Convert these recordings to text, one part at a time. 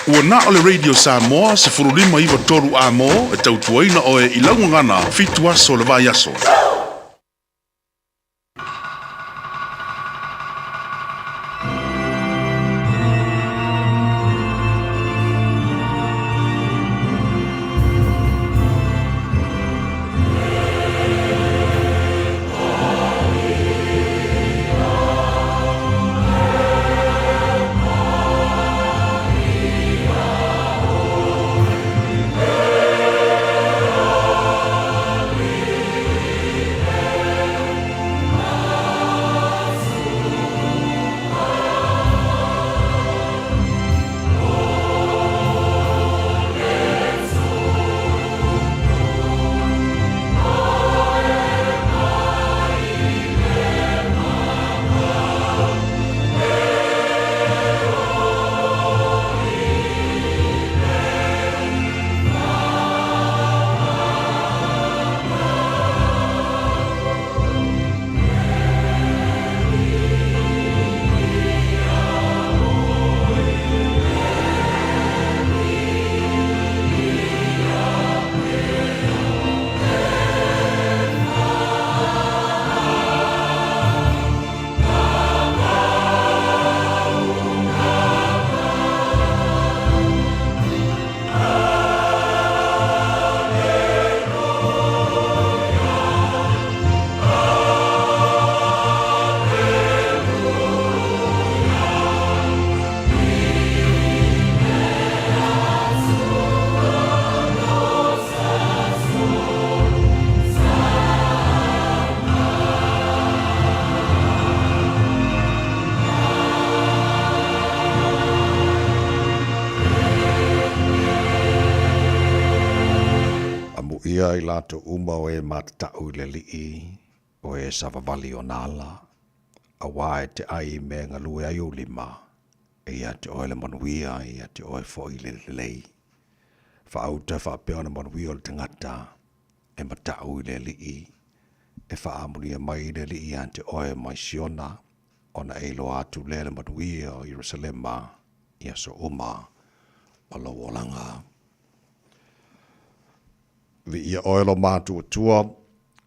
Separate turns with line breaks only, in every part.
Ua na o le Radio Samoa se furulima iwa toru a mo e tautuaina o e ilaungangana fitu aso le vai aso.
Ia I lato uma o e matatau le lii o e savavali o nala. A wae te ai me ngalue ai o lima. E ia te oe le manuia, ia te oe fo I le lei. Fa auta fa peona manuia o le tangata. E matau I le lii. E fa amunia mai le lii an te oe mai siona. Ona e lo atu le manuia o Yerusalema. Ia so uma o lo wolanga. Vi ia oelo mātua tua,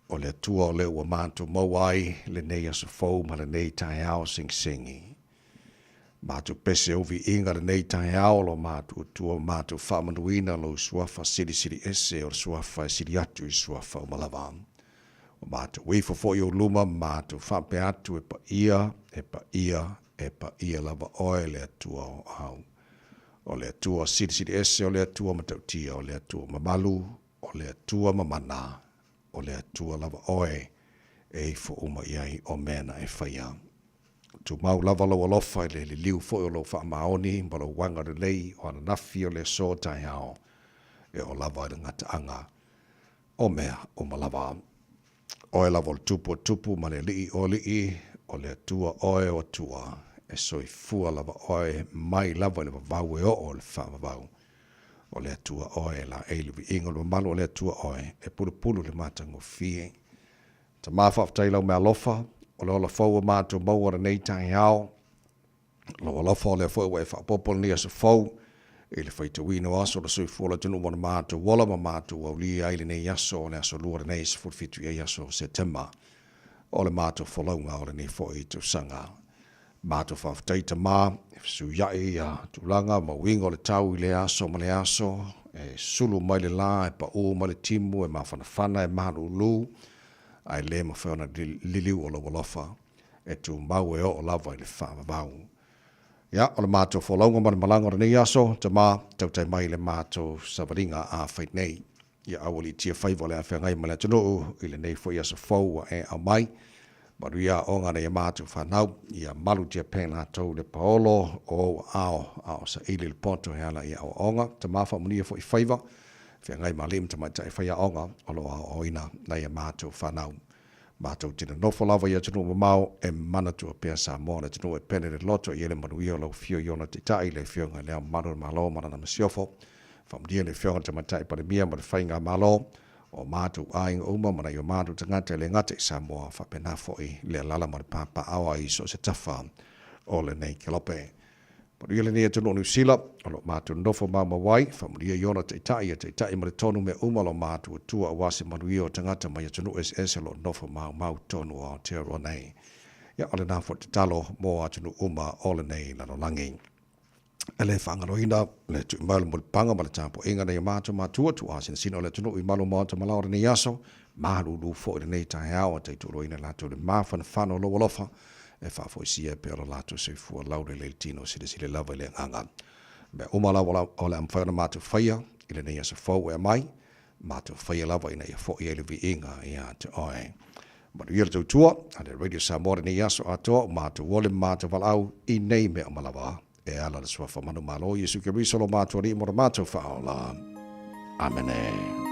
o le tua o le ua mātua mauai, le nei aso fau ma le nei tai ao sing singi. Mātua pese o vi inga le nei tai ao lo mātua tua, mātua whamanuina lo suafa siri ese o suafa siri atu I suafa o malawa. O mātua wifo fo I o luma, mātua whampe atu e pa ia lava oe le atua o au. O le atua siri ese o le atua matautia, o le atua mamalu, o le atua mamana, o le atua lava oe, e fo uma iai o mena e whaia. Tu mau lava lo alofa le liu fo o lo wha maoni, ma lo wanga le lei, o ana nafi o le so tai hao, e o lava le ngata anga, o mea o malava. Oe lava le tupu ma le lii, o le atua oe o tua, e soi fua lava oe, mai lava le vavau e o le wha vavau. O le atua oe la eilu vi ingo le malu o le atua oe e pulu le matango fie. Ta mawhaftai lau mea lofa, o le ola fau o mātua maua nei tai hao, lo ola fau le fau e whapopol ni asa fau, e le whaita wino aso le sui fuola tunu wana mātua wala ma mātua au li aile nei aso o le aso lua nei se fulfitu ia aso se tema, o le mātua whalaunga o le nei fau I tu sanga. Mātua whaftai ta mā, e su iai a tūlanga, ma wingo le tau I le aso, ma le aso, e sulu mai le la, e pa o ma le timu, e ma whanawhana, e maru lu, ai le ma whaona liliu o la walofa, e tu mau e o lava I le whaamabau. Ia, o le mātua whalaunga ma le malanga o le nei aso, ta mā, tautai mai le mātua savaringa a whait nei. Ia awali tia whaiva le a whangai ma le tunu, I le nei fo I asa fau e au mai, Maria o ngana ia mātu whanau, ia malu tia pēna tau le paolo o ao sa ili le ponto he ala ia o onga, ta mawha munia fo I whaiva, whia ngai malim ta mai tai whaia onga, olo o ina na ia mātu whanau. Mātu tina nofo lava ia tunu mamau, e manatua pēr sa mōna tunu e pene le loto i ele manuia lau fio iona te tai le fio ngai lea manu malo mana na masiofo, whamudia le fio ta mai tai parimia ma le whainga malo, o mātu ainga uma mana I o mātu tangata le ngata I Samoa whapena foi le lala ma le pāpa awa I so se tawha o le nei kelope. Maria le ne tonu New Zealand alo matu nofo mawai fa maria yona te tai ma tonu me umalo matu tua wase manuio tangata mai tonu SS alo nofo mau tonu o Aotearoa nei. Ya ole na fo talo mo atunu uma ole nei na no langi. Ele whangaroina le tu imalu mo panga ma le tapo inga nei matu tu asin sino le tunu imalu mo te malaora ni yaso malu fo i nei tai au te turoina la tu le mafana fano lo wolofa e fa fo sia pe la tu se fu laure le tino se lava le nganga. Be umala wala ole am whaina matu whaia i le nei asa fo e mai matu whaia lava ina ia fo i ele vi inga ia te oe. Manu ia tau tua, ane Radio Samoa ni yaso ato, matu wole matu walau i nei mea malawa. E ala le swafa manu malo, Yesu ke risolo matu ari mora matu whaola. Amene.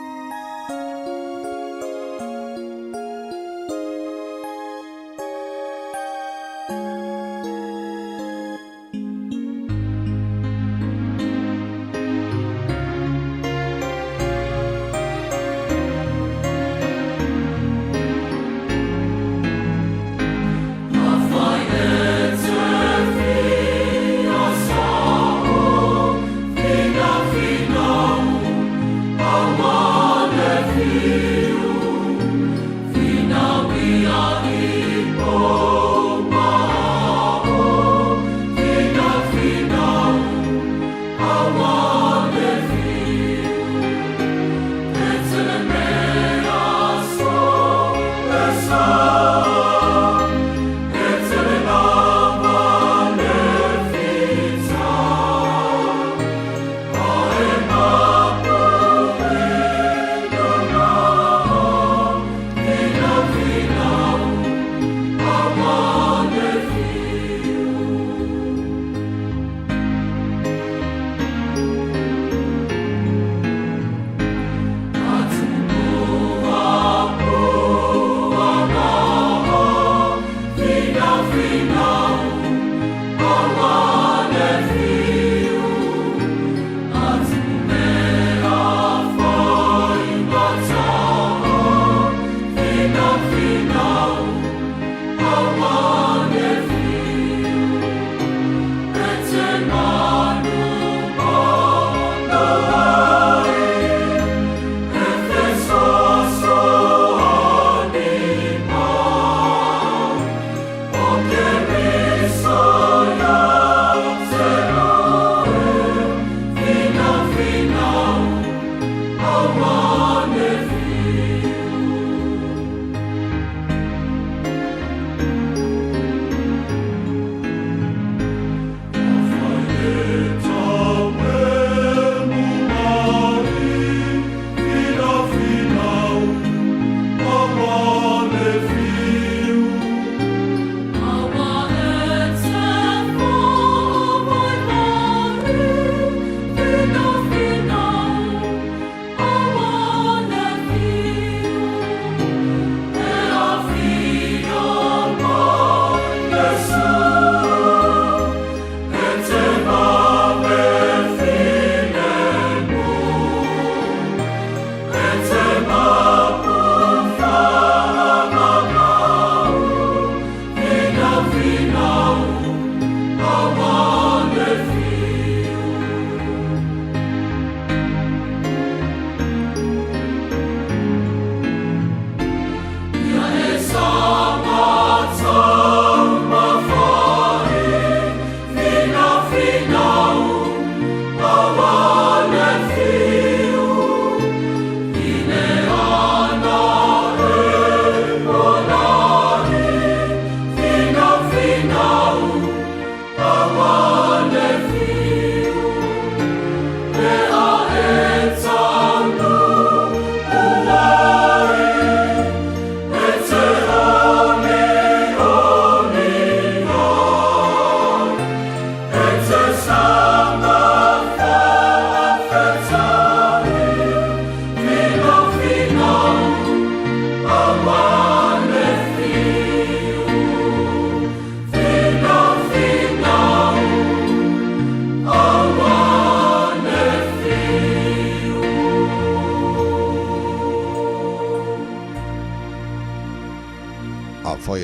Awa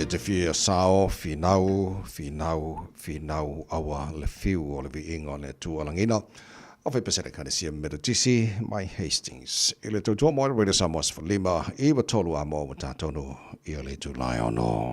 le te fia sao, finau awa le fiu o le viinga o le tualangina. O fai pasere kane sia Meritisi, mai Hastings. I le tautua moa le Radio Samoa Sifalima, i wa tolu a moa wa tātono i le tulai ono.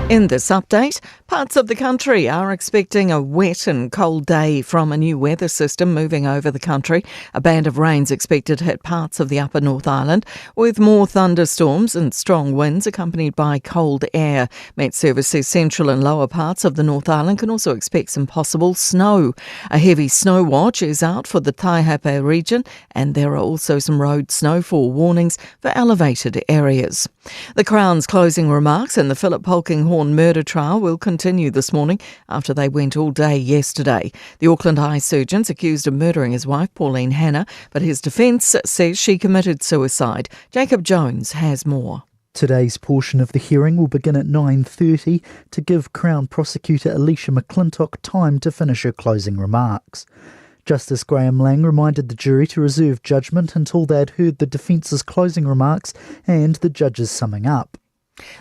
In this update, parts of the country are expecting a wet and cold day from a new weather system moving over the country. A band of rain's expected to hit parts of the upper North Island, with more thunderstorms and strong winds accompanied by cold air. Met Service says central and lower parts of the North Island can also expect some possible snow. A heavy snow watch is out for the Taihape region, and there are also some road snowfall warnings for elevated areas. The Crown's closing remarks in the Philip Polkinghorne murder trial will continue this morning after they went all day yesterday. The Auckland Eye Surgeon's accused of murdering his wife, Pauline Hanna, but his defence says she committed suicide. Jacob Jones has more.
Today's portion of the hearing will begin at 9:30 to give Crown Prosecutor Alicia McClintock time to finish her closing remarks. Justice Graham Lang reminded the jury to reserve judgment until they had heard the defence's closing remarks and the judge's summing up.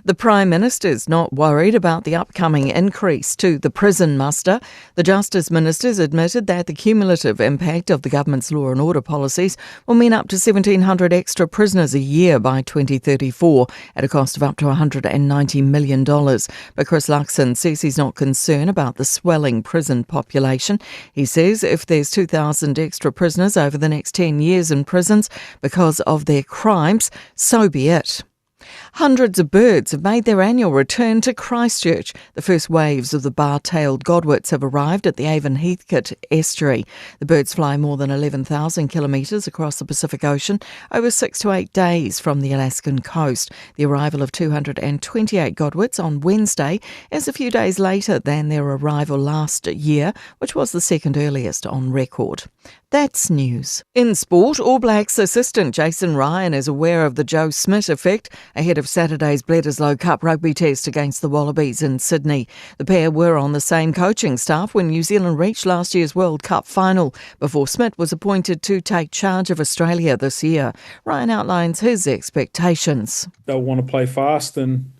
The Prime Minister's not worried about the upcoming increase to the prison muster. The Justice Ministers admitted that the cumulative impact of the government's law and order policies will mean up to 1,700 extra prisoners a year by 2034 at a cost of up to $190 million. But Chris Luxon says he's not concerned about the swelling prison population. He says if there's 2,000 extra prisoners over the next 10 years in prisons because of their crimes, so be it. Hundreds of birds have made their annual return to Christchurch. The first waves of the bar-tailed godwits have arrived at the Avon Heathcote estuary. The birds fly more than 11,000 kilometres across the Pacific Ocean over 6 to 8 days from the Alaskan coast. The arrival of 228 godwits on Wednesday is a few days later than their arrival last year, which was the second earliest on record. That's news. In sport, All Blacks assistant Jason Ryan is aware of the Joe Schmidt effect ahead of Saturday's Bledisloe Cup rugby test against the Wallabies in Sydney. The pair were on the same coaching staff when New Zealand reached last year's World Cup final before Schmidt was appointed to take charge of Australia this year. Ryan outlines his expectations.
They'll want to play fast and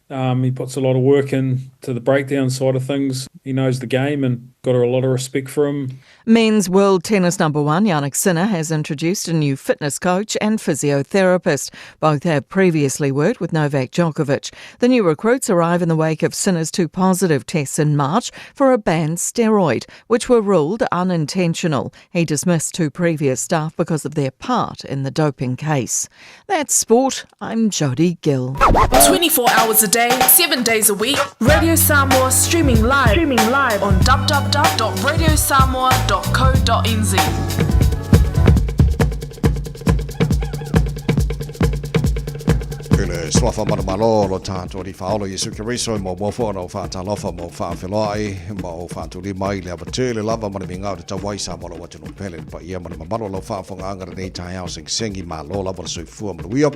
he puts a lot of work into the breakdown side of things. He knows the game and got a lot of respect for him.
Men's world tennis number one, Jannik Sinner, has introduced a new fitness coach and physiotherapist. Both have previously worked with Novak Djokovic. The new recruits arrive in the wake of Sinner's 2 positive tests in March for a banned steroid, which were ruled unintentional. He dismissed 2 previous staff because of their part in the doping case. That's sport. I'm Jodie Gill.
24 hours a day, 7 days a week. Radio Samoa streaming live on www.radiosamoa.co.nz.
Ele swafa mana malo lo tātou di whaolo Yesu Kiriso mo mofo no whātalofa mo whāwhelai mo whātuli mai le abatele lava mana mi ngau te tawai sa malo watu no pele pa ia mana mamalo lo whāwhonga angara nei tai au sengi malo lava le soifua mana wia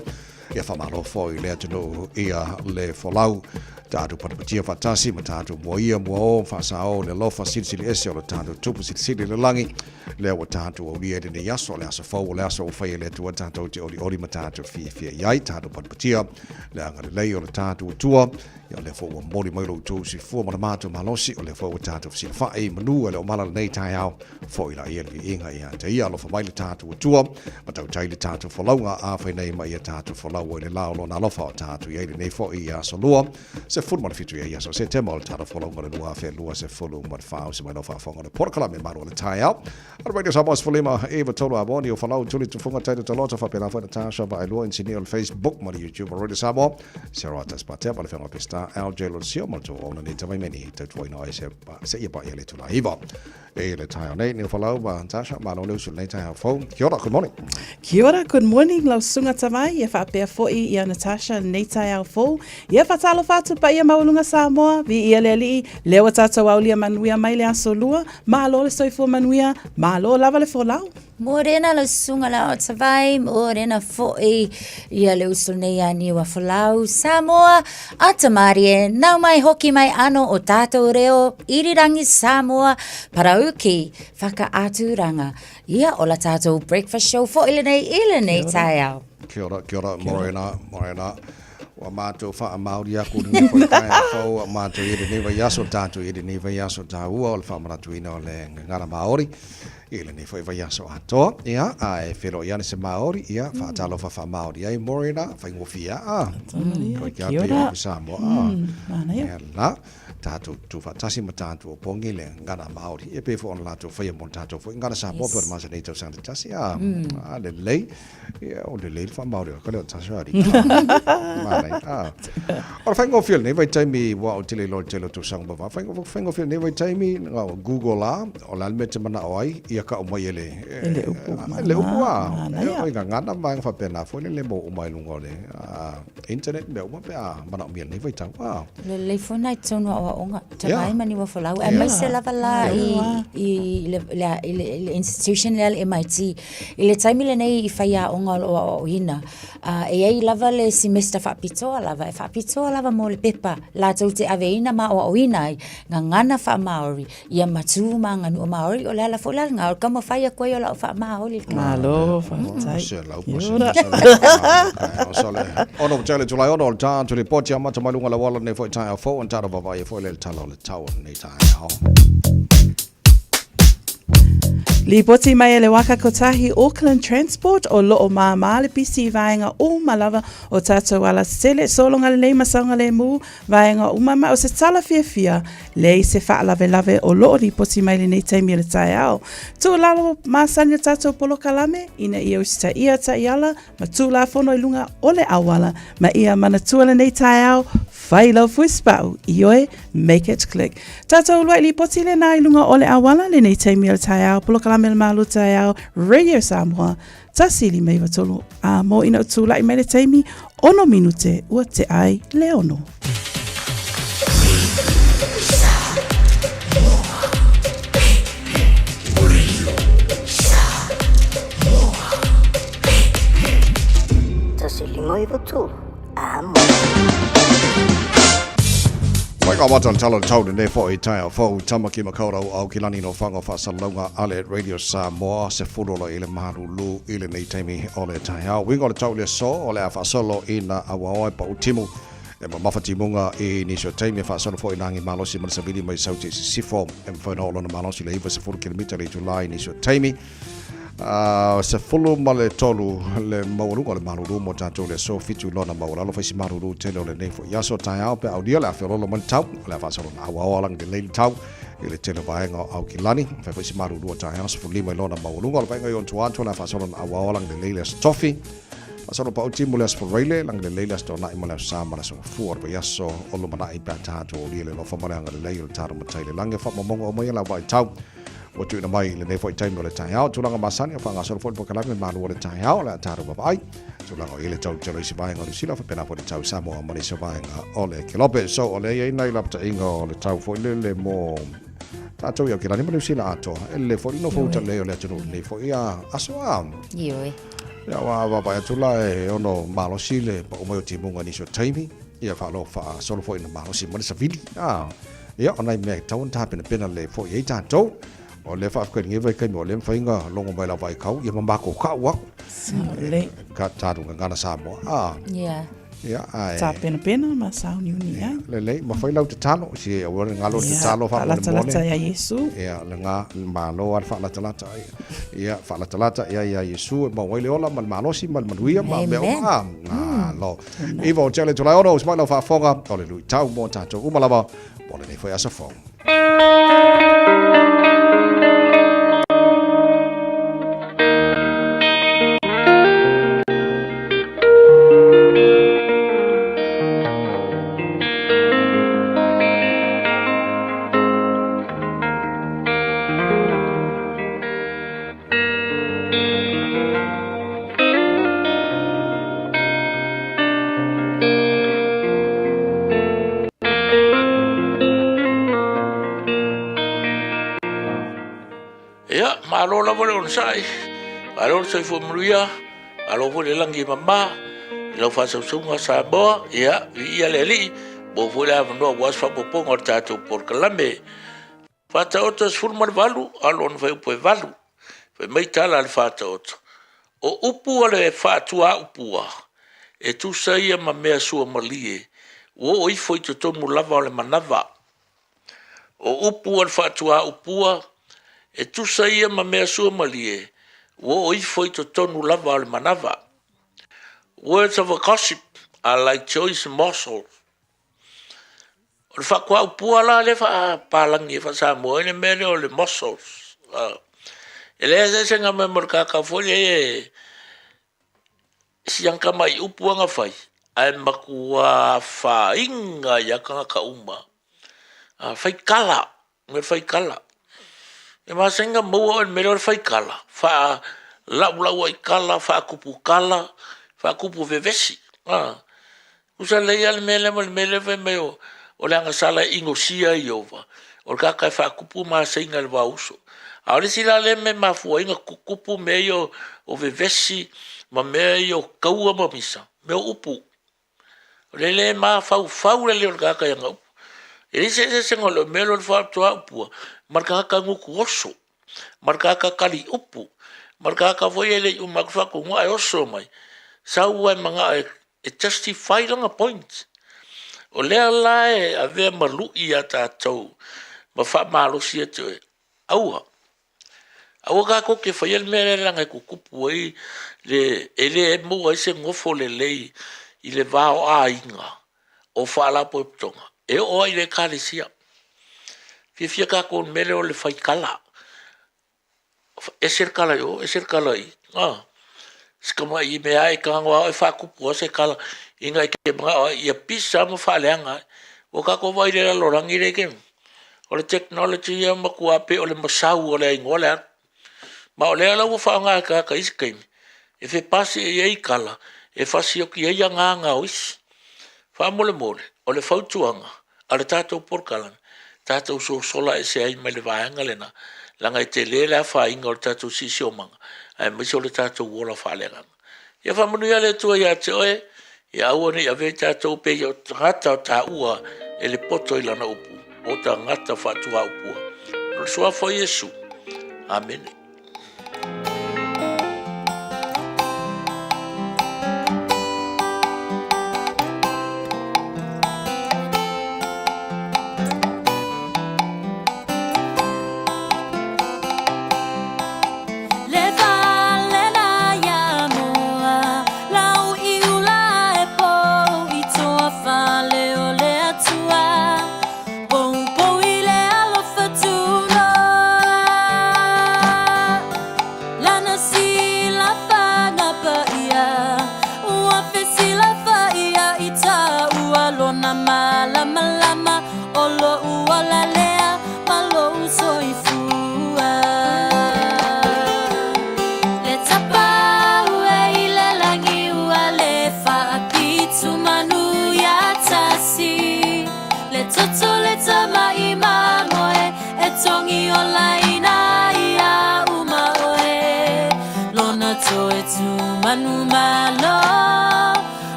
ia whamalo fo i lea tunu ia le folau tātou patapatia whatasi ma tātou mo ia mo o whasao le lofa silisili ese o le tātou tupu silisili le langi lea wa tātou au lia dene yaso le asa fau le asa o whai le tua tātou te ori ma tātou fia iai tātou patapatia le angare lei o le tātou tua ia le fo wa mori mai lo tu si fo ma mātou malosi o le fo wa tātou si whae manu le o mala nei tai au fo i la ia le inga ia te ia lo fa mai le tātou tua ma tau tai le tātou whalaunga a whai nei mai ia tātou whalau o le lao lo na lofa o tātou ia le nei fo i a solua se fulu mana fitu ia so se te mo tātou whalaunga le lua whea lua se fulu ma whao se mai no whaonga le porakala me maro le tai au ar Radio Samoa Sifalima Eva Tolu Aboni o whalau tuli tu funga taito talota whapena whena tāsha ba ailua insini o Facebook ma YouTube Radio Samoa Sarah Taspatea pa le whenga pesta LJ Lucio ma tu ona ni tawai meni te tuai noa se ia pa ia le tula iwa e le tai au nei ni o whalau ba Tasha ma lo leusu nei tai au fau Kia ora, good morning.
Kia ora, good morning. Lau sunga tawai, ia whapea fo'i ia Natasha nei tai au fau. Ia whatalo whatu pa ia maulunga Samoa, vi ia le li, lewa tātou au lia manuia mai le aso lua, ma lo le soifua manuia, ma lo lava le folau.
Morena la sunga la o tawai, morena fo'i ia le usul nei ani wa falau Samoa a tamarie, nau mai hoki mai ano o tātou reo, irirangi Samoa, parauki, whaka aturanga. Ia o la tātou breakfast show fo'i le nei tai au.
Kia ora, Morena. Wa mātou wha Māori aku ni whai kai a whau, mātou i re newa yaso tātou, i re newa yaso tāua, o le whamaratuina o le ngara Māori. Ile ni foi vai aso atoa ia ai fero ia se Maori ia fa talo fa Maori ai Morena fa ngofia ko kia pe Samoa ia la tatu tu fa tasi matatu pongi le ngana Maori e pe fo on la tu fa mon tatu fo ngana sa po per ma se nei tu san tasi le lei ia o le lei fa Maori ko le tasi ari ma nei o fa ngofia nei vai taimi wa o tele lo tu sang ba fa ngofia nei vai taimi Google la o la mete mana oi ka o mai ele upu oi ngana mai fa pena fo le mo o mai lungo le internet me o pe mana mi nei vai tau
le fo nai tono o onga tai mani wa fa lau e mai se lava la i le institution le MIT ile taimi le nei i fa ia onga o hina e ai lava le semester fa pitoa lava mo le pepa la tau te aveina ma o hina ngana fa Maori ia matu manga no Maori o la fo la kama faya koe o la fa Maori.
Malo, fa tai.
Ono tele tulai ono ta tuli poti amata malunga la wala nei foi tai fo on tara baba e foi le talo le tau nei tai ho.
Li poti mai le waka kotahi Auckland Transport o loo maa le pisi vaenga o malawa o tatou ala sele solonga le nei masanga le mu vaenga umama o se tala fia le se fa lave o loo li poti mai le nei taimi le tai au. Tu lalo masanya tatou polo kalame ina ia usita ia ta iala ma tu la fono ilunga ole awala ma ia mana tu le nei tai au fai lau fuispau ioe make it click. Tatou luai li poti le na ilunga ole awala le nei taimi le tai au polo kalame le malu tai au Radio Samoa tasili mai watolo a mo ina utula i mai le taimi ono minute ua te ai le ono.
Tasili mai watolo a mo
Mai ka wata talo tau ne fo i tai fo tamaki makaura au kilani no fango fa salonga ale Radio Samoa se furola ile marulu ile nei taimi ole tai au wingo le tau le so ole fa solo ina awa pa utimu e mafati munga i ni so taimi fa solo fo inangi malosi man sabili mai sauti sifo e fa no lo malosi le iva se 4 km le July ni so taimi se fulu male tolu le maurunga le maruru mo tatou le so fitu lona maura lo faisi maruru tele le nei fo yaso tai au pe audio la ferolo man tau le fa solo awa lang de le tau ile tele vaenga au kilani fa faisi maruru tai au se fulu mai lona maurunga le vaenga yon tuanto la fa solo awa lang de le stofi fa solo pa uti mulas for raile lang de le sto na imala sa mara so fu or yaso o lo mana i pa tatou le lo fa mara nga le le taru matai le lang fa momongo o mai la vai tau o tu na mai le nei foi time le tai au tulanga masani fa nga so fo pokala me malu le tai au la taru ba ai tulanga ile tau tele si vai ngori sila fa pena fo tau Samoa mani so vai nga ole kilope so ole ye nai lap ta ingo le tau fo le mo tatou yo kilani mo sila ato ele fo no fo ta le ole tu nei fo ia aso am
Ioi.
ya wa ba tula e ono malo sile pa o mo ti mo ngani so time ia fa lo fa so fo ina malo si mo sa vidi ia ona me tau ta pena le fo ye tatou o le fa ko ngi vai kai mo le fainga longo mai la vai kau ia mamba ko ka wa
Le
ka taru ngana Samoa ia ai
ta pena ma sau ni ai.
le ma fai lau te talo si o ngalo te talo fa
la
mo
talata ya Yesu.
ia le nga malo al fa la talata ia fa la talata ia Yesu ma wai le ola mal malo si mal manuia ma me o lo ivo chele to la oro smile fa fonga ole lui tau mo tato uma lava ole nei foi asa fong
Malo la vole on sai Alo sai fo mruia, alo fo le langi mama, ilo fa sa sunga sa boa, ia ia le li, bo fo le avno was fa poponga tato por kalame. Fa ta otas furma valu, alo on fa upo valu. Fa mai tala al fa ta ot. O upu ale fa tua upua. E tu sai ma mea sua malie. O ifo i to tonu lava ole manava. O upu al fa tua upua. E tu sai ma mea sua malie. O ifo i to tonu lava ole manava. Words of a gossip are like choice morsels. O le fa kwa upua la le fa palangi fa sa mo ene mele o le morsels. Ele se nga me morka ka folie e siang ka mai upua nga fai. Ai makua fa inga ya ka uma. Fai kala, me fai kala. E ma senga mo en melhor fai kala. Fa la wai kala, fa kupu kala, fa kupu vevesi. Usa le al mele ve meo. O le anga sala ingo sia i ova. O le kaka fa kupu ma senga le vauso. Aore sila le me mafua inga kupu meo o vevesi ma meo kaua ma misa. Meo upu. Le ma fau le o le kaka yanga upu. E se ngolo melo le fa tua upu. Marka ka nguku oso. Marka ka kali upu. Marka ka foi ele umakfa ko ngua oso mai. Sau ai manga e justify longa point. O lea lae a vea malui a tātou. Ma wha malo si atu e. Aua. Aua ka koke whai el mea langa ko kupu ai. Ele e mua se ngofo le lei. I le vao a inga. O wha po e putonga. E o ai le kare sia. Fia ka kon mele o le whai kala. E ser kala yo. E ser kala i. Skama i mea e kangwa e wha kupu o se kala. Inga i ke mga ia pisa mo whaleanga. O ka ko vai le lorangi le kem. O le technology ia makuape o le masau o le ingola. Ma o le ala o whaanga ka iskeimi. E fe pasi e ei kala. E fasi o ki ei anga oisi. Wha mole mole. O le fautuanga. A le tātou porkalan. Tātou so sola e se ai mai le vaanga lena. Langa i te lele a wha inga o le tātou sisi o manga. Ai misi o le tātou wola whaaleanga. Ia wha manuia le tua ia te oe. Ia aua ni ave tātou pe i o ngata o tā ua e le poto i lana upu. O tā ngata whatua upua. No sua fo Yesu. Amen.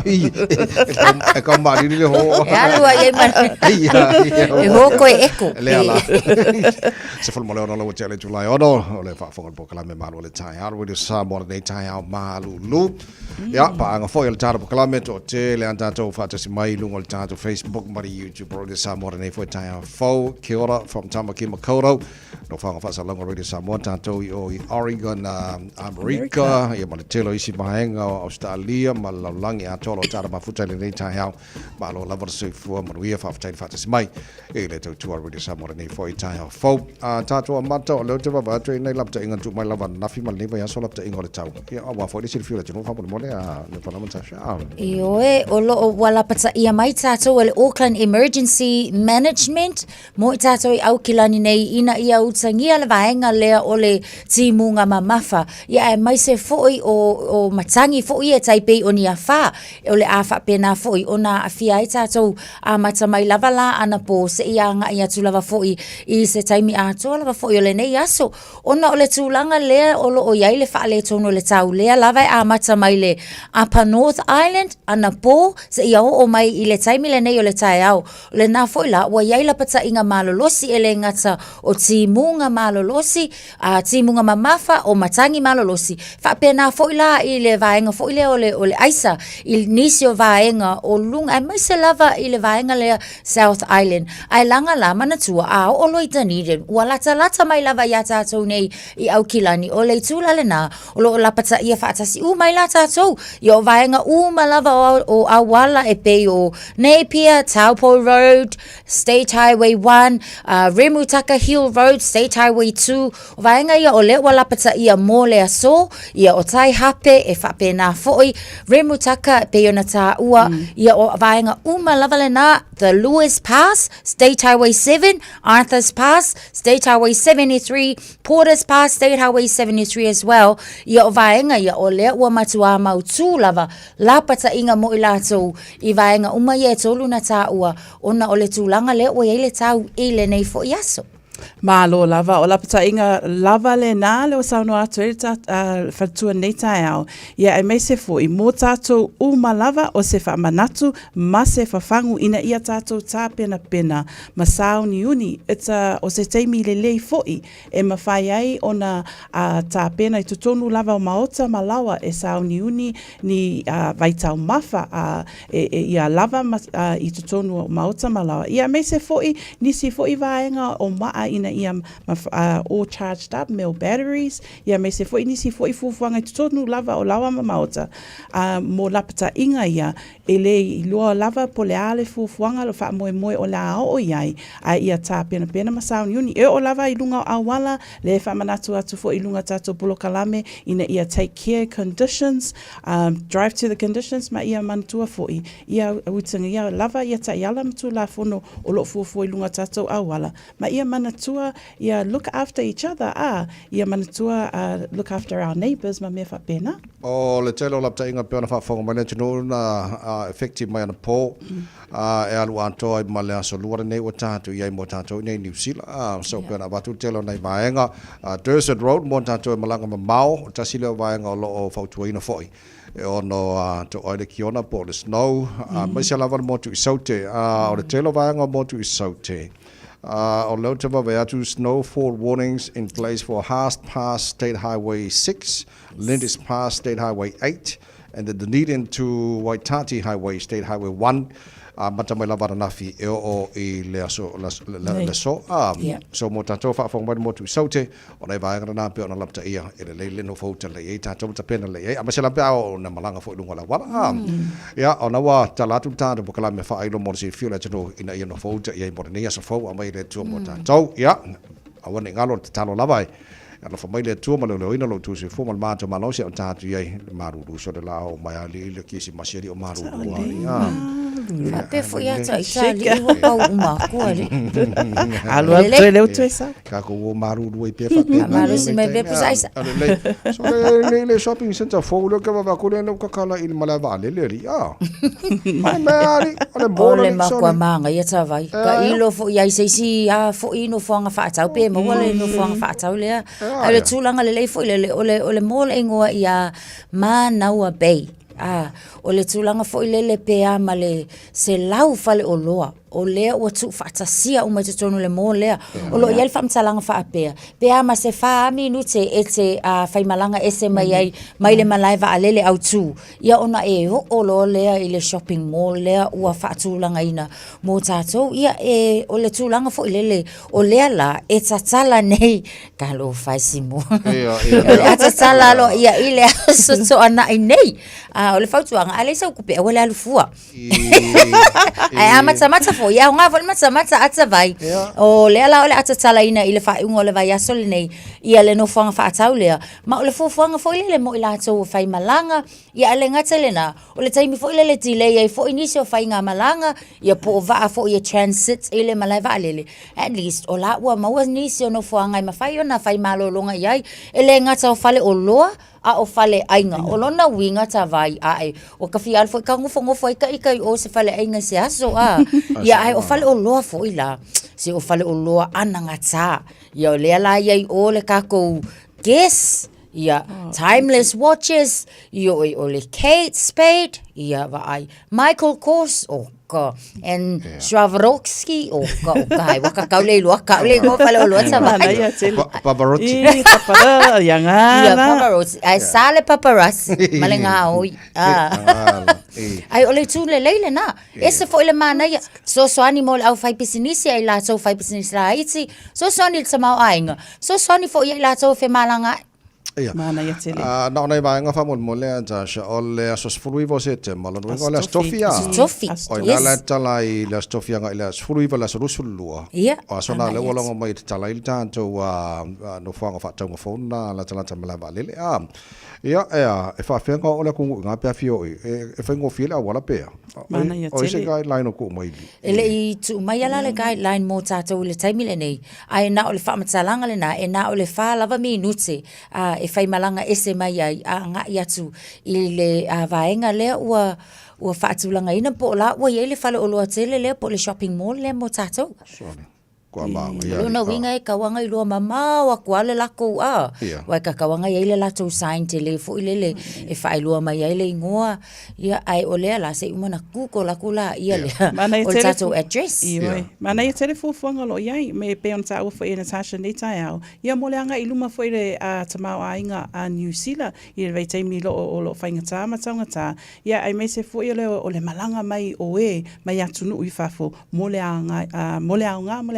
E ka mari ni le ho.
E alua i mana. E ho koe eko.
Le ala. Se fol mole ona lo tele July ono ole fa fonga po kala me malu le tai aru le sa mo le tai au malu lu. Ya pa anga foi le tara po kala me to te le anta to fa te mai lungo le tara Facebook mari YouTube pro le sa mo le foi tai au fo kia ora from Tamaki Makoto. No fa fa sa longa radio sa mo tanto i Oregon America ia ma le telo isi mahenga Australia ma la langi a tolo tara ma futa le tai au ma lo lava se fu ma ria fa tai fa te mai e le tu radio sa mo le foi tai au fo tato amato lo te va tre nei lapta inga tu mai lava nafi mal ne va so lapta inga le tau ia wa fo le silfio le tu fa mo le a le parlamenta sha
e oe o lo wala pata ia mai tato le Auckland Emergency Management mo tato i au kilani nei ina ia utangia le vaenga lea o le timunga mamafa ia e mai se foi o matangi foi e taipei o ni afa o le afa pena foi ona afia i tato a mata mai lava la ana po se ia nga ia tu lava foi i se taimi a to lava foi o le nei aso ona o le tulanga lea o lo o iai le fa le tono le tau lea lava a mata mai le Upper North Island ana po se ia o mai i le taimi le nei o le tai au le na foi la wa iai la pata inga malolosi ele ngata o timunga malolosi a timunga mamafa o matangi malolosi fa pena foi la i le vaenga foi le o le aisa il nisi o vaenga o lunga ai mai se lava i le vaenga le South Island ai langa la mana tua a o lo itanide wala lata mai lava ya tatou nei i au kilani o le tula le na o lo la pata ia fa tasi u mai la tatou yo vaenga u malava o awala e pe o Napier Taupo Road State Highway 1 Remutaka Hill Road State Highway 2 vaenga ia o le wala pata ia mo le aso ia o tai hape e fa pena foi Remutaka pe ona ta ua ia o vaenga u malava le na the Lewis Pass State Highway 7 Arthur's Pass State Highway 73 Porter's Pass State Highway 73 as well ia o vaenga ia o le ua matua mautu lava la pata inga mo i latou i vaenga uma ia tolu na ta ua ona o le tulanga le ua ia le tau i le nei fo iaso
Malo lava o lapata inga lava le na le o sauno atu e fatua nei tai au. Ia e mei se fo i mō tātou uma lava o se wha manatu ma se whawhangu ina ia tātou tā pena pena ma sao ni uni. O se teimi le lei foi e mawhai ai ona tā pena i tutonu lava o maota ma lawa e sao ni uni ni vaitau mafa ia lava i tutonu o maota ma lawa. Ia mei se foi nisi foi vaenga o maa ina ia all charged up male batteries ia me se foi nisi foi fufuanga tutonu lava o lawa maota mo lapata inga ia ele i loa lava po le ale fufuanga lo fa moe moe o la o iai a ia tā pena pena masao ni uni e o lava i lunga awala le fa manatu atu fo i lunga tato pulo kalame ina ia take care conditions drive to the conditions ma ia mantua fo ia utanga ia lava ia ta iala mtu la fono o lo fufu i lunga tato awala ma ia manatua ia look after each other ia manatua look after our neighbours ma me fa pena
o le telo lapta inga pe ona fa fonga mane tino na effective mai na po e alu anto ai male aso luare nei o tatu ia mo tatu nei New Zealand so pe na batu telo nei vaenga Desert Road mo tatu malanga mau tasile vaenga lo o fautuina foi e ono to oile kiona po le snow mai se lava mo tu saute o le telo vaenga mo tu saute on Lotava Veatu snowfall warnings in place for Haast Pass State Highway 6, Lindis Pass State Highway 8, and the Dunedin to Waitati Highway State Highway 1. Matamai lava nafi e o I le aso le so so mo tatou fa fo mo tu saute o nei vai na pe ona lapta ia e le no fouta le e tatou ta pena le e amasela pe o na malanga fo lunga la wala ya ona wa talatu tata po kala me fa ai lo mo si fiula tano ina ia no fouta ia mo nei aso fo amai le tu mo tatou ya awane ngalo talo lava ana fa mai le tu ma le ina lo tu se fo mal ma to malo se o tatu ia maru so de la o mai ali le kisi maseri o maru
Pe fo ia ta Itali o pau uma ko ali.
Alua tele o tuesa.
Ka ko o maru do pe fa pe.
Maru si me be pusaisa.
So le shopping center fo lo ka va ko le no ka kala il malava le le Mai mari ole
bolo le makwa manga ia ta vai. Ka ilo fo ia se fo ino fo nga fa tau pe mo le no fo nga fa tau le. Ale tulanga le fo le ole mole ngoa ia ma naua bay. o le tūlanga fo i lele pea ma le se lau fale o loa. O lea ua tu whaatasia o mai te tonu le mō lea. O lo iel whamtalanga wha apea. Pea ma se wha minute e te whaimalanga ese mai ai mai le malai wa alele au tū. Ia ona e o lo lea i le shopping mall lea ua whaatulanga ina mō tātou. Ia e o le tūlanga fo i lele o lea la e tatala nei ka lo whaisimo. E tatala lo ia i le soto ana i nei. O le whautuanga ale sa ukupe o le alufua. Ai amata fo ia nga fo mata ata vai o le ala o le ata tala ina i le fa ungo le vai aso le nei ia le no fanga fa atau le ma o le fofanga fo ile le mo ila to fai malanga ia le ngata le na o le taimi fo ile le delay ai fo inisio fai nga malanga ia po va fo ia transit ile malai va lele at least o la wa ma was nisio no fanga ma fai ona fai malolonga ia ele ngata o fale o loa a o fale ainga o lona winga ta vai ai o ka fial fo ka ngofo ka i o se fale ainga se aso ia ai o fale o loa fo ila se o fale o loa ananga ta ia o le ala ia o le kako guess ia timeless watches ia o le Kate Spade ia va ai Michael Kors o ka and Swarovski o ka ai waka kaule lo kaule go fale o loa ta vai
Paparazzi
ia paparazzi ai sale paparazzi malenga oi ai ole tu le leile na ese foi le mana ia so ani mol au fai pisinisi ai la so fai pisinisi la iti so ani le mau ainga so ani foi ia la so fe malanga
mana ia tele
na nei vai nga famol mole ja sha ole asos fului vose te malo no ole stofia oi na la tala i la stofia nga ila fului vala so rusulua o sona le wala mai tala il tanto no fanga fa tau phone na la tala tala va lele ia e fa fenga ole ku nga pe fio e fa ngo fila wala pe
mana ia tele
o se guideline ko mai
ele i tu mai ala le guideline mo tato le taimi le nei ai na ole fa matalanga le na e na ole fa lava minute e fai malanga ese mai ai nga ia tu i le vaenga le ua faatulanga ina po la ua ia le fale o loa tele le po le shopping mall le mo tato Luna winga e kawanga i loa mama wa kuale lako wa ka kawanga i le lato sign tele fo ile e fai loa mai ile ingoa ia ai ole la se umana kuko la kula ia le o tato address
mana i tele fo fonga lo ia me pe on ta fo ina Natasha ni tai au ia mo le anga i luma fo ile tamau ainga a New Zealand i le tai mi lo o fainga ta matanga ta ia ai me se fo ile o le malanga mai o mai atunu i fafo mo le anga mo le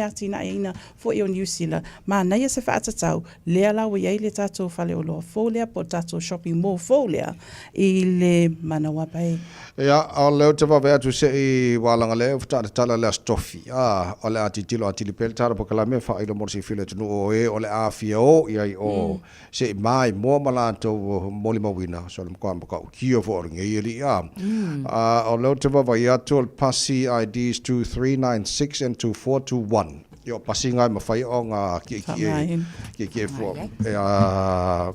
ati na ina fo i o New Zealand ma na ia se whaatatau lea lawa iai le tatou fale o loa fōlea po tatou shopping mall fōlea i le manawa pai
ia o leo te wawea tu se i walanga leo whata tala lea stofi o le ati tilo ati li pel tara po kalame wha ilo morsi file tunu o o le awhia o iai o se i mai mua malatou moli mawina so le mkoa mkau kia fo oringa i li o leo te wawea tu o pasi IDs 2396 and 2421 yo pasinga ma fai o nga ki fo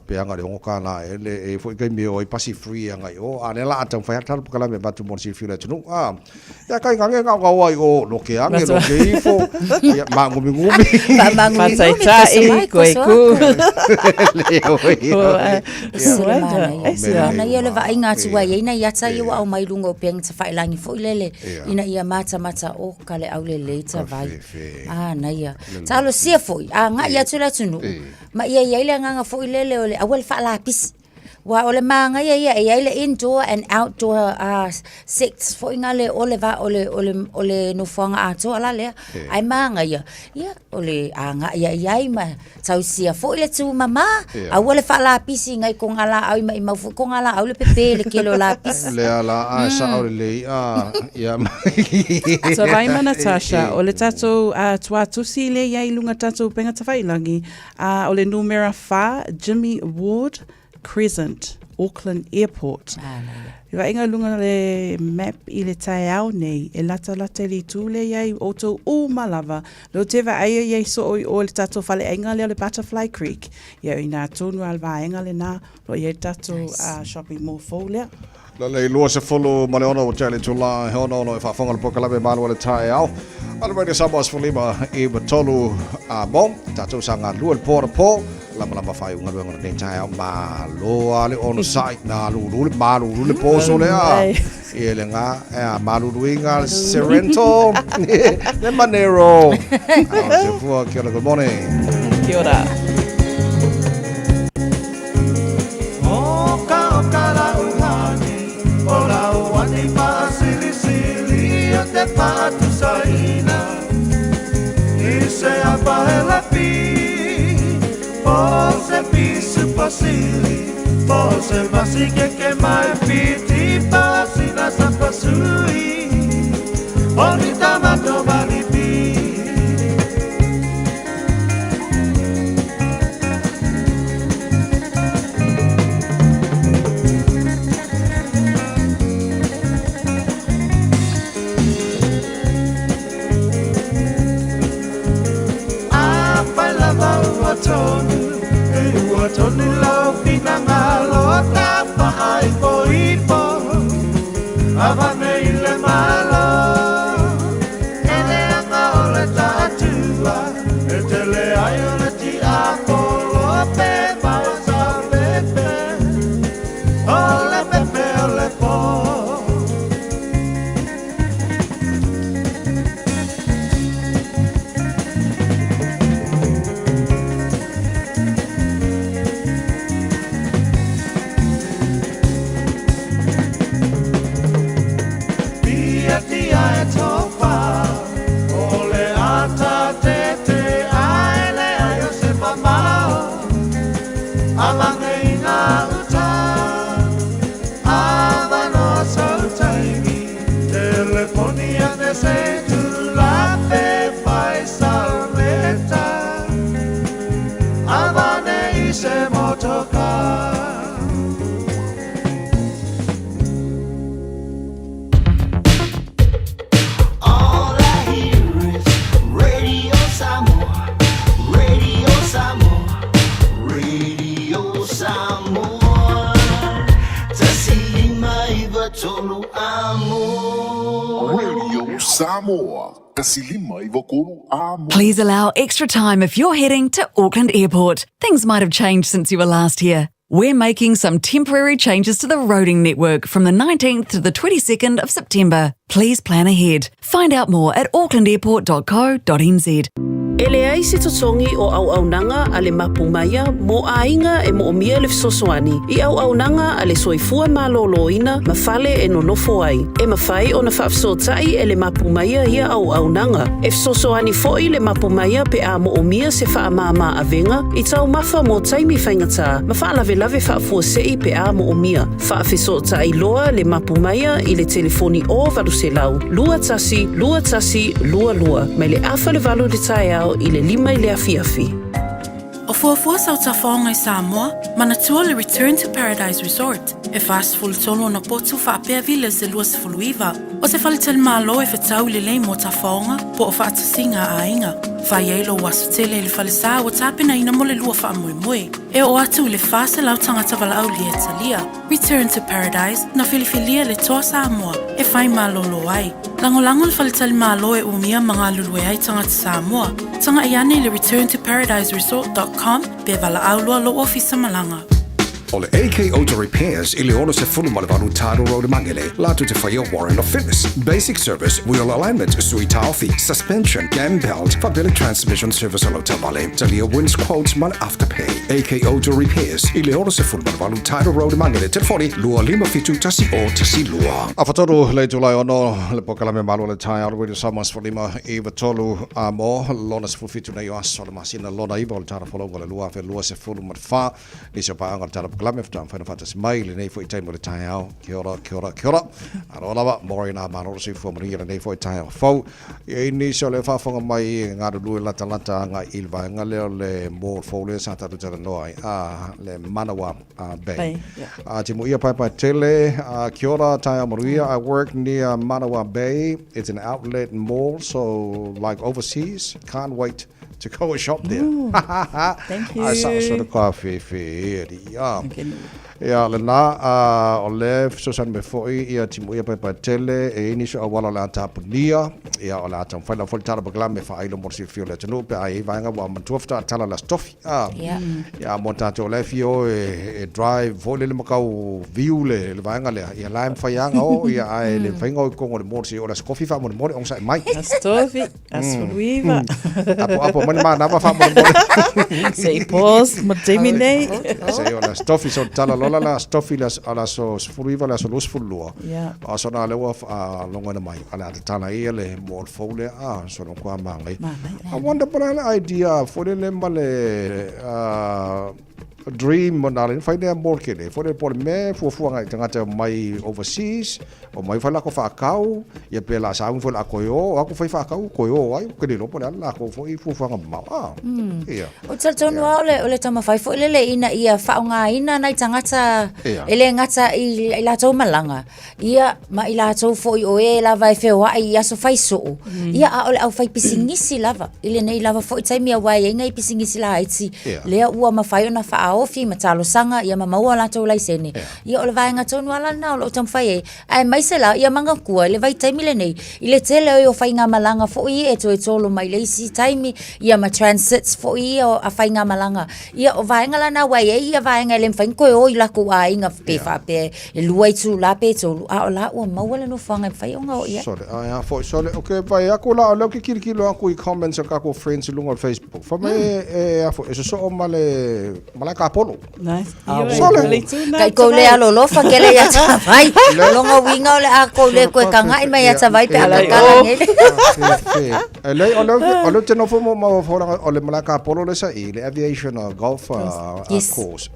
pe anga le ngokana ele fo ke mi o pasi free anga o anela atam fai tar kala me batu mon si fila tunu ya kai nga nga wa o lo ke anga lo ke fo ma ngumi
ma sai ta e ko ku
na ia le va inga tu wa ina ia ta ia o mai lungo peng te fai langi fo lele ina ia mata o kale au le later vai na ia talo sia foi nga ia tula tunu ma ia ia le nga foi lele ole awel fa la pis wa ole manga ia le indoor and outdoor sects foi nga le ole va ole no fanga ato ala le ai manga ia ole nga ia ma tau sia foi le tu mama awel fa la pis ngai ko ngala ai mai mau ko ngala au le pepe le kilo la pis
le ala sa ole le ia
so vai mana Natasha ole tato tua tusi le ia ilunga tato penga tawhailangi ole numera 5 Jimmy Ward Crescent, Auckland Airport. Iwa inga lunga le map i le tai au nei, e lata li tūle iai o tō malava. Lo tewa aia iai so o le tato fale inga le Butterfly Creek. Ia ina tōnu alwa inga le nā, lo iai tato shopping mall fōlea.
La le lua se folo male ona o tele tula he ona e whafonga le poka lawe malu le tai au. Ala radio Samoa's Fulima i batolu bom, tato sanga lua le pōra pō. lama fai unga ngona nei tai au ma lo ale on sai na lu le poso le a e le nga e ma lu inga Sorrento le Manero se fu kia ora, good morning.
Kia ora.
Te patu saina e se apahela pi pose pisu pasili pose masike ke mai piti pasina sa pasui oni tamato balipi Tony lau pinangalo tapa ai poipo avane ile malo ele anga ole tatua etele ai ole ti akolo pe basa pepe ole po
Please allow extra time if you're heading to Auckland Airport. Things might have changed since you were last here. We're making some temporary changes to the roading network from the 19th to the 22nd of September. Please plan ahead. Find out more at aucklandairport.co.nz.
Ele ai se totongi o au nanga ale mapumaya mo ainga e mo omia le fisosoani. I au nanga ale soifua maloloina mafale e nonofo ai. E mafai o na whaafsotai e le mapumaya ia au nanga. E fisosoani foi le mapumaya pe a mo omia se whaamama avenga. I tau mafa mo taimi whaingata. Mawhaalave whaafuasei pe a mo omia. Whaafisotai loa le mapumaya i le telefoni o valuselau. Lua tasi, lua. Mai le afa le valu le tai i le lima i le afiafi.
O fuafua sau tafonga i Samoa, manatua le Return to Paradise Resort. E fast full tolo na potu whaapea vile se lua se fuluiva. O se whalitel malo e whetau le lei mo tafonga, po o whaatasinga a inga. Whai eilo wasu tele le whalisa o tapena ina mo le lua wha moe. E o atu le fase lau tangata wala au lia talia. Return to Paradise na filifilia le toa Samoa. E whai malolo ai. Langolango le whalitel malo e umia mga lulue ai tangata Samoa. Tanga iane le returntoparadiseresort.com pe wala au lua lo ofisa malanga.
O le AK Auto Repairs, ili ono se fulu malevanu Taro Road Mangele, latu te whaia warrant of fitness. Basic service, wheel alignment, sui taufi, suspension, gam belt, fabili transmission service alo tabale. Talia wins quotes man afterpay. AK Auto Repairs, ili ono se fulu malevanu Taro Road Mangele, telefoni, lua lima fitu tasi o tasi lua. Afatoru, le tulai ono, le pokalame malu le tai alu radio samas for lima, iwa tolu mo, lona se fitu na yo aso le masina, lona iwa le tara folongo le lua, fe lua se fulu malfa, nisa pa anga le tara Lame fta fana fata mai le nei foi taimo le tai au kia ora aro lava mori na maro si fo mri le nei foi tai au fo e ni so le fa fonga mai nga lu lata nga ilva nga le mo fo le sata tu tala noi le Manawa Bay timu ia pai tele kia ora tai au moria. I work near Manawa Bay. It's an outlet mall, so like overseas. Can't wait to go and shop there.
Thank you.
I saw sort of coffee. Ia lana o le sosan me foi ia timu ia pa tele e ini so wala la tapunia ia o la tam faila fol tara bagla me fa ilo morsi fio le tenu pe ai vanga wa mantufta tala la stofi ia monta to le fio e drive vole le makau view le vanga le ia lime fa yanga o ia ai le fainga o kongo le morsi o la skofi fa mo on sa mai
stofi asfuluiva
apo man ma na fa mo
sei pos mo temine
sei o la stofi so tala lola la stofi las ala so sfuluiva la so los fulua a so na le wa longa na mai ala tana ia le mo fole so no kwa mangai I wonder but idea for the male dream monalin fai ne more kele for the por me fu ngai tangata mai overseas o mai fala ko fa kau ia pela sa un fola ko yo aku fai fa kau ko yo ai ke no por la ko fu ma ia
o tsalton ole tama fai fo le ina ia fa nga ina nai tangata ele ngata I la to malanga ia ma ila to fo o e la vai fe wa ia so fai so ia ole au fai pisingisi lava ile nei lava fo tai mia wai ngai pisingisi la itsi le ua ma fai ona fa ofi matalo sanga ia ma maua la to lai sene ia ole vai nga tonu ala na o tam fai ai mai sela ia manga kua le vai taimi le nei ile tele o fai nga malanga fo I e to tolo mai le si taimi ia ma transits fo I o a fai nga malanga ia o vai nga la na wai ia vai nga le fai ko o ila ko ai nga pe fa pe e luai tu la pe to a la o maua le no fanga fai o nga o ia
so ai fo so okay vai aku la o ke kirikilo aku I comments ka ko friends lunga on Facebook for me e afo eso so male malaka polo
nice
kai ko le alo lo fa ke le ya vai longa winga le a ko le ko kanga I mai ya vai pe ala kala nge
le o teno fo mo fo o le malaka polo le sa ile aviation golf course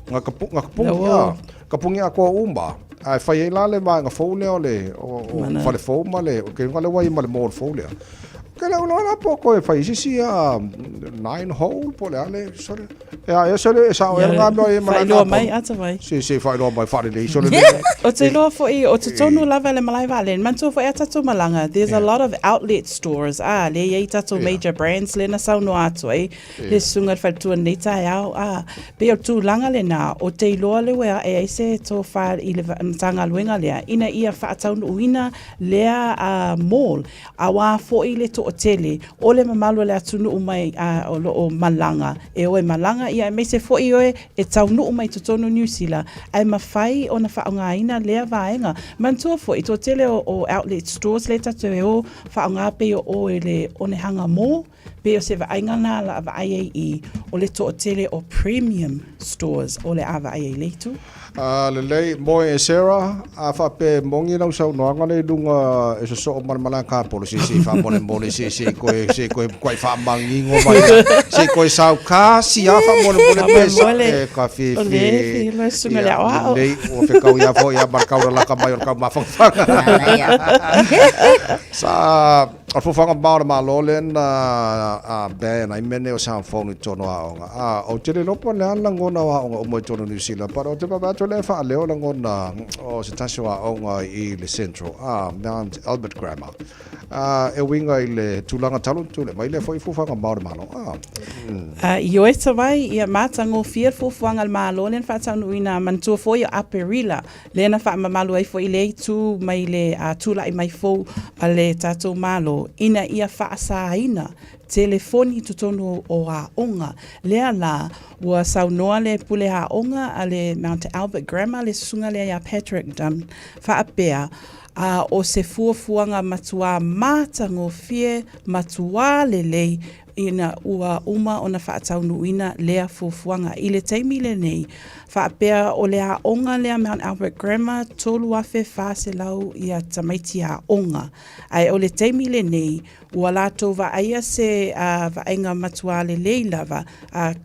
kapungia ko umba ai fai la le ma nga fo le o fa le fo ma le ke nga le wai ma le mo fo le Kala una poco e fai si 9 hole pole ale sole e sole sa o nga mo e
ma mai ata vai
si fai lo mai fare le sole
o te lo fo I o te tonu lava le malai vale man to fo ata to malanga there's a lot of outlet stores le ye tato major brands le na sa no ato le sunga fa tu nei tai au pe o tu langa le na o te lo le we e se to fa I le tanga luenga le ina ia fa ata uina le mall awa fo I le to o tele o le mamalo le atunu umai o malanga e o malanga ia me se fo I o e taunu umai to tonu New Zealand ai mafai ona fa nga ina le vaenga man to fo I to tele o outlet stores le tatu e o fa nga pe o le one hanga mo pe o se vaenga na la vai o le to tele o premium stores o le ava ai le tu
le mo e Sarah a fa pe mongi na sa no ngale lunga e so malmala ka policy si fa mo si ko fa mangi ngo mai si ko sa ka si a fa mo pe ka fi le o fe ka ya fo ya barka la ka mai ka ma fa sa a fo fanga ba ma lolen a be na mene o sa fo ni tono a o tele lo po le ala ngona o mo tono New Zealand para o te ba le fa leo la ngona o se taswa o I le centro Mount Albert Grammar e winga I le tulanga talo tu le mai le foi fu fanga ba malo
io e vai ia matango fier fu fanga malo len fa tanu ina man tu fo ia aperila le na fa malo ai fo ile tu mai le tu la mai fo ale tato malo ina ia fa sa ina telefoni tutono o a onga lea la wa saunoa le pule a onga ale Mount Albert Grammar le sunga le ya Patrick Dam fa apea o se fuafuanga matua matango fie matua lelei ina ua uma ona whaataunu ina lea fuafuanga I le taimi le nei whaapea o lea onga lea Mount Albert Grammar tolu afe whaase lau ia tamaiti a onga ai o le taimi le nei ua lato va aia se vaenga matua le lava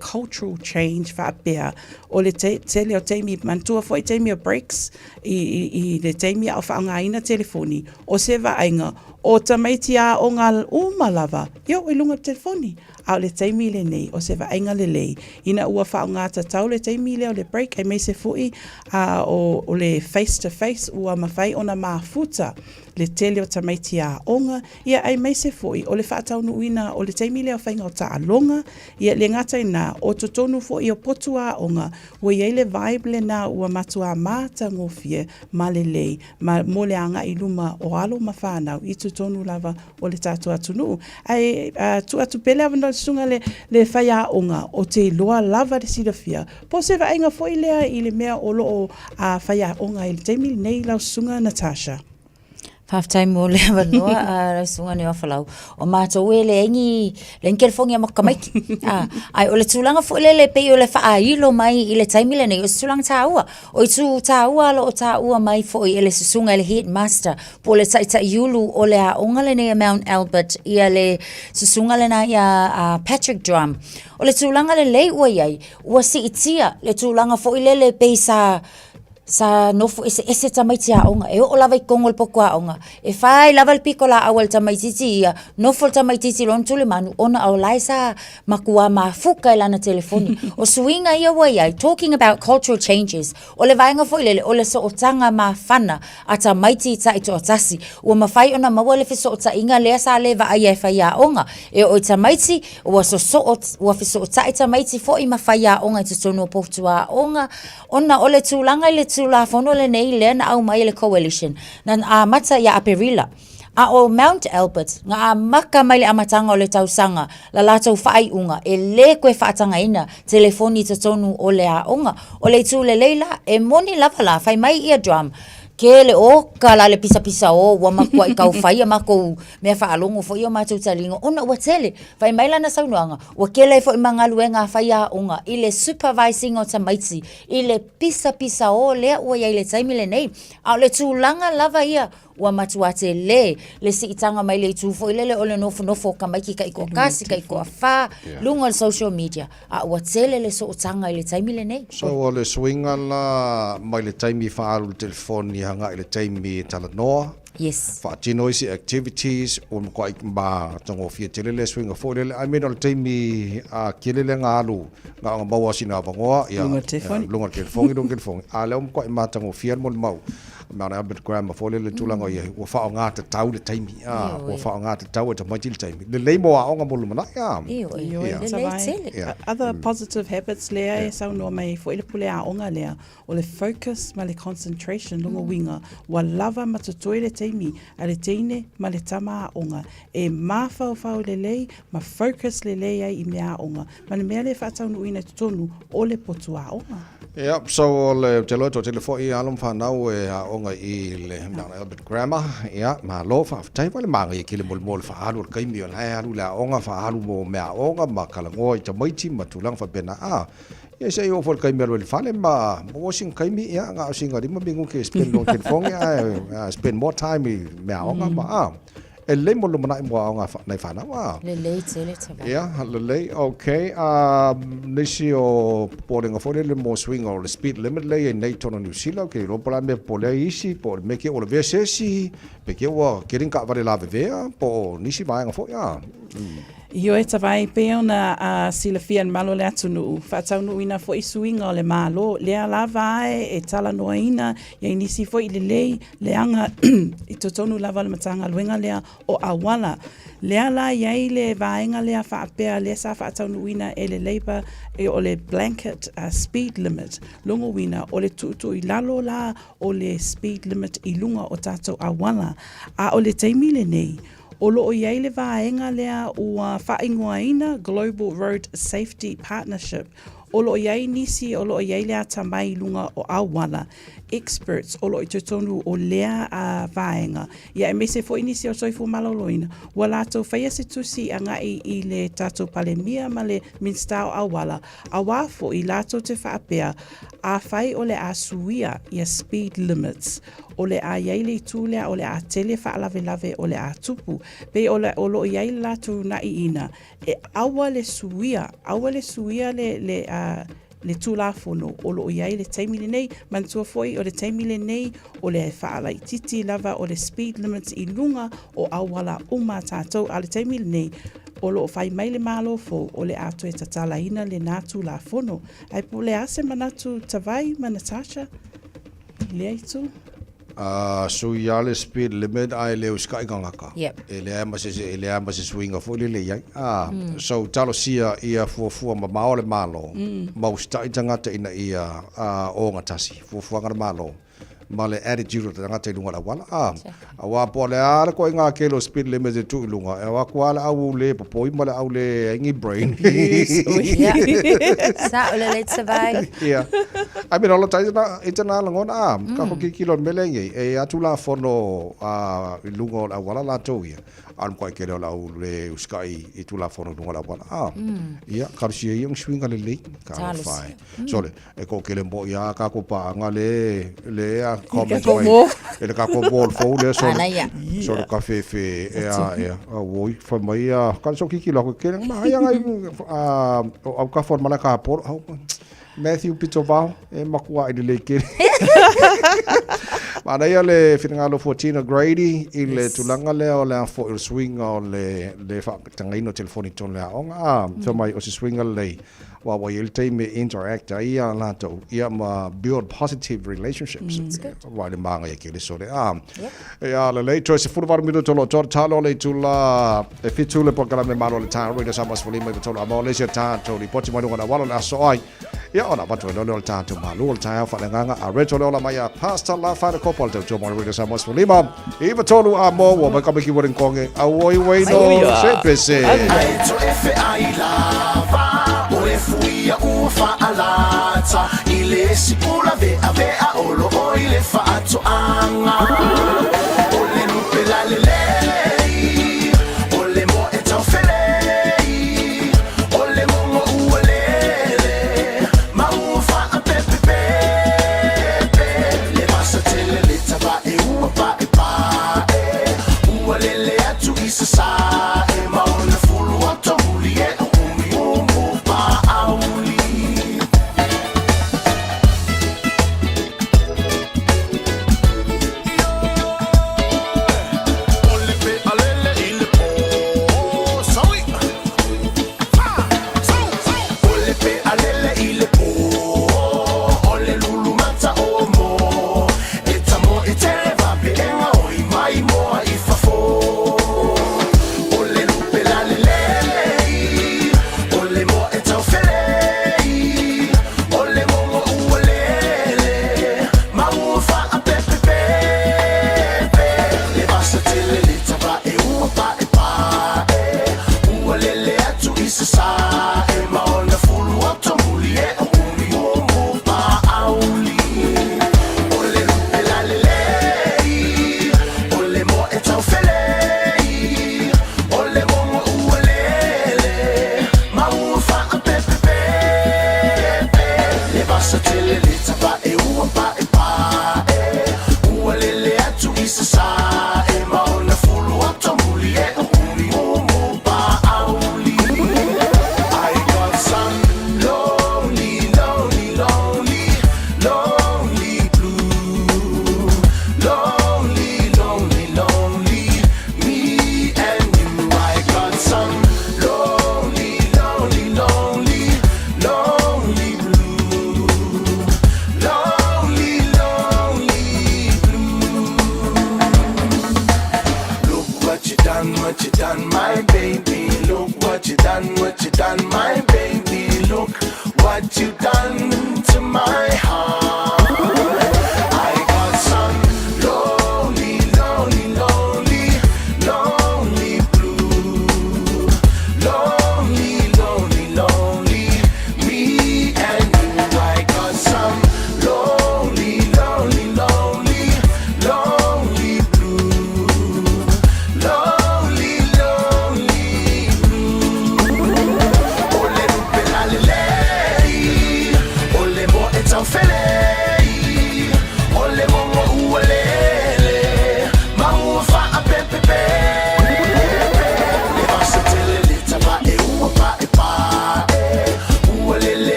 cultural change whaapea o le tele o taimi mantua fo I taimi o breaks I le taimi o whaanga ina telefoni o se vaenga o tamaiti a onga umalava yo ilunga telefoni au le taimi le nei o se vaenga le lei ina ua whaanga tatau le taimi le o le break ai mei se fui o le face to face ua mawhai ona mafuta le tele o tamaiti a onga ia ai mei se se foi o le whaataunuina o le teimi lea whainga o ta alonga ia le ngata ina o totonu foi o potua onga ua iei le vibe le na ua matua mata ngofie ma le lei ma mo le anga i luma o alo ma whanau i totonu lava o le tātua atunu ai tu atu pele avana sunga le whaia onga o te loa lava le silafia po se vainga foi lea i le mea o loo a whaia onga i le teimi nei lau sunga Natasha.
Half-time mo le wanoa a sunga ni wafalau. O mātou e le ingi, le inkelfongi a makamaiki. Ai, o le tūlanga fo le pei o le whaailo mai i le taimile nei, o se tūlanga tāua. O i tū tāua lo o tāua mai fo i le susunga i le headmaster. Po le taita iulu o le a onga le nei a Mount Albert, ia le susunga le na ia Patrick Drum. O le tūlanga le lei ua iai, ua si itia, le tūlanga fo i le pei sa nofu ese tamaiti a onga e o lava I kongo le poko a onga e fai lava le piko la awal tamaititi ia nofu le tamaititi lon tule manu ona au laisa makua mafuka I lana telefoni o suinga ia waiai talking about cultural changes o le vaenga fo ilele o le so o tanga mawhana a tamaiti ta ito atasi ua mawhai ona maua le fiso o ta inga lea sa leva ai e fai a onga e o tamaiti ua ua fiso o ta tamaiti fo I mawhai a onga I tutonu o potu a onga ona o le tūlanga le tula fono le nei le na au mai le coalition na a mata ia aperila a o Mount Albert nga a maka mai le amatanga o le tausanga la latou whai unga e le koe whaatanga ina telefoni tatonu o le a onga o le tū le leila e moni lava la whai mai ia drum ke le o kala le pisa o wa makua I kau whai a mako mea whaalongo fo I o mātou talingo ona ua tele whai mai lana saunuanga ua kele fo I mangaluenga whai a onga I le supervising o tamaiti I le pisa o lea ua iai le taimile nei a le tūlanga lava ia ua matua te le si itanga mai le tu fo ile o le nofo ka mai ki ka iko kasi ka iko fa lunga social media a ua tele le so tanga ile taimile nei
so o le swinga la mai le taimi fa alu telefoni hanga ile taimi talanoa
yes
fa tinoisi activities o mo ko ba tongo fie tele le swinga fo le I mean on taimi a kelele ngalu nga bawa sina bangoa ya lunga telefoni a le mo ko ma tongo fie mo mau Mount Albert Grammar for le tulanga ia o fa nga te tau le taimi o fa nga te tau te mai le taimi le leimo a onga molu mana
other positive habits lea sau no mai fo ile pule a onga lea o le focus ma le concentration longa winga wa lava matutoi le taimi a le teine ma le tama a onga e ma fau le lei ma focus le lei ai I mea onga ma le mea le whaatau nuina tutonu o le potu a onga
so le teloto telefoni alum fa nau e a onga I le Mount Albert Grammar ma lo fa tai pa le mangi ki le mol fa alu kai mi ona alu la onga fa alu mo mea onga ma kala ngoi te maiti matulang fa pena ia sei o fol kai mi le fale ma mo sing kai mi ia nga singa di ma bingu ke spend long telefoni spend more time mea onga ma e le mo lo mana mo nga nei fa na wa
le tele tava
le okay nisi o poling of le mo swing or the speed limit le nei tono New Zealand ke ro pala me pole isi po me ke o le vesi pe ke wa kering ka vale la vea po nisi vai nga fo
Io e tawai pe ona silafia malo le atunu whaatau nuina fo isuinga o le malo lea la vai e tala noa ina ia inisi fo I le lei leanga I totonu lava le matanga luenga lea o awala lea la iai le vaenga lea whaapea lea sa whaatau nuina e le leiba e o le blanket speed limit longo wina o le tutu I lalo la o le speed limit I lunga o tatou awala a o le taimile nei o loo iai le vaenga lea ua whaingoaina Global Road Safety Partnership. O loo iai nisi o loo iai lea tamai lunga o awala. Experts o loo I tutonu o lea a vaenga. Ia e mese fo inisi o soifu maloloina. Wa lato whaia se tusi a ngai I le tato palemia ma le minstao awala. A wafo I lato te whaapea a whai o le a suia ia speed limits. O le a iai le tūlea o le a tele whaalave o le a tupu. Pe o lo iai lato na I ina. E awa le suia le tūlafono o lo iai le taimile nei, mantua foi o le taimile nei o le whaalai titi lava o le speed limits I lunga o awala uma tātou a le taimile nei o lo whai mai le malo fo o le ato e tatala ina le nā tūlafono. Ai po le ase manatu tawai ma Natasha? Le aitu?
Sui ale speed limit ai leo sky gangaka.
Yep.
Ele ama se swinga fo le yai. So talo sia ia fu ma maole malo. Mau stai tangata ina ia o ngatasi. Fu ngara malo. Male attitude tangata ilunga la wala. Awa pole ara ko inga kelo speed limit tu ilunga. Awa kwala au le popoi male au le ngi brain.
Sa ole let savai.
Yeah. I mean, all the time it's an along on Kako kilo melengi, atula fono lungo la wala la toya. I'm quite kero la ule sky itula fono la wala. Yeah, Karshi young swing a lake, fine. Sorry, a coquelembo ya kakopa, le comment el kako ball folder, so the cafe fe, a boy for my Kansoki kilo, I'll go for Malaka port. Matthew Pitovao makua i le ke. Mana ia le finangalo 14 Grady i le tulanga le o le fo il swing o le fa tangaino telefoni ton le onga so mai o se swing le wa il time interact ia la to ia ma build positive relationships. Wa le manga ke le so le ia le to se furvar minuto lo talo le tula e fitule programa malo le time radio samas fo le mai to la le se ta to li poti mai ngona wala la so ai. Ya ona batho lo lo ta to malu lo ta fa nganga a reto lo la maya pastor la fa ko pol to mo re sa mos lima e ba tolu a mo wo ba ka be ki woren konge a woi wei no se pese
ai to efe ai lava o e fuia u fa alata ile sipula ve ave a olo o ile fa to anga o le lupe la le o le mo e ta fele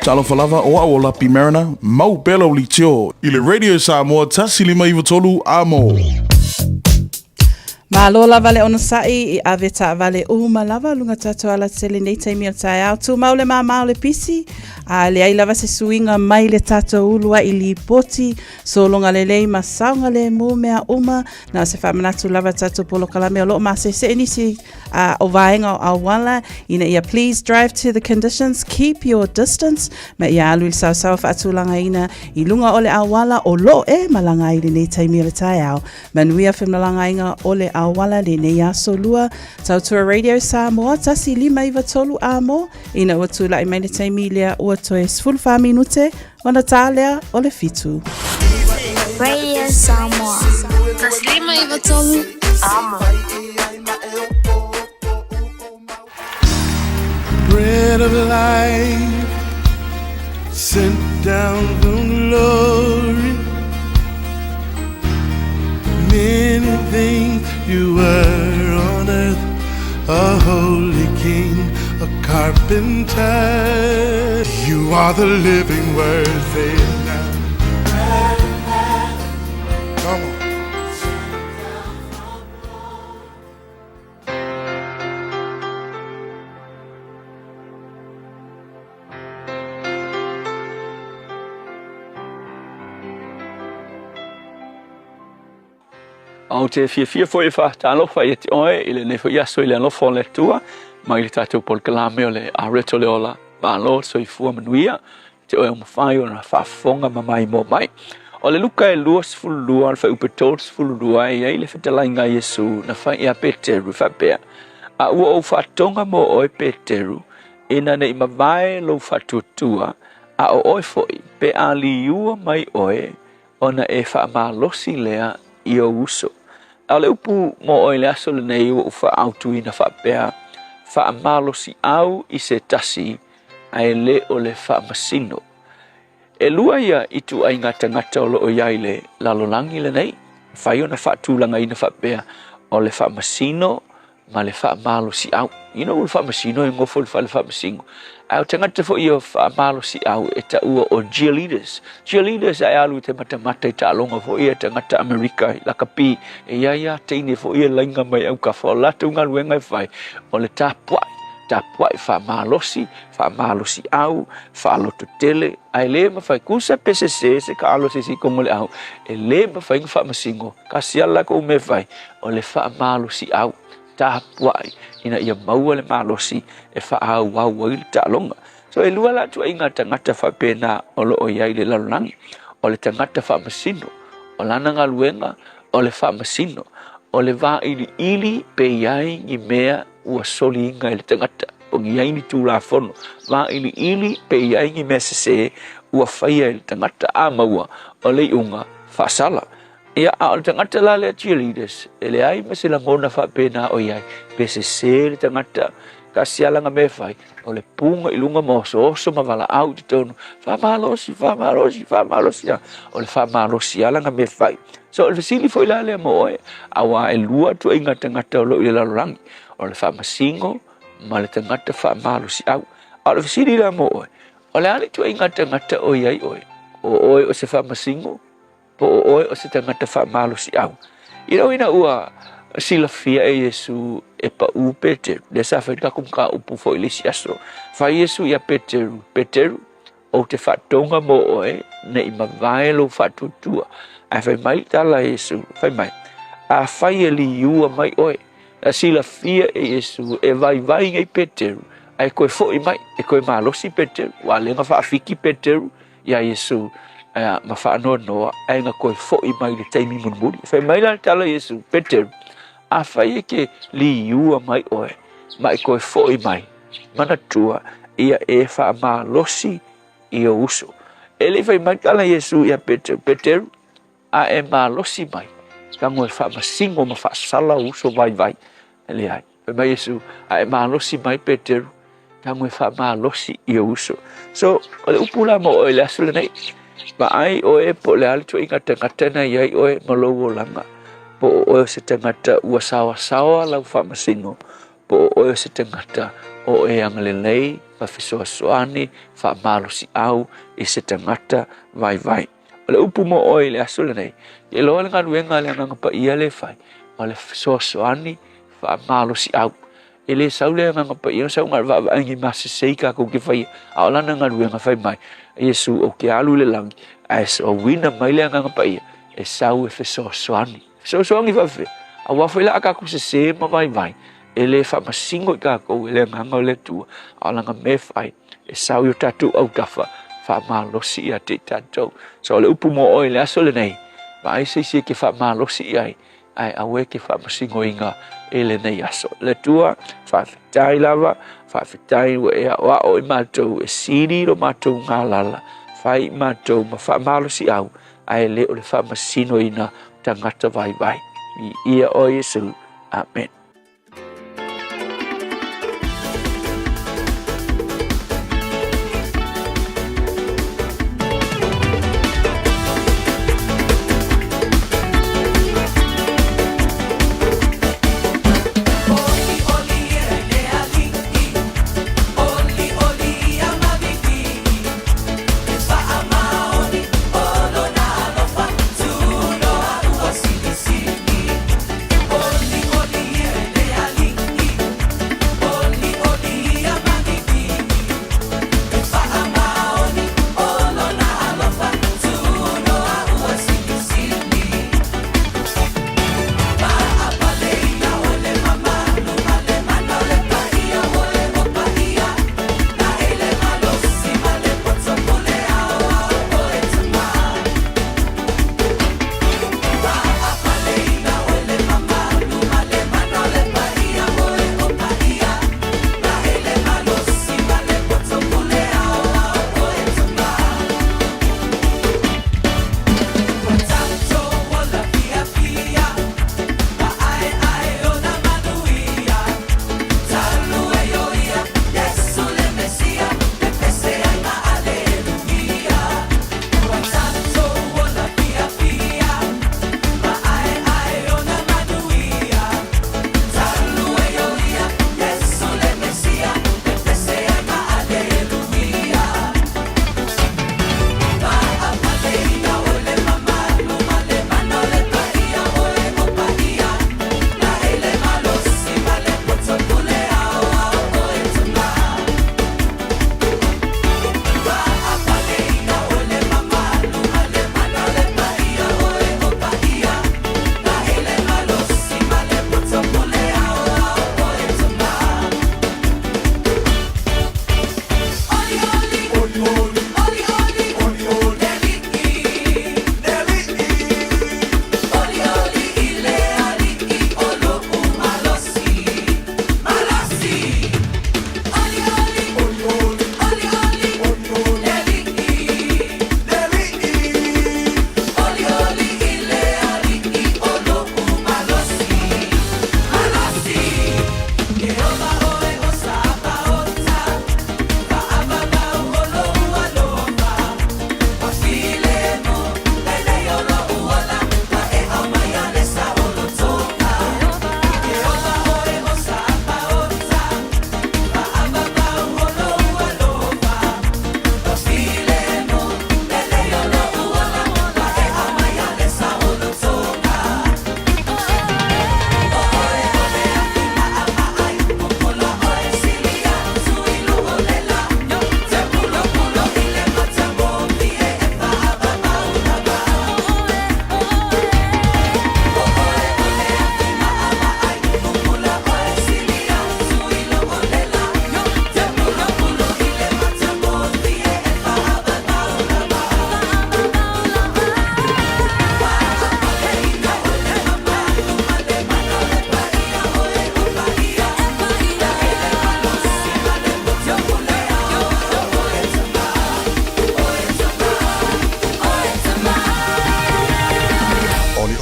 Talo falava o au la pimerna, mau belo li tio, i le radio Samoa tasi lima iwa tolu amo.
Malo lava le ono sai I ave ta vale uma lava lunga tato ala tele nei taimi o tai au. Tu maule ma le pisi. A le ai lava se suinga mai le tato ulua I li poti. So longa le lei ma saunga le mu mea uma. Na se whamanatu lava tato polo kalame o lo ma se nisi o vaenga o wala. Ina ia please drive to the conditions. Keep your distance. Ma ia alu il sau whaatulanga ina I lunga ole a wala o lo malanga I le nei taimi o tai au. Manuia whemnalanga inga ole awala le nei aso lua tautua Radio Samoa tasi 5 amo ina watula I mai le taimi lea ua toe 15 minute ona tālea o le fitu.
Radio Samoa tasi 5 amo.
Bread of life sent down from glory. Many things you were on earth, a holy king, a carpenter. You are the living word, say it now. Come on.
Au te fia foi fa talo fa yeti oe ile ne foi aso ile no fon le tua mai le tatu pol kalame ole a reto le ola ba lo so I fu manuia te oe mo fai ona fa fonga mai mo mai ole luka e luas fulu lua fa upetos fulu lua e ile fetala inga Yesu na fa ia Peteru fa pe a o fa tonga mo oe Peteru ina ne ima vai lo fa tutua a o oe foi pe ali ua mai oe ona e fa ma losi lea I o uso. Ale upu mo o ile aso le nei o fa autu ina fa pea fa amalo si au I se tasi a ele o le fa masino. E lua ia itu ai ngata o lo o iaile lalolangi le nei. Fa iona fa tūlanga ina fa pea o le fa masino ma le fa amalo si au. Ina o le fa masino e ngofo le fa masino. Au tangata fo I o fa amalo si au e ta ua o cheerleaders. Cheerleaders ai alu te mata I ta alonga fo I tangata Amerika I lakapi e ia teine fo I lainga mai au ka fo latu nga luenga I fai o le tapuai fa malosi au fa loto tele ai le ma fai kusa PCC se ka alo si kongo le au e le ma fai fa masingo ka siala ko me fai o le fa malosi au tapuai ina ia maua le malosi e fa au au il ta longa so e lua la tu inga tangata fa pena o lo o ia le lalongi o le tangata fa masino o lana nga luenga o le fa masino o le va ili pe iai I mea ua soli inga le tangata o iai ni tu la fono va ili pe iai I mea se ua faia le tangata a maua o le unga fa sala ia a le tangata la le cheerleaders ele ai ma se la ngona fa pena o iai pe se le tangata ka sialanga me fai o le punga ilunga mo so ma vala au te tonu fa malosi o le fa malosi alanga me fai so le sili foi la le mo e awa e lua tu inga tangata o lo I lalorangi o le fa masingo ma le tangata fa malosi au o le sili la mo o le ali tu inga tangata o iai o se fa masingo po o se tangata fa malosi au ina ua sila fia e Yesu e pa u Peteru le sa fa ka kum ka upu fo ilisi aso fa Yesu ia Peteru o te fa tonga mo oe ne I mavae lo fa tutua a fa mai tala Yesu fa mai a fa eli ua mai oe a sila fia e Yesu e vai ngai Peteru ai koe fo I mai e koe malosi Peteru wa lenga fa afiki Peteru ia Yesu ma fa no ai nga koe fo I mai le taimi munmuri fa mai la tala Yesu Peteru a fai ke li ua mai oe mai koe foi mai mana tua ia e fa ma losi I o uso ele fai mai kala Yesu ia Peteru a e ma losi mai ka mo fa ma singo ma fa sala uso vai ele ai fai mai Yesu a e ma losi mai Peteru ka mo fa ma losi I o uso so ole upula mo oe le asule nei ba ai oe po le alto inga tangata ia oe malowo langa po o se tangata ua sawa lau whamasino po o se tangata o e angalelei whawhisoasoani whamalosi au I se tangata vai o le upu mo o le asole nei e loa le ngaruenga le nganga pa ia le whai o le soasoani faamalosi au e le sau le agaga paia sau gavaavaagi masesei kakou ke faia a o lana galuega fai mai iesu o ke alu le lagi ae soauina mai le agaga paia e sau e fesoasoani fesoasoagi faafe aua foi la kakou sesē ma vaivai e lē faamasigo i kakou e le agaga o le atua a o laga me fai e sau i o tatou autafa faamalosi ia te tatou so o le upu mo o i le aso lenei vaai seisia ke faamalosi i ai ai aue ke faamasigoiga e lenei aso le atua faafetai lava faafetai ua e aʻoaʻo i matou e sili lo matou galala fai i matou ma faamalosi au ae lē o le faamasinoina tagata vaivai i ia o iesu amen.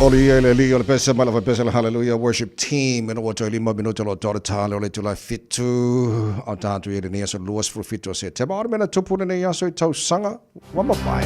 Oli ele li ole pesa mala fa pesa hallelujah worship team and what oli minuto lo tora tale ole tula fitu o tantu ele ne so luas for fitu se te ba mena tupu ne ya so tau sanga wa ma pai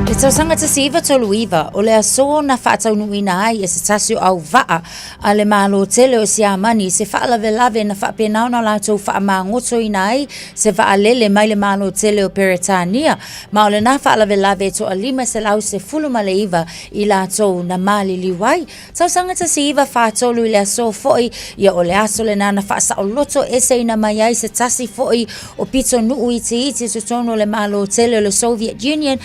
Le tausanga ta siva tolu iwa, o le aso na whaatau nuina ai e se tasio au waa a le malo tele o si amani se whaalave lave na whaapenau na lātou whaamangoto ina ai se whaalele mai le malo tele o Peretania ma o le na whaalave lave to a lima se lau se fulu ma le iwa I lātou na mali liwai. Tausanga ta siva whaatolu I le aso foi ia o le aso le na whaasa o loto ese ina mai ai se tasi foi o pito nuu iti so tono le malo tele o le Soviet Union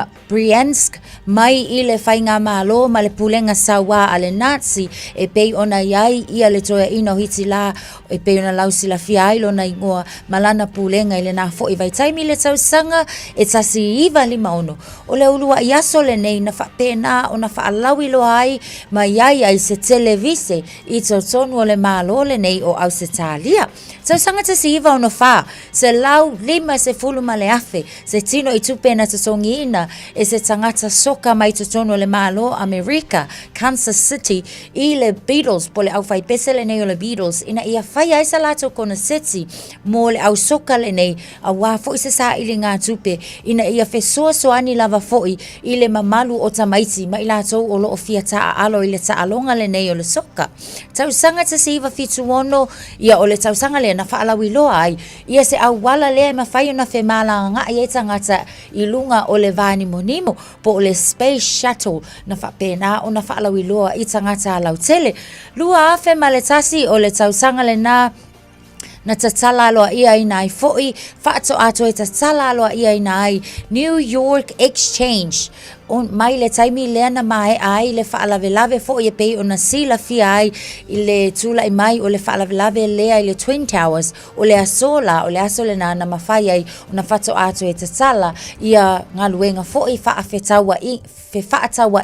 Bryansk mai I le whainga malo ma le pulenga sawa a le Nazi e pei ona iai ia le toa ino hiti la e pei ona lausi la fia ailo na ingoa malana pulenga I le na fo I vai taimi le tausanga e tasi iwa lima ono o le ulua I aso le nei na whapena o na whaalawi lo ai ma iai ai se televise I tonu o le malo le nei o au se talia tausanga tasi iwa ono wha se lau lima se fulu ma le afe se tino I tupena tasongi ina e se tangata soka mai tono le malo America, Kansas City, I le Beatles, po le au fai pese le nei o le Beatles, ina ia fai ai sa lato kona seti, mo le au soka le nei, a wafo I se sa ili ngā tupe, ina ia fe soa soani lava foi, I le mamalu o tamaiti, ma I lato o lo o fia taa alo I le taa alonga le nei o le soka. Tausanga ta siva fitu ono, ia o le tausanga le na faalawi loa ai, ia se au wala le ma fai ona fe mala nga ia tangata I lunga o le vani monimo, po o le Space Shuttle na whapena o na whaalawi loa I tangata a lautele. Lua afe ma le tasi o le tausanga le na tatala aloa ia I nai foi, whaato ato e tatala aloa ia I nai New York Exchange. On mai le taimi lea na mai ai le whaalave lave fo I pei o na sila fia ai I le tula I mai o le whaalave lave lea I le Twin Towers o le asola o le asole na mawhai ai o na whato ato e tatala ia ngaluenga fo I whaatawa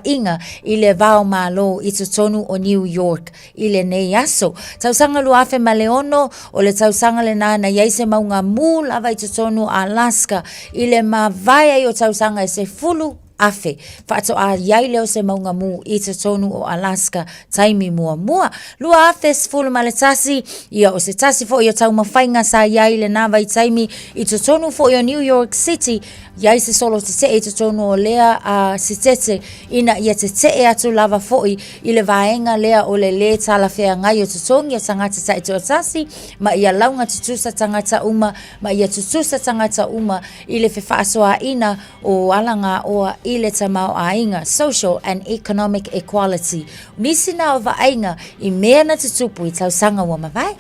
inga I le vao malo I tonu o New York I le nei aso. Tausanga luafe ma leono o le tausanga le na iaise maunga mu lava I tonu Alaska I le mawai o tausanga e se fulu afe. Whaato a iai leo se maunga mu I te tonu o Alaska taimi mua mua. Lua afe sfulu ma le tasi ia o se tasi fo I o tau mawhainga sa iai le nawa I taimi I te tonu fo I o New York City iai se solo te te te tonu o lea a si tete ina ia te te atu lava fo I le vaenga lea o le tala fea ngai o te tongi a tangata ta ito tasi ma ia launga tutusa tangata uma ma ia tutusa tangata uma I le whewhaasoa ina o alanga o I le tamau ainga, social and economic equality. Nisi na o vaenga I mea na tutupu I tausanga wa mawai.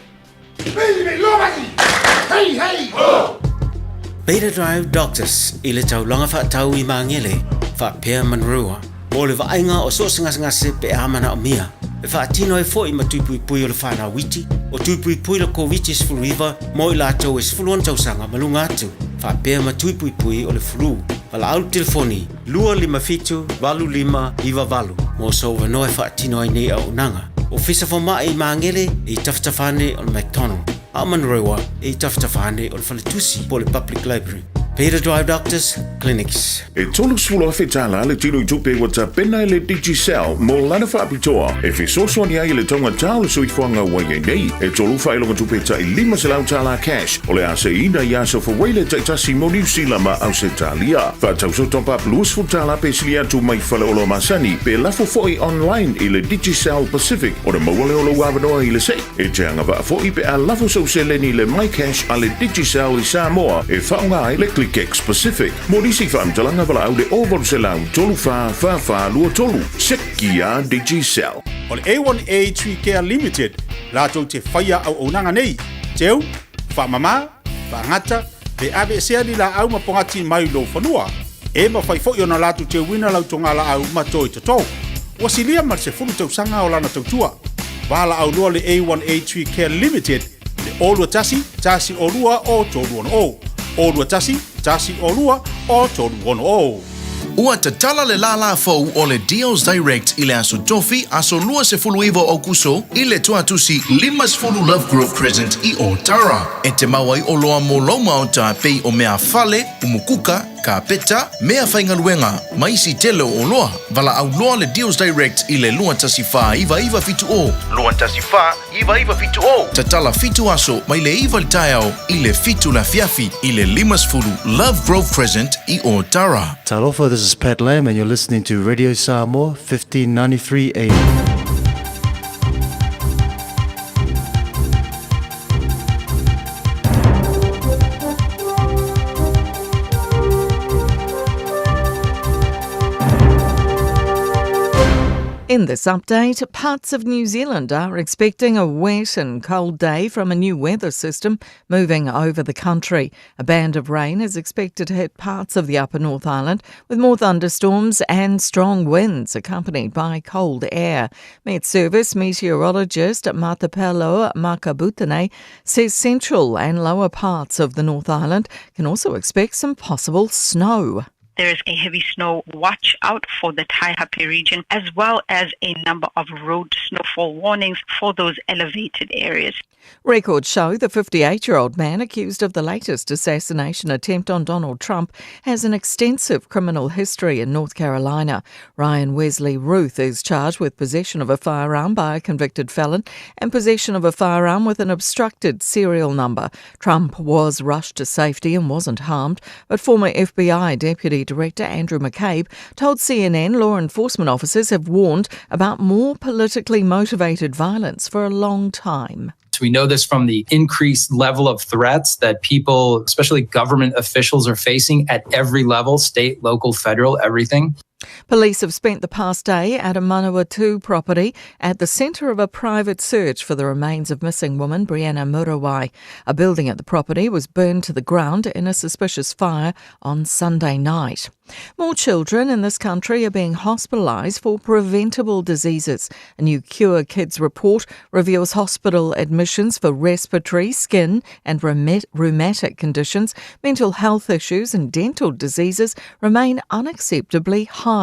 Beta Drive Doctors I le taulanga whaatau I mangele, whaapea manrua. O le vaenga o so ngase pe amana o mia. E whaatino e fo I matupui pui o le whana witi, o tupui pui la COVID sfuluiva, mo I lātou e sfuluan tausanga malunga atu. Whaapea matupui pui o le flu. Wala au telefoni, 255-25 mo so wanoe whaatino ai nei au nanga. O fisa whama I mangele I taftafane o McDonald. A manrewa I taftafane o le Whaletusi po le Public Library. Beta Drive Doctors Clinics.
E tolu sfula whetala le tino I tupe wata pena le Digicel mo lana whaapitoa. E whisoswani ai le tonga tāle suifuanga wai nei. E tolu whailonga tupe ta I lima se lau tāla cash. O le ase ina I aso whaweile taitasi mo New Zealand ma au se talia. Whaatau so top up luas futala pe sili atu mai whale olo masani. Pe lafo foi online I le Digicel Pacific. O le mawale olo wawanoa I le se. E te anga wa foi pe a lafo so se leni le My Cash a le Digicel I Samoa. E whaunga ai le ClickX Pacific. Morisi whaamtalanga wala au le ovol se lau tolu wha lua tolu. Seki a Digicel.
O le A1A Tree Care Limited, lātou te whaia au onanga nei. Teu, whaamama, whaangata, pe abe sea ni la au mapongati mai lo whanua. E ma whai fo na lātou te wina lau tonga la au matoi tatou. Wasilia mar se fulu tausanga o lana tautua. Wala au lua le A1A Tree Care Limited, le olua tasi olua o tolu ono o. Olua tasi olua o tolu ono o.
Ua te tala le la fau o le Deals Direct I le aso tofi aso lua se fulu iwa o kuso I le tuatusi limas fulu Love Group Crescent I o Tara. E te mawai o loa mo loma o ta pei o mea fale, umukuka, ka peta, mea whaingaluenga, maisi telo o loa, vala au loa le Deals Direct i le lua tasi wha iwa fitu o. Lua tasi wha iwa fitu o. Tatala fitu aso, mai le iwa le taiao, i le fitu la fiafi, i le limas fulu Love Grove Crescent i o Tara.
Talofa, this is Pat Lamb and you're listening to Radio Samoa, 1593 AM.
In this update, parts of New Zealand are expecting a wet and cold day from a new weather system moving over the country. A band of rain is expected to hit parts of the Upper North Island with more thunderstorms and strong winds accompanied by cold air. Met Service meteorologist Matapelo Makabutane says central and lower parts of the North Island can also expect some possible snow.
There is a heavy snow watch out for the Taihape region, as well as a number of road snowfall warnings for those elevated areas.
Records show the 58-year-old man accused of the latest assassination attempt on Donald Trump has an extensive criminal history in North Carolina. Ryan Wesley Ruth is charged with possession of a firearm by a convicted felon and possession of a firearm with an obstructed serial number. Trump was rushed to safety and wasn't harmed, but former FBI Deputy Director Andrew McCabe told CNN law enforcement officers have warned about more politically motivated violence for a long time.
We know this from the increased level of threats that people, especially government officials, are facing at every level, state, local, federal, everything.
Police have spent the past day at a Manawatu property at the centre of a private search for the remains of missing woman Brianna Murawai. A building at the property was burned to the ground in a suspicious fire on Sunday night. More children in this country are being hospitalised for preventable diseases. A new Cure Kids report reveals hospital admissions for respiratory, skin and rheumatic conditions, mental health issues and dental diseases remain unacceptably high.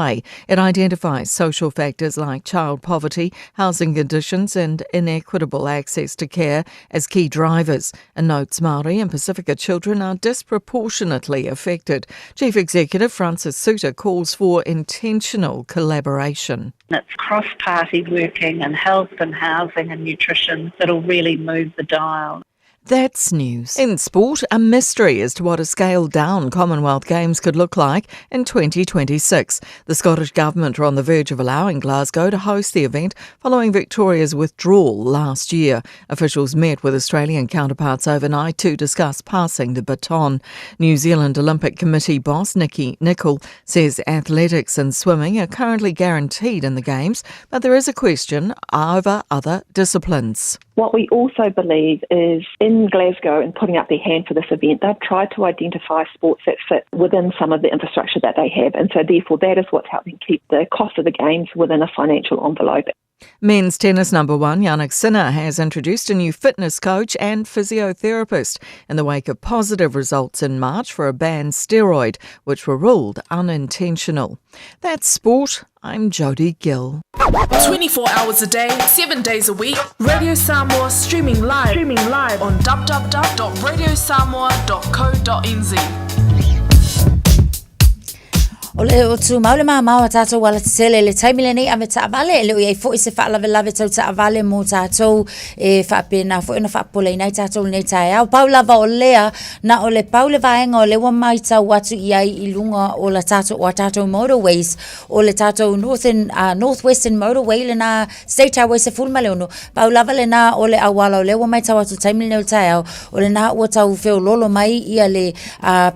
It identifies social factors like child poverty, housing conditions and inequitable access to care as key drivers, and notes Māori and Pacifica children are disproportionately affected. Chief Executive Francis Suter calls for intentional collaboration.
It's cross-party working in health and housing and nutrition that'll really move the dial.
That's news. In sport, a mystery as to what a scaled-down Commonwealth Games could look like in 2026. The Scottish Government are on the verge of allowing Glasgow to host the event following Victoria's withdrawal last year. Officials met with Australian counterparts overnight to discuss passing the baton. New Zealand Olympic Committee boss Nikki Nicol says athletics and swimming are currently guaranteed in the Games, but there is a question over other disciplines.
What we also believe is in Glasgow and putting up their hand for this event, they've tried to identify sports that fit within some of the infrastructure that they have. And so therefore that is what's helping keep the cost of the Games within a financial envelope.
Men's tennis number one, Yannick Sinner, has introduced a new fitness coach and physiotherapist in the wake of positive results in March for a banned steroid, which were ruled unintentional. That's sport. I'm Jodie Gill.
24 hours a day, 7 days a week. Radio Samoa streaming live on www.radiosamoa.co.nz.
O le o tu maule māmau a tātou wala tele le taimile nei ame taavale e leo iai fo i se whaalave tau taavale mō tātou e whaapena fo ina whaapole nei tātou nei tae au. Pau lava o lea na o le pau le vaenga o le wa mai tau watu iai I lunga o la tātou o tātou motorways o le tātou northwestern motorway le na State Highway se fulma le ono. Pau lava le na o le awala o le wa mai tau watu taimile nei tae au o le na ua tau feo lolo mai ia le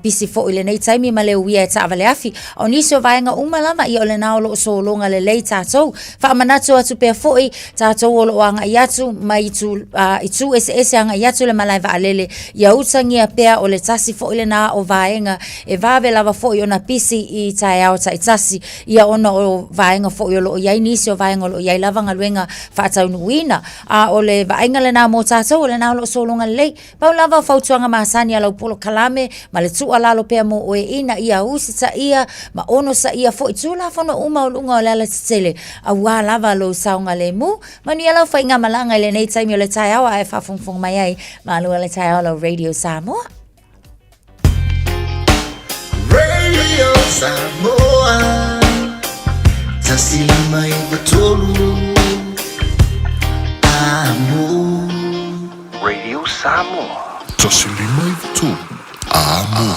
pisi fo i le nei taimi ma le uia e taavale afi. O niso vaenga umalama I ole na olo so longa le lei tātou. Whaamanatu atu pia foi tātou olo anga iatu mai itu SS anga iatu le malai vaalele. Ia utangia pia o le tasi foi le na o vaenga e vawe lava foi o na pisi I tae au ta itasi. Ia ona o vaenga foi olo o iai nisi o vaenga olo iai lava ngaluenga whaatau nuina. O le vaenga le na mo tātou o le na olo so longa le lei. Pau lava fautuanga mahasani alau polo kalame ma le tua lalo pia mo oe ina ia usita ia ma ono sa ia fo itula fono uma ulunga o le ala tele a wa lava lo saunga le mu mani ala fa inga malanga le nei taimi o le tai awa e fa fongfong mai ai ma lo le tai ala Radio Samoa.
Radio Samoa Tasilima ibatolu Amo Radio Samoa
Tasilima ibatolu Amo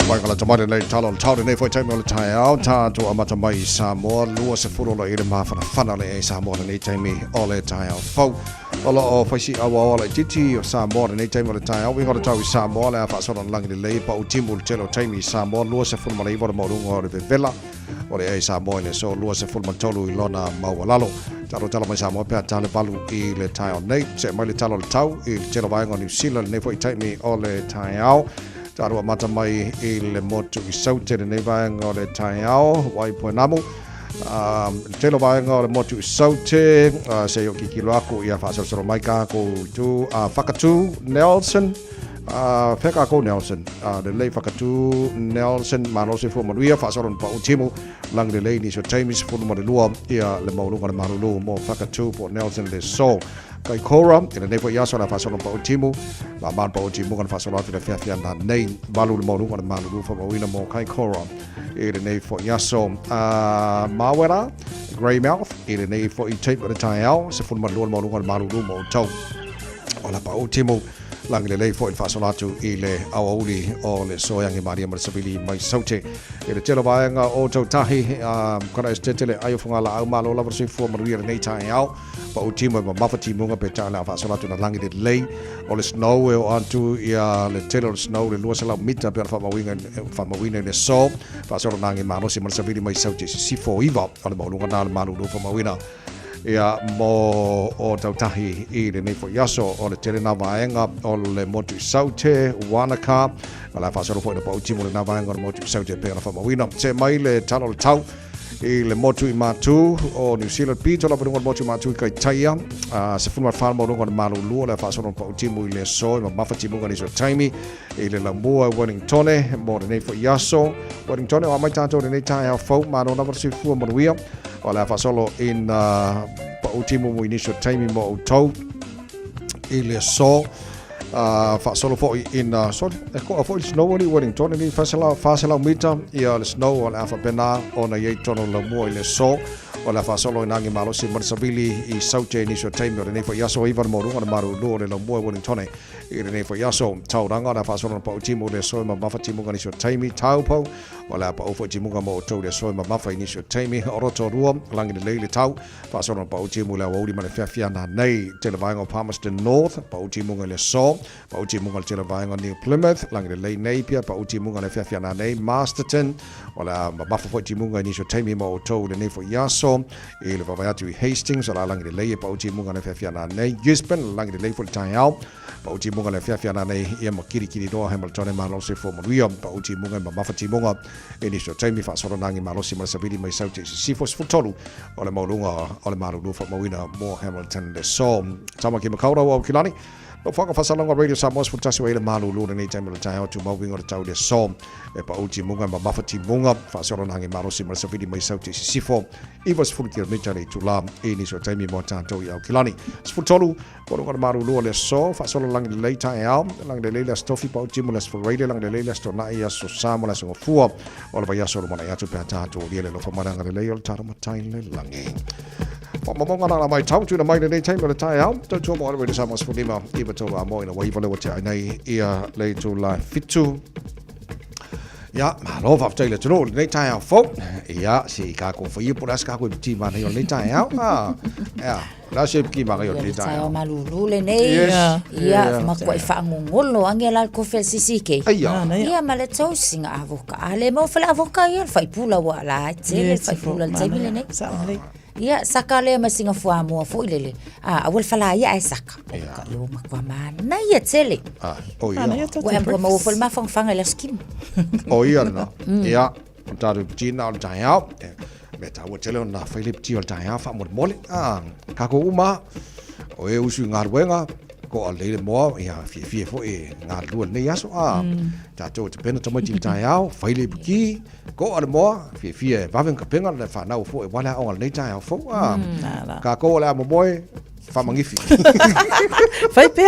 Mai kala tamari nei talon tau nei foi taimi o le tai au tātou amata mai i Samoa lua se furolo i le mawhana whana le e Samoa nei taimi o le tai au fau Ola o whaisi awa o le titi o Samoa nei taimi o le tai au Wingora tau i Samoa le a whaasora langi le lei pa utimu le telo taimi i Samoa lua se fulma le iwara maurunga o le vevela o le e Samoa ne so lua se fulma tolu i lona maualalo Taro tala mai Samoa pia tale balu i le tai au nei Se mai le talo le tau i le telo vaenga New Zealand nei foi taimi o le tai au Tarua mata mai i le motu i saute le nevaenga o le tai au, wai Poenamu. Telo vaenga o le motu i saute, se yo ki kilo aku i a whaasarasaro mai ka ko tu Whakatu Nelson, Whekako Nelson, le lei Whakatu Nelson, mano se fuamanuia, whaasaron pa utimu, lang le lei ni so teimis funuma le lua, ia le maulunga le marulu mo Whakatu po Nelson le so. Kai Kora, ina nei foi aso na fasolo pa utimu, ma man pa utimu kan fasolo atu le fiafia na nei balu le maulu kan malu fa mawina mo Kai Kora. Ina nei foi aso Mawera, Greymouth, ina nei foi tape o le tai au, se fun malu maulu kan malu mo tau. Ola pa utimu lang le lei foi fasolo atu i le awauli o le soyangi Maria Marsavili mai saute. Ina telo vaenga o tau tahi, kana estetele ayo funga la au malo la versi fu maruia nei tai au. Pa utimu ma mafati munga pe tala fa solatu na langi de lei o le snow e o antu ia le telo le snow le lua sala mita pe fa mawina le so fa solo nangi mano si marsavili mai sauti si fo iva o le maulunga na le malu fa mawina ia mo o tautahi i le nei fo yaso o le tele na vaenga o le motu saute Wanaka ala fa solo fo na pa utimu le na vaenga o le motu saute pe fa mawina se mai le talo le tau i le motu i matu o New Zealand Beach o la venunga motu i matu i kai taia se funua whāna maurunga ni malu lua le whāsono pa utimu i le so i ma mawhati munga ni so taimi i le lamua Wellingtone mo le nei fo iaso Wellingtone o amai tātou le nei tae au fau mano na varasi fua manuia o le whāsolo in pa utimu mu i ni so taimi mo o tau i le so fa solo foi in sorry ko foi snow ni Wellington ni fasela mita ia le snow on alfa pena ona ye tono la mo ile so ola fa solo nangi malo si marsavili I saute ni so time ne fo yaso ivan moru ona maru do le mo Wellington I ne fo yaso tauranga na fa solo pa utimo le so ma mafa timo ni so time taupo ola pa ofo timo mo to le so ma mafa ni so time oroto ruo langi le le tau fa solo pa utimo le wodi ma le fia na nei te le vainga Palmerston North pa utimo le so pa utimo le te le vainga New Plymouth langi le Napier pa utimo le fia na nei Masterton ola ma mafa fo timo ni so time mo to le ne fo yaso I le vavaiatu I Hastings ala langi le pa uti munga na fiafia nei Gisborne langi le for tai au pa uti munga le fiafia nei ia makiri kiri no Hamilton ma lo se fo maria pa uti munga ma mafati munga eni so taimi fa soro nangi ma lo si ma sabili mai sauti si fo futolu ole maulunga ole maru fo mawina mo Hamilton le so tama ki makaura wa kilani no whaka whasalanga Radio Samoa for tasi wa ile malu lura nei taimi le tai au tu mawinga le tau le so e pa uti munga ma mafati munga fa soro nangi ma lo si ma sabili mai sauti si fo Ivas fulkir mitari tula ini so taimi mo tanto I au kilani. Sputolu ko maru lua le so fa solo lang le leita e au lang le leila stofi pa utimulas for radio lang le leila sto na ia so samo la so fua ola va ia so mo na ia tu pe tanto le lo fa maranga le leila tara matai le langi. Pa mamonga na mai tau tu na mai le taimi le tai au to mo Radio Samoa for lima iba to la mo ina wa iva le wate nei ia le tu la fitu Ja, maar loof af te le nei tai au fo. Ja, si ka ko fo ipo las ka ko ti ma nei nei tai au. Ja, la se ki ma nei tai au.
Malulu le nei. Ja, ma ko fa ngolo angela ko fe sisike. Ja, ma le to singa avoka. Ale mo fa avoka ia fa pula wa la tele fa pula le tele nei. Ia saka le ma singa fua mo fo ile le awal fala ia ai saka ka lo ma kwa ma na ia tele
o ia
wa mo fo ma fang ele skim
o ia na ia taru tina al taia meta o tele na Philip ti al taia fa mo mole ka ko uma o e usu ngar wenga ko al le mo ia fi fo e ngar lu ne yaso ta to te pena tomo ti taia Philip ki ko al mo fi va ven ka penga le fa na fo e wala on le taia fo ka ko la mo boy fa mangifi
fai pe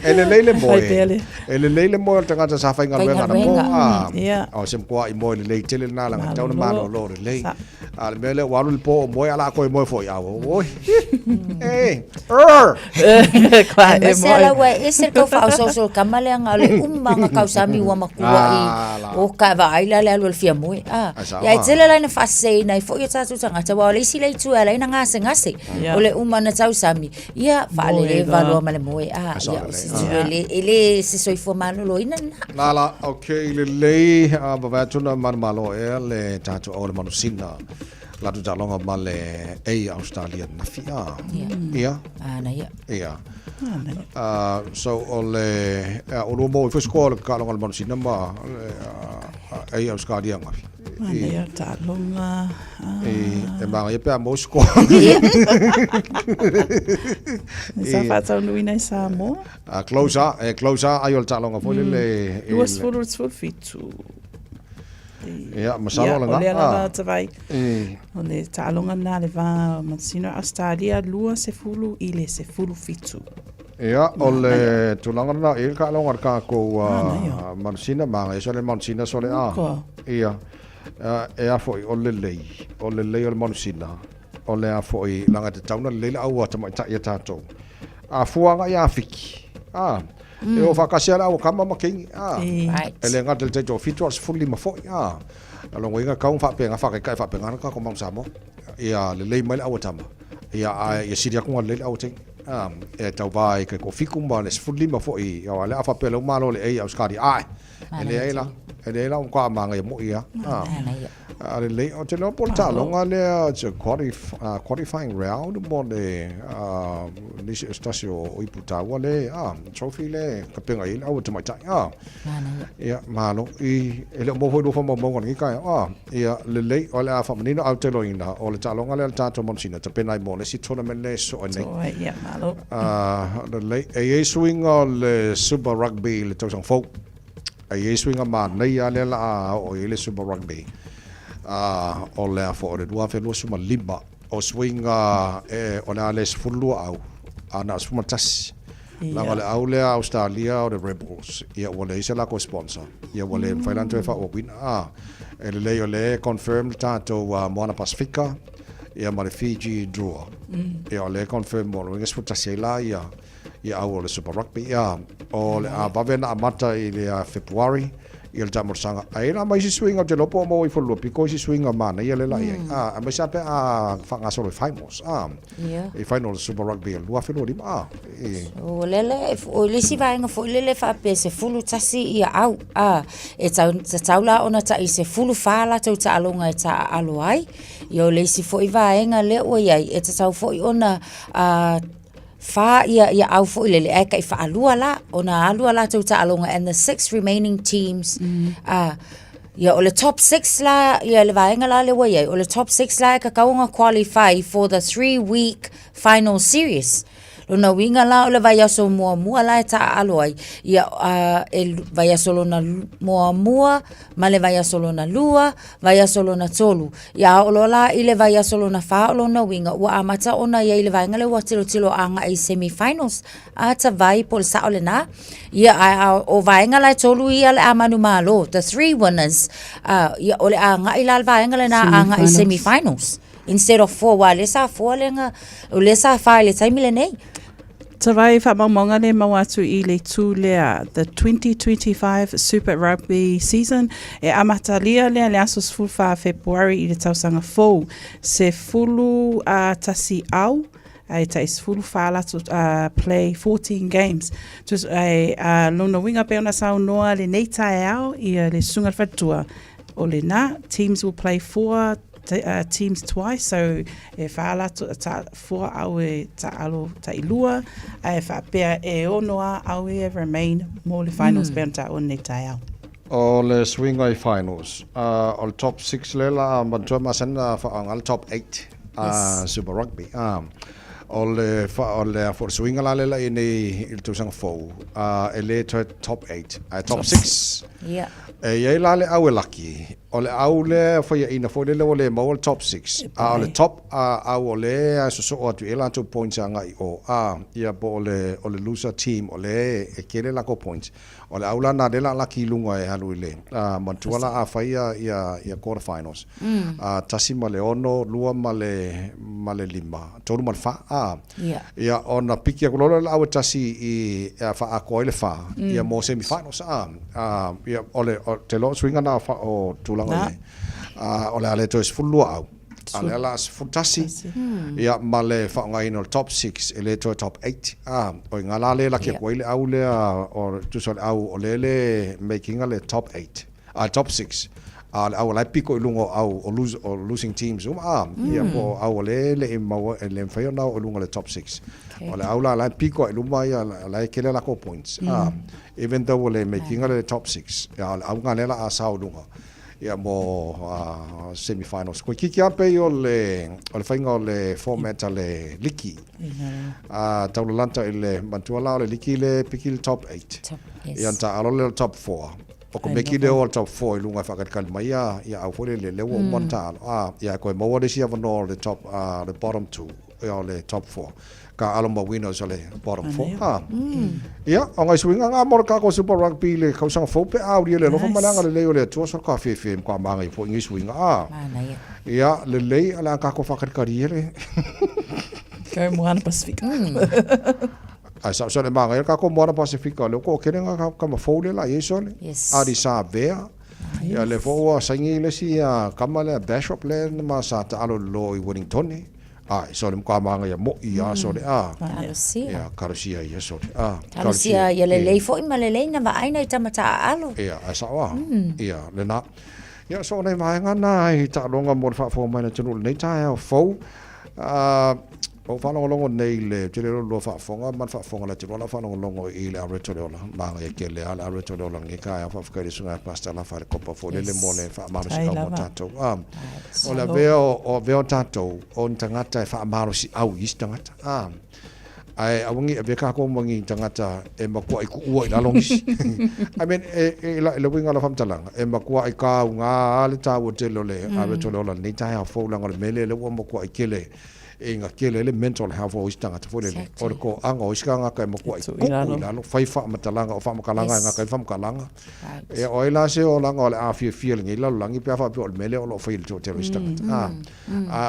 Ele leile moe.
Ai pele.
Ele leile moe tanga ta sa fainga wenga na mo.
Yeah.
O sem kwa I moe le tele na la tau na malo lo le. Al mele walu le po moe ala ko moe foi ao. Oi. Eh.
Kwa
e moe. Wa ese ko fa so kamale nga le umanga kausami wa makua I. O ka va ai la le fia moe. Ya tele la na fa sei na fo yata tu tanga ta wa le si le tu ala na ngase ngase. O le umana tau sami. Ia fa le valo male moe. Ele se soi formano lo ina.
Lala, okay, le bavatuna malo le tatu o le manusina. La tu jalonga male Australia na fia. Ia.
Na ia.
Ia. So ole o mo fo skola ka longa manusina ma Australia ngafi.
Ia talonga.
E ma ia pe mo skola.
Sa fata nuina Samoa.
Closer ayol talonga fo le.
Duas full fitu.
Ja, masalo lang
nga. Tawai. Ole talonga na le va Monsino Australia lua se fulu ile se fulu fitu.
Ja, ole tulanga na il ka longa ka ko Monsina ma so le Monsina so le Ia. E foi ole lei ole Monsina. Ole a foi langa te tauna le au ta mai ta ia tato. A fuanga ia fiki. E o whakasera o kama making. Ele ngā te jo fitu as fully ma foi. Alongo inga kaung whapenga whakai whapenga ka ko mang samo. Ia le lei mai au tama. Ia siria ko le au ting. E tau vai ka ko fiku ma le fully ma foi. Ia le afa pelo malo le ai auskari. Ele la un kwa manga mo ia. Ale le o te no porta longa le qualifying round mo le nisi estasio o iputa wale trophy le kapenga il au te mai tai ia malo I ele mo foi do mo ngi kai ia le ole a fa menino au te loina o le talonga le tato monsina te penai mo le si tournament le so nei
ia malo
le e swing o le super rugby le tosang folk e swing a man nei ale la o ile super rugby o le a fo le dua fe lo suma limba o swing o le ales fulu au ana suma tas la wale au le Australia o le Rebels ia wale isa la ko sponsor ia wale failante fa o win ele le o le confirm tato Moana Pacifica ia ma le Fiji draw ia le confirm mo le sponsor ia au le super rugby ia o le a vavena amata I le February ia le tamosanga ai na mai si swing o te lopo mo I fulu piko si swing o mana ia le lai a mai sa pe fanga solo finals I final super rugby lua felo di
o le si vai nga fo le fa pe se fulu tasi ia au e taula ona ta I se fulu fala tau ta alonga e ta alo ai ia le si fo I vai nga le o ia e tau fo ona fa ia au fo ile e ka fa alua la ona alua la tau ta alonga and the 6 remaining teams ia o le top 6 la ia le vaenga la le wai o le top 6 la ka kaunga qualify for the 3-week final series lona winga la o le vai aso mua la ta aloi ia vai aso lona mua ma le vai aso lona lua vai aso lona tolu ia o la I le vai aso lona fa o lona winga wa amata ona ia I le vai ngale wa tilo anga I semi-finals ta vai pol sa o le na ia o vai ngala tolu ia le amanu malo the 3 winners ia o le anga I la vai ngale na anga I semi-finals instead of 4 wa le sa 4 lenga o le sa fa le taimile nei
Tawai whamamonga le mawatu I le tū lea the 2025 Super Rugby season e amata lia lea le asos fulfa February I le tausanga fou se fulu tasi au ai tais fulu fala to play 14 games just lona winga pe ona sau noa le nei tae au I le sunga fatua o le na teams will play 4 teams twice, so e whaala ta fua au e ta alo ta ilua, e whapea e onoa au e remain mo le finals pe ta o ne tai au.
O le swing ai finals, o le top 6 lela, mantua masana whaanga le top 8 Super Rugby. O le for swing ala lela I le tusang fou, e le top 8, top 6.
Yeah.
E iei la le au e laki, ole au le foi ina foi le ole mo top 6 ole top au ole so o tu ela to points anga o ia bo ole loser team ole e kele la ko points ole au la na de la ki lunga e halu le mantuala a fai ia quarter finals tasi male ono lua male lima tolu mal fa ia ona piki ko lo au tasi i fa a ko ile fa ia mo semi finals ia ole te lo swinga na fa o tulanga ole ale to is fullu au ale ala futasi ia male fa ngai no top 6 ele to top 8 o ngala le la ke ko ile au le o tu so au ole le making ale top 8 top 6 au la pico lungo au losing teams ia po au le mo le fa na o lungo le top 6 ole au la pico lunga ia la ke la ko points even though le making ale top 6 au ngala la asau lunga ia mo semi-finals. Ko kiki ape o le whainga o le format le liki. Tau le lanta i le mantuala o le liki le piki le top 8. Ia anta alo le top 4. O ko meki le o top 4 i lunga whakatikali mai ia au fore le lewa o monta alo. Ia koe maua le sia vano le top, le bottom 2. Ia le top 4. Ka aloma winners o le bottom 4. Ia, o ngai swinga ngā mora kako Super Rugby le kausanga faupe au le lofa malanga le leo le tua so ka fefe kwa manga i fo ngi swinga ia le lei ala kako whakarikari le
Kai Moana Pasifika.
Ai sa le manga ia kako Moana Pasifika le ko kerenga ka mafole la yeso le ari sa vea ia le fo sangi le si kama le Bishop le ma sa ta alo lo i Wellington so le mkamanga ya mo ia so le
Karosia.
Karosia ia so
Karosia ia le lei fo i malelei na va aina i tamata alo.
Ia sa wa. Ia le na. Ia so nei mai ngana i ta longa mo fa fo mai na tunu nei ta fo o fa longo nei le te lo fa fonga man fa fonga la te lo fa longo i le areto le ola ma e ke le ala areto le ola ngi ka fa fa sunga pasta la fa ko pa fo le mo le fa ma si ka mo tato o la veo tato on tangata fa ma si au istangata ai awangi e ka ko mangi tangata e makua i ku ua i la longis I mean e la winga la fam talanga e makua i ka nga le tawo te lo le areto le ola ni ta ha fo langa le mele le wo makua i kele inga kele le mental health o istanga te fole le o ko anga o iskanga ka mo ko ila no fai fa matalanga o fa makalanga nga ka fa makalanga e o ila se o langa o le a feeling ila langi pe fa o mele o lo fai le te istanga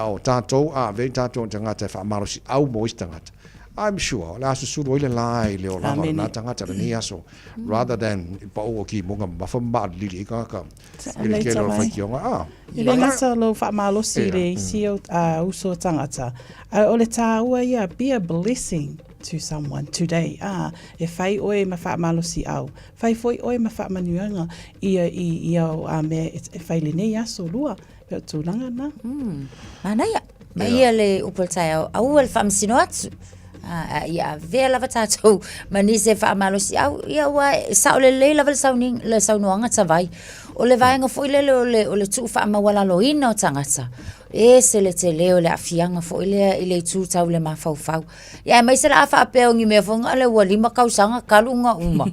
o tato ve tato tanga te fa marosi au mo istanga I'm sure la su su ile lai le o la na tanga te ni aso rather than pa o ki mo nga fa ma li ka ile ke lo fa ki nga
Ile ngata lo fa malo si le sio uso tangata. O le tāua ia be a blessing to someone today. E fai oe ma fa malo si au. Fai foi oe ma fa manuanga ia o me e fai le nei aso lua. Pe tūlanga na.
Mana ia. Ma ia le upoltai au el fam sino atu. Ia vea lava tātou manise fa malo si au ia wa sa le le lava le saunoanga tawai o le vaenga foi le o le tu fa mawala loina o tangata e se le te leo le afianga foi le tu tau le mafau ia mai se la afa pe ngi me fonga le wali makausanga kalunga uma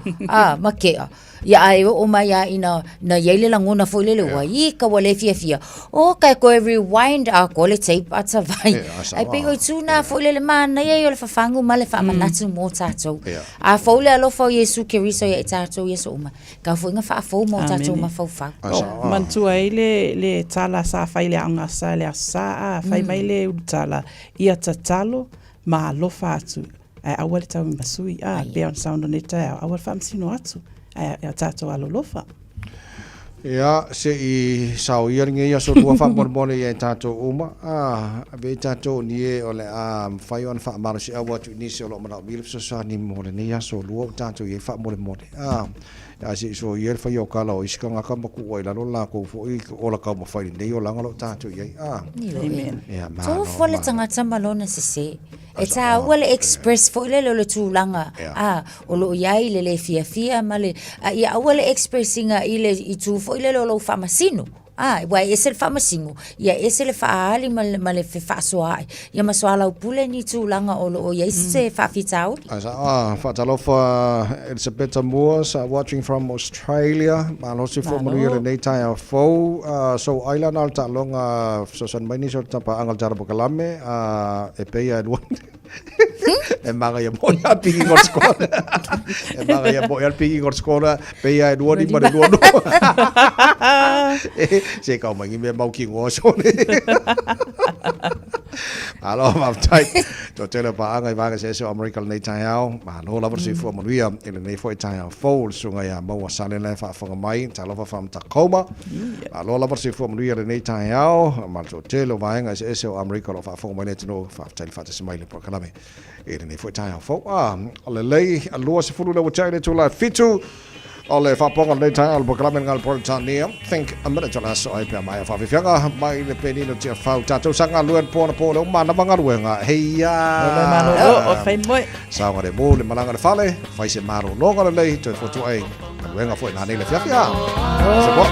makea ia ai o mai ina na yele langona foi le wa I ka wale fia o kai ko rewind a ko le tape ata vai ai pe o tu na foi le mana ia le fafangu male fa manatu mo tatou a foi le lo foi Yesu Keriso ia tatou Yesu uma ka foi nga fa fo mo tatou ma fo fa
mantu ai le tala sa fai le anga sa le sa fai mai le tala ia tatalo ma lo fa atu awal tau masui be on sound on it awal fam sino atu ia tatou alolofa
ia se I sao ia nge ia so tua fa mormone ia tatou uma be tatou ni e ole fai on fa mar si awa tu ni se lo mana bil so sa ni mo le ia so lo tatou ia fa mo le mo ya si so ia fa yo kala o iska nga ka mo ku oi la lo la ko fo I ola ka mo fai nei o la ngalo tatou ia
amen ia ma so fo le tanga tama lona se e ta wale express fo le lo tulanga o lo ia le fia male ia wale expressinga ile I tu fo ile lo fa masino Wai ese le whamasingo. Ia ese le whaali ma le whaasoai. Ia masoala upule ni tūlanga o ia ese se whaafitau.
Whaatalofa Elizabeth Moore watching from Australia. Malosi fo manuia le nei tai a fo. So island al talonga sosan maini so tapa angal jara pokalame. E peia edwan. E manga ia moia pigi ngor skola. E manga ia moia pigi ngor skola. Peia edwan i mare duono. Se kau mangi me mau ki ngoso ne. Alo mam tai. To tele pa anga vanga se so American nei tai au. Ma no la versi fo manuia ele nei fo tai au fo sunga ia mau sale le fa fonga mai talo fa fam Tacoma. Alo la versi fo manuia le nei tai au. Ma to tele vanga se so American fa fonga mai no fa tai fa te smile pro kalame. Ele nei fo tai au fo. Ale lei alo se fulu le wachai to la fitu. Ole whaponga nei tai al programming al Politania. Think a minute on us ai pe mai fa fianga mai le penino tia fau tatou sanga luen pona pona mana manga luenga. Heia.
Ole malo o fai moi.
Sa ngare mo le malanga le fale, fai se maro longa le lei to fotu ai. Luenga foi na nei le fiafia. Se bo.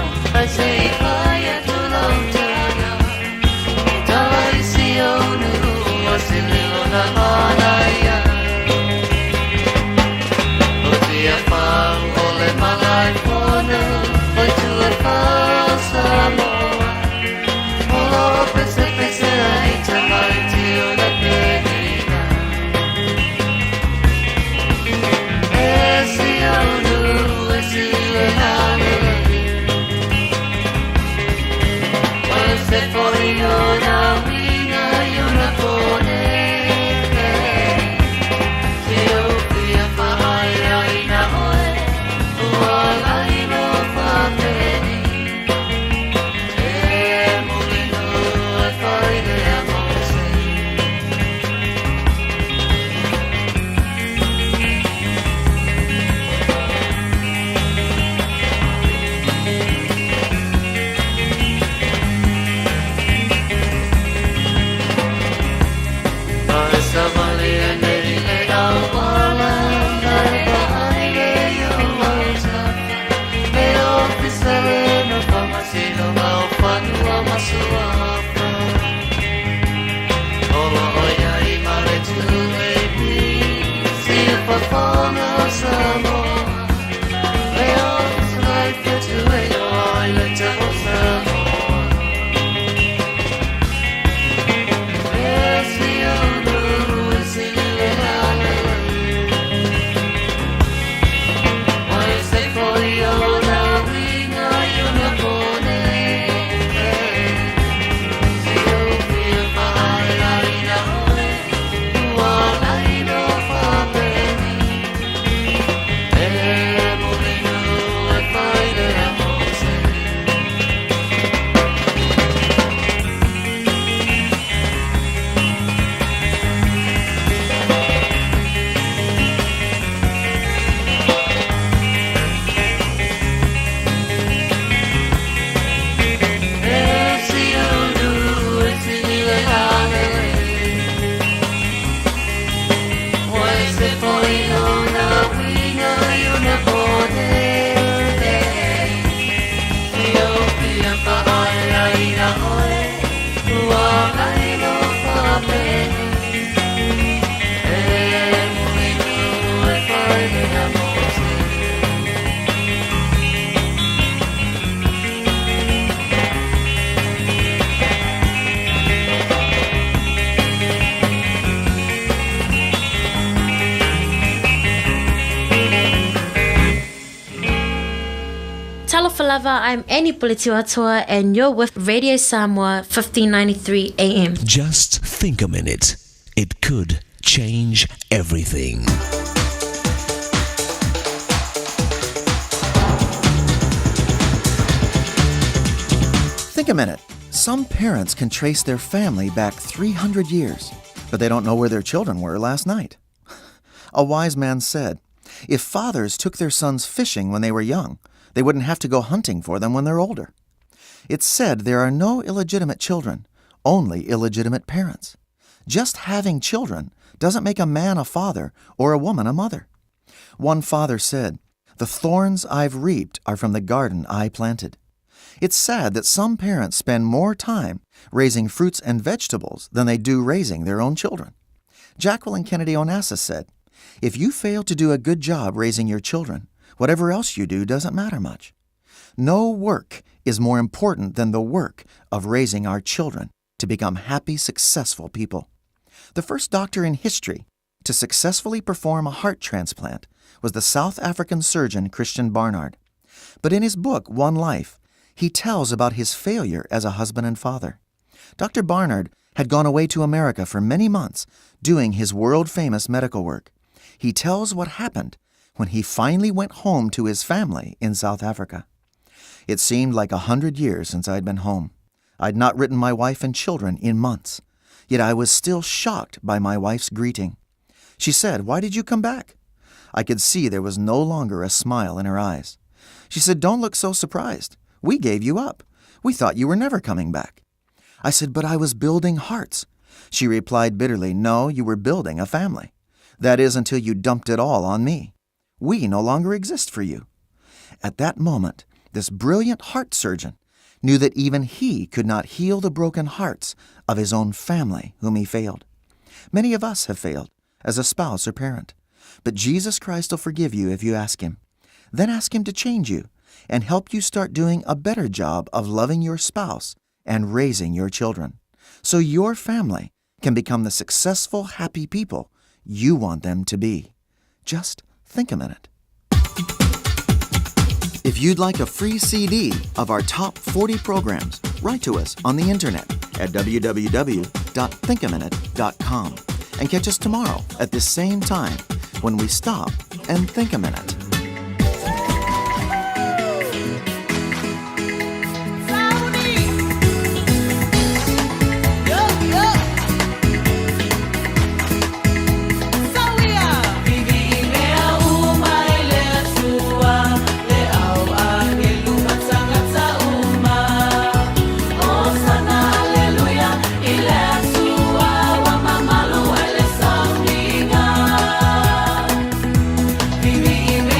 Talofalava, I'm Annie Politiwatoa, and you're with Radio Samoa 1593 AM.
Just think a minute. It could change everything.
Think a minute. Some parents can trace their family back 300 years, but they don't know where their children were last night. A wise man said, if fathers took their sons fishing when they were young, they wouldn't have to go hunting for them when they're older. It's said there are no illegitimate children, only illegitimate parents. Just having children doesn't make a man a father or a woman a mother. One father said, "The thorns I've reaped are from the garden I planted." It's sad that some parents spend more time raising fruits and vegetables than they do raising their own children. Jacqueline Kennedy Onassis said, "If you fail to do a good job raising your children, whatever else you do doesn't matter much. No work is more important than the work of raising our children to become happy, successful people." The first doctor in history to successfully perform a heart transplant was the South African surgeon Christian Barnard. But in his book, One Life, he tells about his failure as a husband and father. Dr. Barnard had gone away to America for many months doing his world-famous medical work. He tells what happened when he finally went home to his family in South Africa. "It seemed like 100 years since I'd been home. I'd not written my wife and children in months, yet I was still shocked by my wife's greeting. She said, 'Why did you come back?' I could see there was no longer a smile in her eyes. She said, 'Don't look so surprised. We gave you up. We thought you were never coming back.' I said, 'But I was building hearts.' She replied bitterly, 'No, you were building a family. That is, until you dumped it all on me. We no longer exist for you.' At that moment, this brilliant heart surgeon knew that even he could not heal the broken hearts of his own family whom he failed. Many of us have failed as a spouse or parent, but Jesus Christ will forgive you if you ask him. Then ask him to change you and help you start doing a better job of loving your spouse and raising your children, so your family can become the successful, happy people you want them to be. Just think a minute. If you'd like a free CD of our top 40 programs, write to us on the internet at www.thinkaminute.com and catch us tomorrow at the same time when we stop and think a minute.
Vivi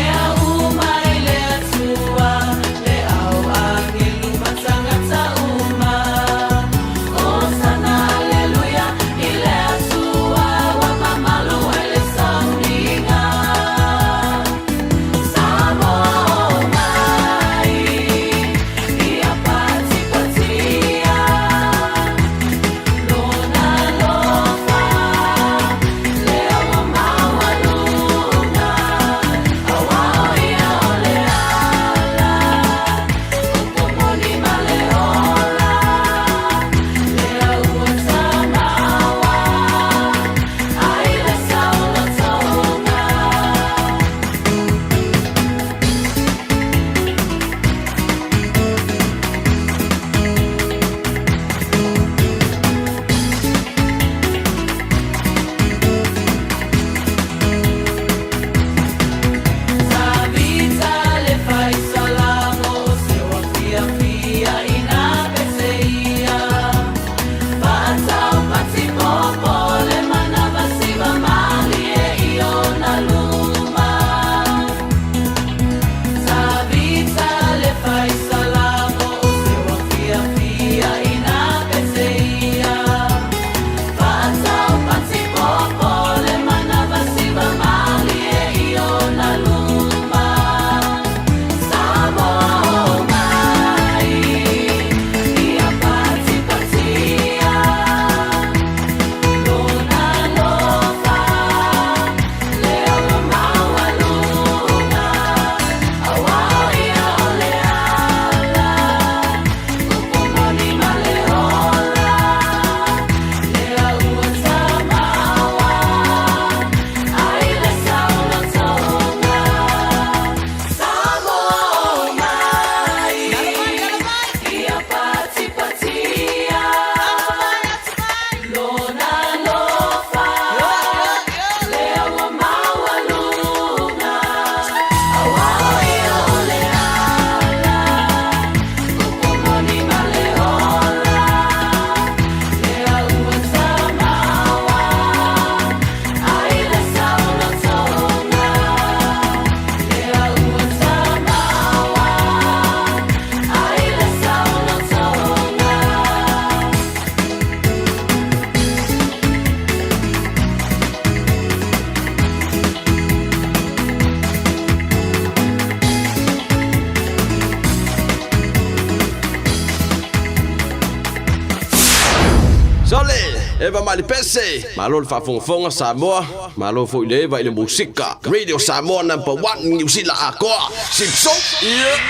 Sole, eva mali pese. Malo fa fonga Samoa. Malo fo ile va ile musika. Radio Samoa #1 New Zealand akoa. Sipso. Yeah.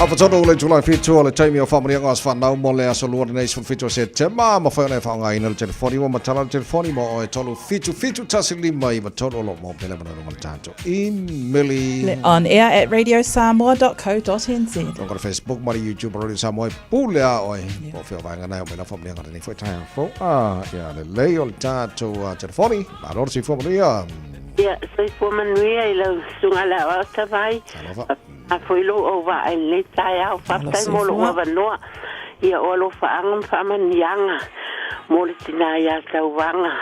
Afatono le July fitu le taimi o family ngas fa nau mo le aso luar nei sun fitu se tema ma fa ne fa ngai na telefoni mo matala telefoni mo o tolu fitu tasili mai ma tolo lo mo pele mana mo tanto email
on air at radiosamoa.co.nz.
On go Facebook ma YouTube Radio Samoa pula oi o fe va ngana o na family ngana nei foi tai fo ya le o tanto telefoni ma lor si family
ya sai fo manuia ila sungala wa tavai a foilo o va ai le tai au fa tai mo lo wa no ia o lo fa ang fa man yanga mo le tina ya tau wanga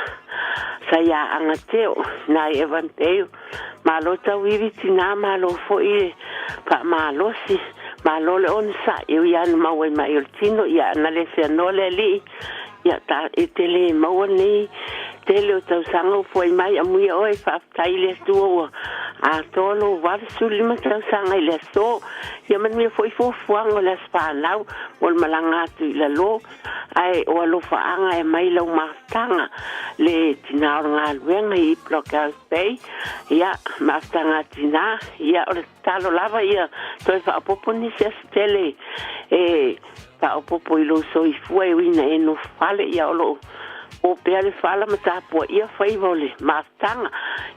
sa ya anga teo na evanteu ma lo tau iri tina ma lo fo i pa ma lo si ma lo le on sa eu ya ma we ma il tino ya na le se no le li ya ta etele mo ni tele o tau sango foi mai a mui oi fa tai le tuo a tolo var sulima tau sanga le so ya man mi foi fo fuang le spa lau wol malanga tu la lo ai o lo fa anga e mai lo mastanga le tina nga wenga I blockhouse bay ya mastanga tina ya o talo lava ya to fa poponi se tele pa o popo I lo so I foi wina e no fale ya o lo o pele fala mata po ia fai vole mastanga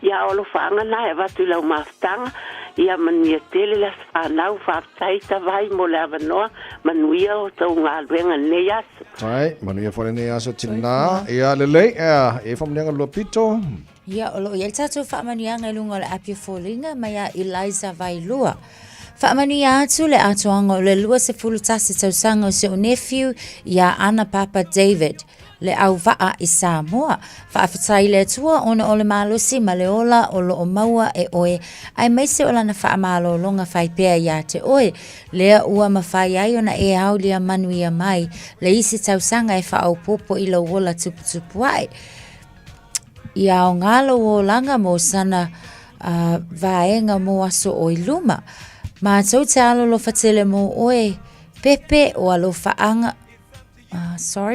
ia o lo fanga na e va tu la mastanga ia mania tele las fa lau fa tai ta vai mo la no manuia o to ngal venga neas
ai manuia fole neas tina ia lele e fam nenga lo pito
ia o lo ia tatu fa mania ngalunga le api folinga maya Eliza vai lua Whaamania atu le atoanga o le lua se fulutasi tausanga o se o nephew ia ana papa David le au vaa I Samoa. Whaafatai le atua ona o le malosi ma le ola o lo o maua e oe. Ai meise o lana whaamalo longa whaipea ia te oe. Lea ua mawhai ai ona e au lia manuia mai. Le isi tausanga e whaau popo I lo wola tuputupu ai. Ia o ngalo o langa mo sana vaenga mo aso o iluma. Ma tau te alo lo fatele mo oe pepe o alo faanga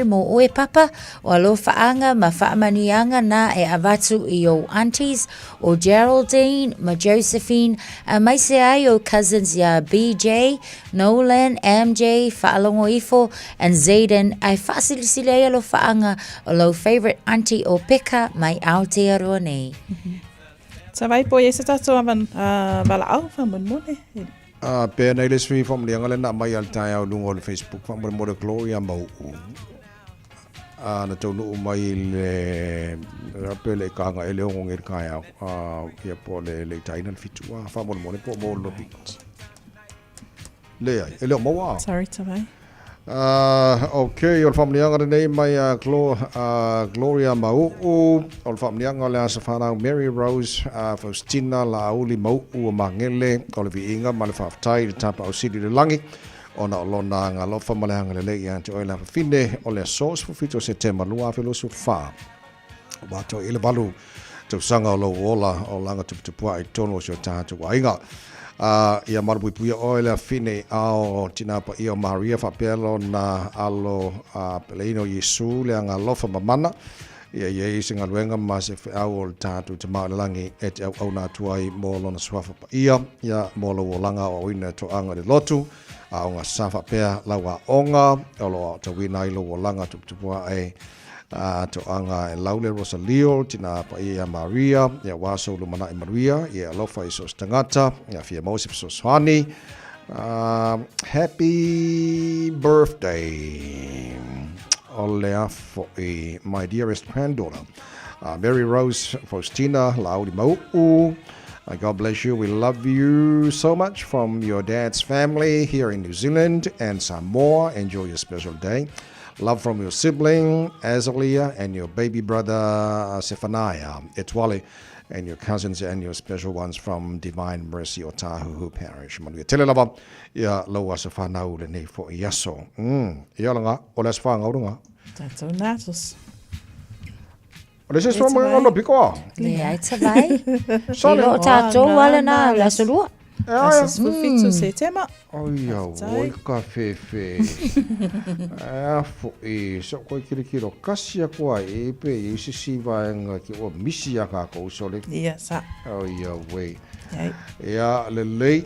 mo oe papa o alo faanga ma faamanianga na e avatu I o aunties o Geraldine ma Josephine a maise ai o cousins ya BJ, Nolan, MJ, faalongo ifo and Zayden ai fasilisile alo faanga o lo favorite auntie o Peka mai Aotearoa nei.
Sa vai po ese tato avan vala au fa mon mone.
Pe na ile swi fam le ngale na mai al tai au lungo le Facebook fam mo de Gloria mau. Na tau no mai le rapele kanga ele ngong er kaya ya po le tai na fitua fam mo le po mo lo bit. Le ai ele mo wa.
Sorry to vai.
Okay, ol family ang nei mai Gloria mau ol family ang ala sa fana Mary Rose Faustina la uli mau o mangele ol vi inga mal fa tai tapa o sidi le langi ona olona nga lo family ang le ya to ela fine ol source for fito September lua filosofa wa to ile balu to sanga lo ola o langa tu ai tono so ta to ainga ia marbu puia oila fine ao tinapa io Maria Fapelo na alo Peleino Yesu le anga lofa mamana ia ia singa luenga ma se au tatu te maalangi et au na tuai mo lona swafa ia mo lo langa o ina to anga de lotu a nga safa pea lawa onga olo to wina ilo langa tu ai to anga e laule Rosalio tina pa ia Maria ia waso lumana e Maria ia lofa iso stangata ia fia Mosip so Swani happy birthday olea for my dearest granddaughter Mary Rose Faustina Laudi Mau God bless you. We love you so much from your dad's family here in New Zealand and Samoa. Enjoy your special day. Love from your sibling, Azalia, and your baby brother, Zephaniah. Etwale, and your cousins and your special ones from Divine Mercy o Tahuhu Parish. Manuia tele lava ia loa sa whanau le nei fo i aso. Ia langa, o le sa whangaurunga.
Tātou nātos.
O le se swa mga ngano pikoa.
Le ai te vai.
Sale.
O tātou wale nā la solua.
Asas fufitu se tema.
Oia, oi ka fefe. Fo i so koi kirikiro kasia koa e pe i sisi vaenga ki o misi a ka kou sole.
Ia sa.
Oia, wei.
Ai.
Ia le lei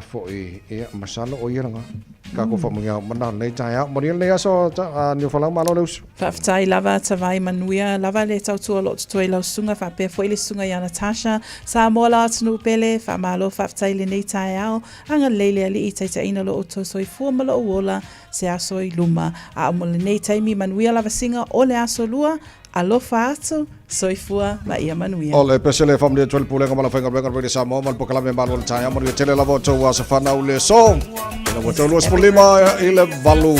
fo i masalo o iranga. Ka ko famunga mana nei tai a mori nei aso ni fala malo leus.
Whaftai lava tawai manuia, lava le tautua lo tutoi lau sunga, whapea fwoi le sunga ia Natasha, sa mola atunu pele, whamalo whaftai le nei tai ao, anga leile ali i taita ina lo o tosoi fuamalo o wola, se aso i luma, a amo le nei taimi manuia lava singa o le aso lua, alofa atu, soifua ma ia manuia.
Ole pesele family 12 pulenga mala fenga benga rede sa mo man pokalame malo le tai amo tele lava to wa sa fana ule so. Na wato los polima ile valu.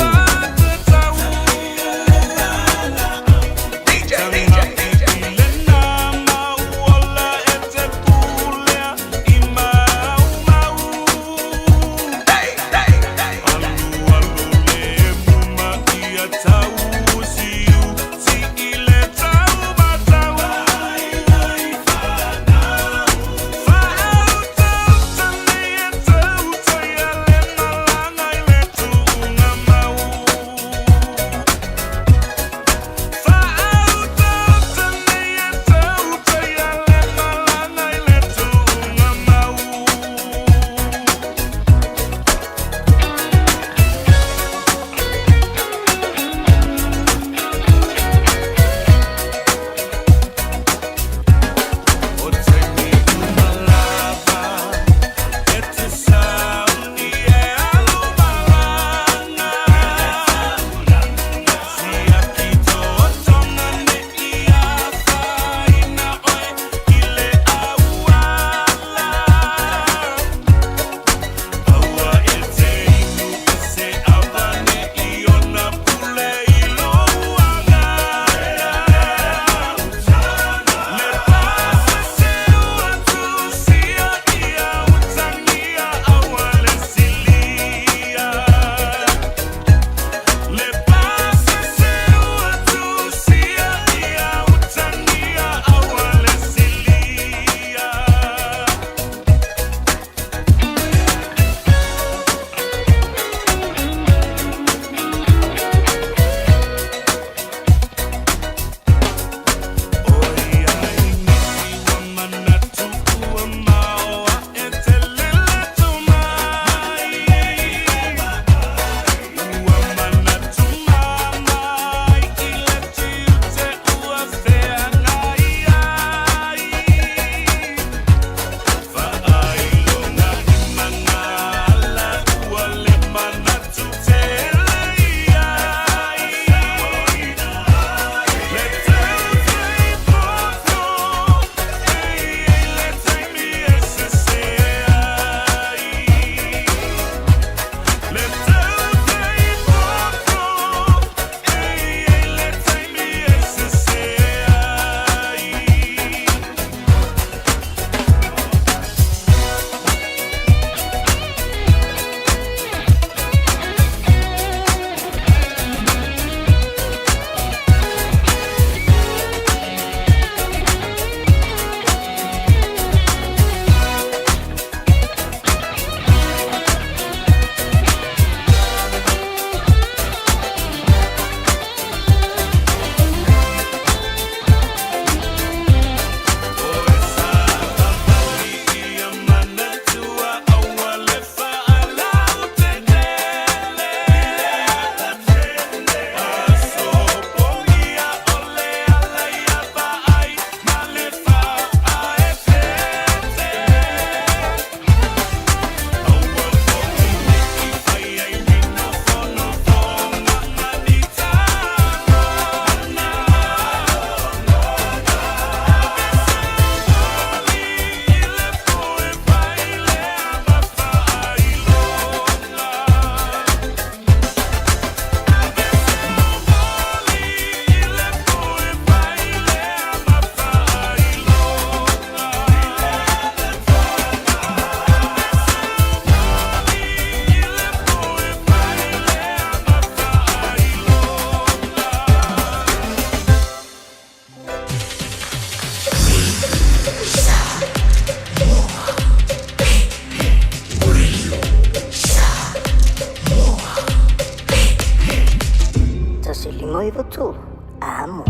voivotu amo.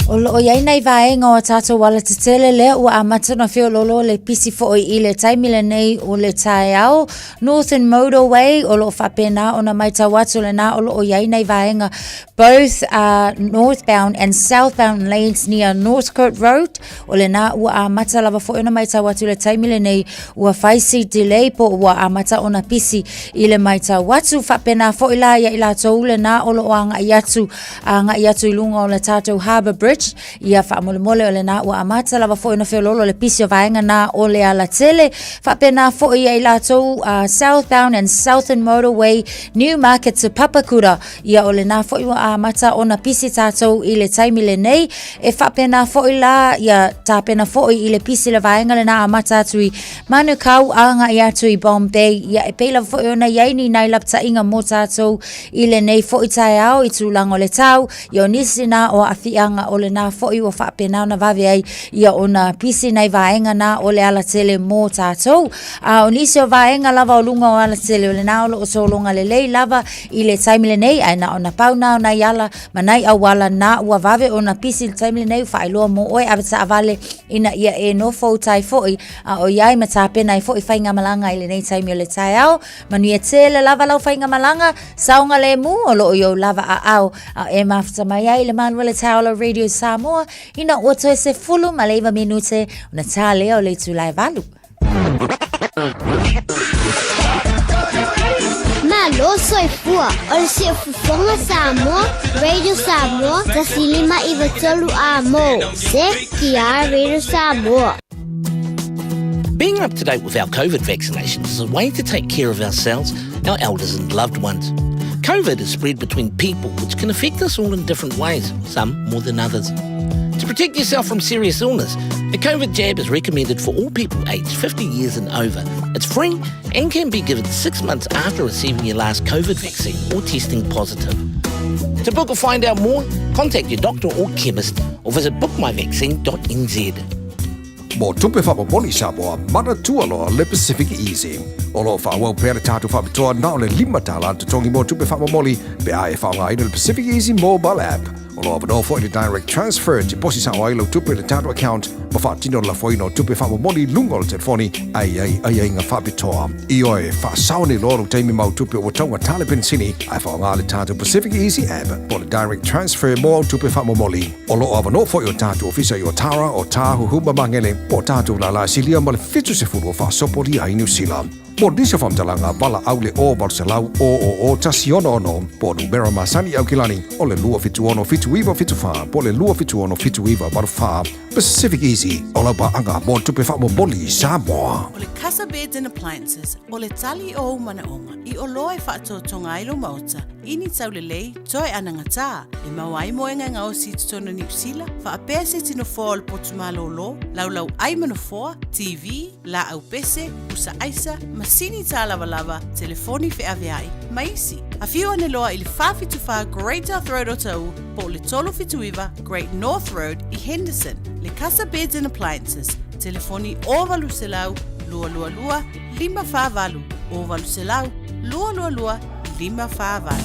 O loo iai nei vaenga o tātou wala te tele lea ua amatana whio lolo le pisi fo i le taimile nei o le tae au Northern Motorway o loo whapena o na mai tawatu le na o loo iai nei vaenga both northbound and southbound lanes near Northcote Road o le na ua amata lava fo i na mai tawatu le taimile nei ua faisi delay po ua amata o na pisi i le mai tawatu whapena fo i la ia i la tau le na o loo anga iatu i lunga o le tātou Harbour Bridge ia fa mole o le na ua amata lava fo ina feololo le pisi o vaenga na o le ala tele fa pena fo ia i latou southbound and southern motorway Newmarket to Papakura ia o le na fo ua amata ona pisi tatou i le taimile nei e fa pena fo ila ia ta pena fo i le pisi le vaenga le na amata tui Manukau anga ia tui Bombay ia e pela fo ona yaini nai lapta inga mo tatou i le nei fo i tae au i tulango le tau ia nisi na o afianga o le na foi o fa pena na vave ai ia ona pisi nei vaenga na o le ala tele mo tatou o nisi o vaenga lava o lunga o ala tele o le na o solonga le lei lava i le taimile nei ai na ona pauna ona yala manai awala na ua vave ona pisi le taimile nei fa ilo mo oi aveta avale ina ia e no fo tai foi o iai mata pena i foi fainga malanga i le nei taimile le tai au manu ia tele lava lau fainga malanga saunga le mu o lo yo lava au e mafta mai ai le Manuel Taula Radio Samoa ina oto e se fulu maleva minute una tale o le tulai valu.
Malo soy fua, o se fufonga Samoa, Radio Samoa, tasilima i vetolu amo, se kia Radio Samoa.
Being up to date with our COVID vaccinations is a way to take care of ourselves, our elders and loved ones. COVID is spread between people, which can affect us all in different ways, some more than others. To protect yourself from serious illness, a COVID jab is recommended for all people aged 50 years and over. It's free and can be given 6 months after receiving your last COVID vaccine or testing positive. To book or find out more, contact your doctor or chemist or visit bookmyvaccine.nz.
Mo tupe fa mo boni Samoa mana tualo le Pacific Easy. Olo fa wa pere tatu fa bitoa na le lima tala to tongi mo tupe fa mo moli be ai fa nga le Pacific Easy mobile app. Olo fa no for the direct transfer to posi sa wa lo tupe le tatu account ma fa tino la foi no tupe fa mo moli lungo le telefoni ai nga fa bitoa. Io e fa sauni loro taimi mau tupe o tonga tale pensini ai fa nga le tatu Pacific Easy app for the direct transfer mo tupe fa mo moli. Olo fa no for your tatu ofisa yo tara o tahu huma mangele po tatu la silia mal fitu se furu fa sopori ai New Zealand. Mo disa fam talanga bala aule o Barcelau o tasiono no po numero masani au kilani o le lua fitu ono fitu iwa fitu fa po le lua fitu ono fitu iwa barfa Pacific Easy ola ba anga mo tupe fa mo boli Samoa.
O le Casa Beds and Appliances o le tali o manaonga i o loe fa to tonga ilo mauta ini tau le lei toe anangata e mawai moenga ngao si tona New Zealand fa apese tino fall potumalo lo lau ai manofoa TV la au pese usa aisa masini ta lava telefoni fe aviai maisi afio ane loa ili fafitu fa Great North Road o tau po le tolo fituiva Great North Road i Henderson le Casa Beds and Appliances telefoni ovalu selau lua lima fa valu ovalu selau lua lima fa valu.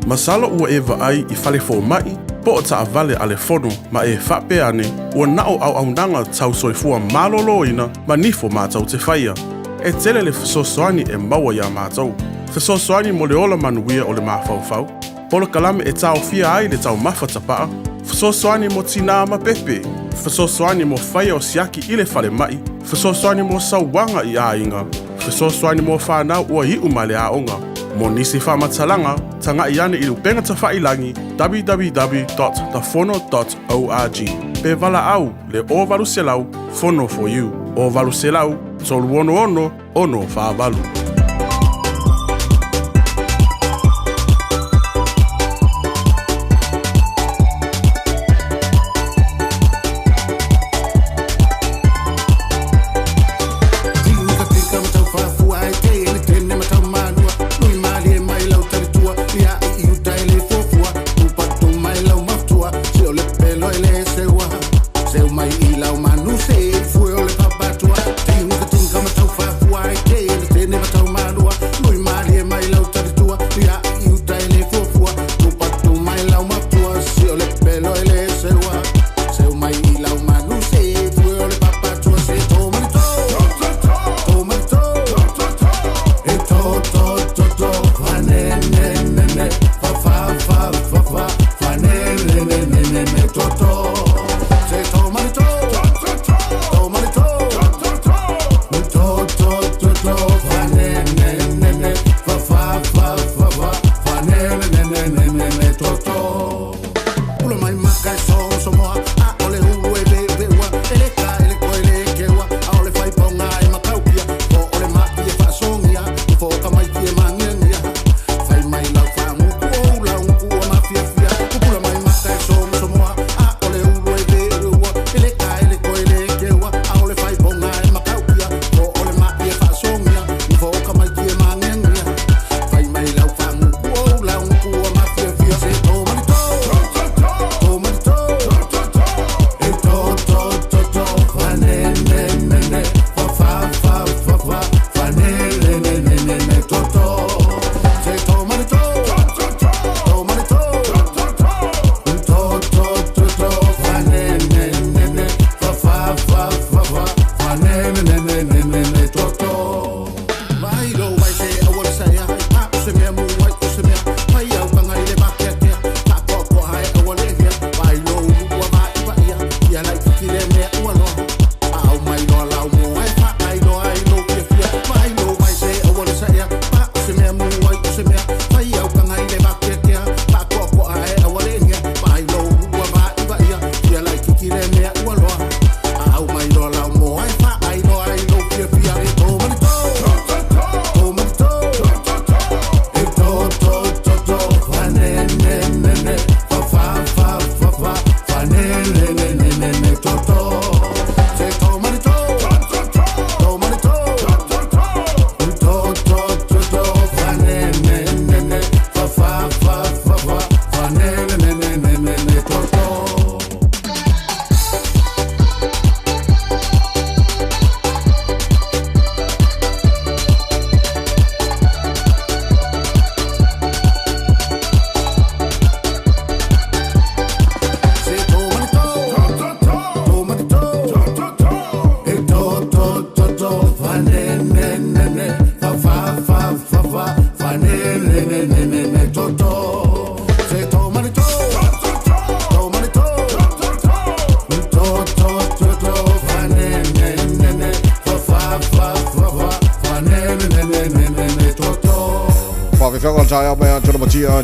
Masalo ua e vaai i fale fo mai po o ta vale ale fono ma e fape ane ua nao au nanga tau soifua malolo ina ma nifo mātau te whaia. E tele le fesosoani e maua ia mātau. Fesosoani mo le ola manuia o le mawhauwhau. Polo kalame e tau fia ai le tau mawhatapaa. Fesosoani mo tina ma pepe. Fesosoani mo whaia o siaki i le fale mai. Fesosoani mo sauwanga i a inga. Fesosoani mo whanau ua hiu ma le aonga. Mo nisi whamatalanga, tanga i ane i lupenga ta whailangi www.thefono.org. Pe vala au le o valu selau, Fono for you. O valu selau, tolu ono whaavalu.
Never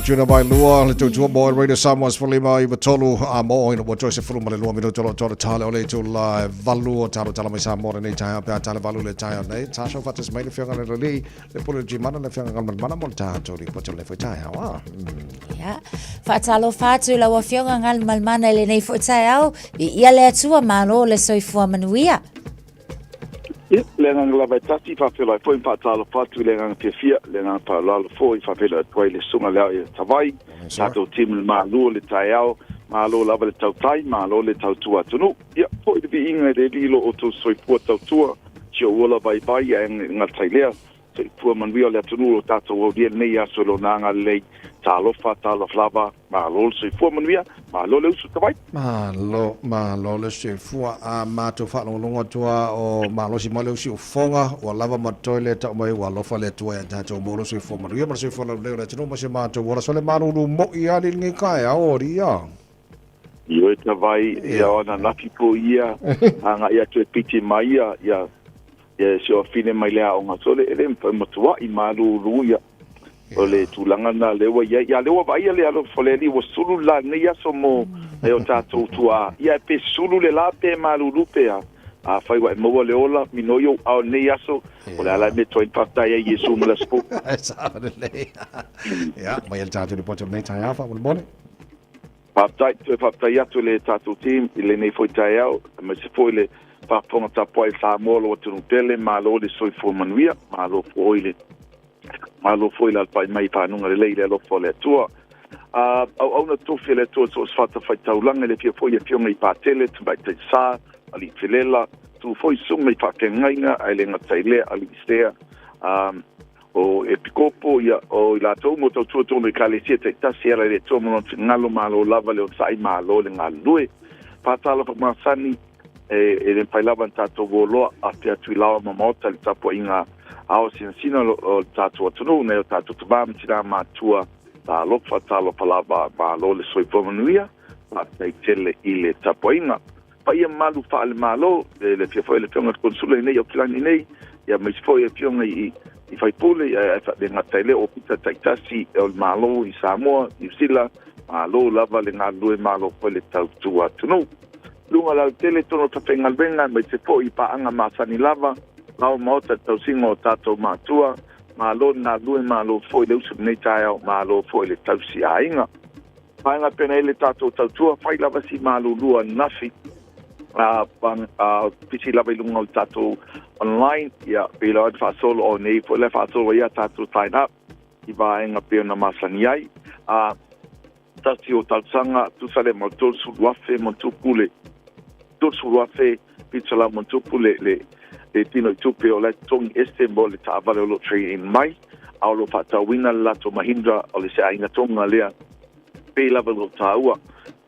Juna by Lua, Little Joe Boy, Radio Samoa's for Lima, Ivatolu, Amo, and what Joseph from Malua, Mito Tala, Ole to La Valu, Talo Talamisa, more than 8 times, Talavalule Tire, Tasha Fatis made a finger and Lee, the Puliji Man, the finger on Manamonta, to the Potel for Tire.
Yeah, Fatalo Fatu, La Fiona, and Malmana, Lene for Tile, Yale to a man, all so form and we are.
Lengang la tasi fa fela foi patalo fatu lengang pefia lengang pa la foi fa fela toi le sunga la tavai tato tim ma lo le taiao ma lo la le tautai ma lo le tautua tunu ia foi de inga de lo oto soi puata tua tio ola vai vai nga tailea se tua man vio le tunu tato o dia nei aso lo nanga le talo fatalo flava ma lo se fu man via ma lo le su tavai
ma lo le se fu a ma to fa lo longa tua o ma lo si ma le si fonga o lava ma toilet mai wa lo fa le tua ta to mo lo se fu man via ma se fu lo le tunu ma se ma to wala so le ma ru mo ia ni ngi kai a ori ia
io tavai ia ona na pipo ia anga ia to piti mai ia so fine mai le o ngasole ele mo tua I ma ru ia o le tulanga na lewa ia lewa vai le alo foleli wo sulu la ne ia somo e o tato tua ia pe sulu le la pe malulu pe a fai wa mo le ola minoyo au ne ia so o la me toi pata ia yesu mo la spo
sa le ya mai el tato le poto nei taia fa buon bone
pata ia to le tato team ile nei foi taia ma se foi le pa ponga tapoi sa molo tu tele malo le soi fo manuia malo foi malo foi la pai mai pa nunga le leile lo fole tua au na tu fele tu so sfata fai taulanga le pia foi pia mai pa tele tu bai te sa ali filela tu foi sum mai pa ke ngainga ai le ngataile ali stea o epikopo ia o la tu mo tu tu me kale siete ta sera le tu mo ngalo malo lava le sai malo le ngalue pa tala pa masani e le pailava tato volo a te atuilawa mamota le tapo inga ao sinsina o tato atunu ne o tato tabam tira matua ta lofa talo palava ma lo le soipomanuia pa te tele I le tapo inga pa ia malu fa le malo le fia foi le pionga konsula nei o kilani nei ia me foi e pionga I fai pule e fa le ngatele o pita taitasi o malo I Samoa New Zealand malo lava le ngalu e malo po le tautua atunu lunga la tele tono tapenga venga mai se po I pa anga masani lava lao mota tau singo tato matua malo na lue malo foi le usu nei taia malo foi le tau si ainga painga pena ele tato tau tua fai lava si malo lua nafi pisi lava lunga o tato online ia pila ad fa solo o nei foi le fa solo ia tato sign up I va inga pena masani ai tasi o talsanga tu sale mo tol su wafe mo tu pule tol su wafe pizza mo tu pule le tino tupe o le tong estembo le taavale o lo training mai au lo fata wina la to mahindra o le se ainga tonga lea pe lava lo taua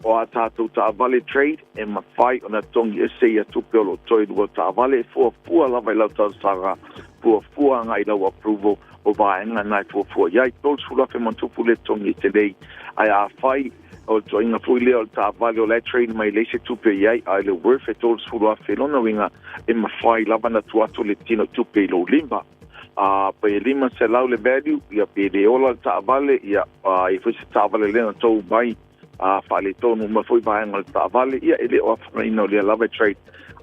o a tātou tāwale trade e mawhai o na tongi e se ia tupe o lo toi lua tāwale fua lava I lau tausanga fua ngai lau approval o vaenga nai fua iai tol sula fe mantupu le tongi te lei ai a whai o toinga fui leo o tāwale o le trade mai le se tupe iai ai le worth e tol sula fe lona winga e mawhai lava na tuato le tino tupe lo limba pa e lima se lau le value ia pe le ola tāwale ia i fusi tāwale le na tau mai fale tonu ma foi vaenga le tāwale ia ele o afraina o le lava trade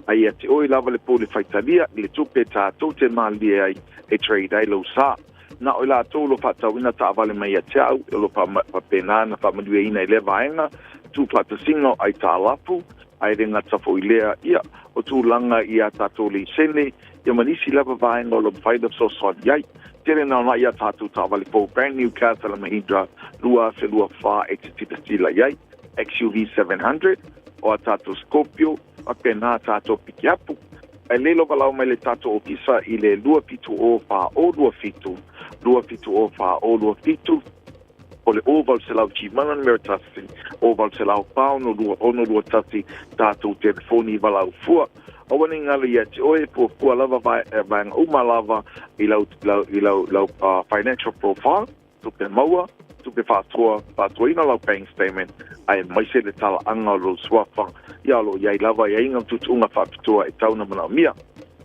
ai ati oi lava le pole faitalia le tupe tātou te mali ai e trade ai lo sa na o la tolo fatawina tāwale mai atiau e lo pa penana pa madueina i le vaenga tu patasingo ai tālapu ai renga tafo i lea ia o tūlanga ia tātou le sene ia manisi lava vaenga o lo faida so iai tere na ona ia tātou tāwale po brand new car tala Mahindra lua fa tila iai XUV 700 o a tātou Scorpio a pena tātou pikiapu e lelo walau mai le tātou ofisa I le lua fitu o fa o lua fitu o le oval se lau chimanan meritasi oval se lau pao no lua tasi tātou telefoni walau fua o wani ngala ia te oe pua lava vaenga uma lava I lau financial profile tupe maua tupe whātua lau paying statement ai maise le tala anga lo swafa ia lo iai lava ia inga tutunga whapitua e tauna mana mia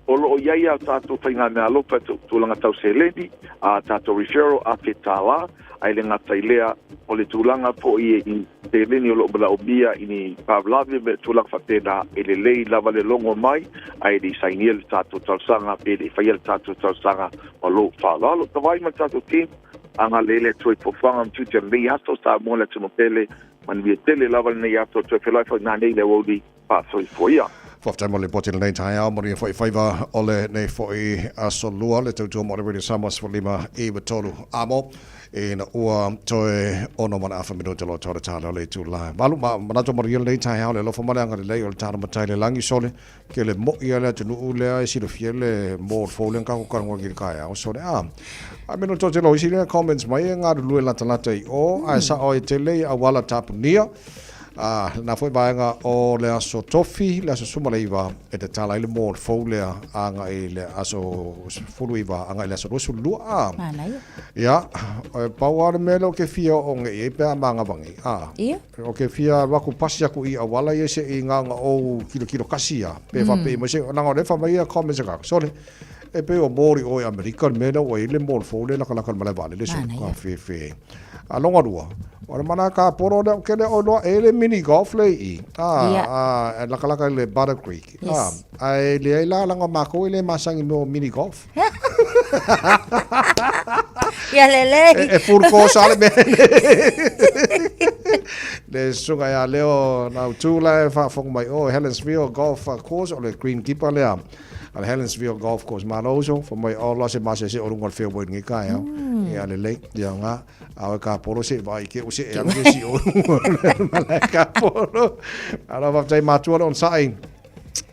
o lo iai au tātou whainga mea lopa tūlanga tau se ledi a tātou referral a te tāla ai le ngata ilea o le tūlanga po I te leni o lo bala o bia ini pavlavi me tūlanga whatena e le lei lava le longo mai ai li sainia le tātou tausanga pe le whaia le tātou tausanga o lo whalalo tawai ma tātou team anga lele tui pofanga mtutia mei hasto sa mo le tumopele man via tele lava le nei ato tui whelai whai nā nei le wodi pāsoi foia
Whaftai mo le poti le nei tai au, mori e whaiva o le nei whai aso lua, le tautua mo le Radio Samoa Sfalima I watolu amo, e na ua toe ono mana awha mino te lo tōre tāna le tū lai. Malu, manato mori le nei tai au, le lofa mare anga le lei o le tāna matai le langi sole, ke le mo ia le tunu ulea e siro fie le mo fōle kako karangoa ki le kai au, sole a mino tō te lo isi le comments mai e ngāru lue lata I o, a sa o e te lei a wala tapunia, na foi vaenga o le aso tofi le aso sumaliva e te tala ile mo folea anga ile aso fuluiva anga ile aso lua ya pawar melo ke fia o nge e pe manga vangi o ke fia waku pasi aku I awala ye se nganga o kilo kasia pe fa pe mo se na ngore fa mai comments ka sole e pe o mori o American melo o ile mo folea la kala mala vale le so ka fe alonga rua ora mana ka poro de kele o no ele mini golf le I la kala le Butter Creek ai le la langa mako ele masangi no mini golf
ya lele
e furco sale bene le sunga ya leo na tula fa fong mai o Helensville golf course o le greenkeeper le al Helensville golf course maloso for my all lost ma se o ngol feo bo ngi ka ya le le ya nga a ka poro se vai ke o se e ngi si o ka poro ala va tai matua on sai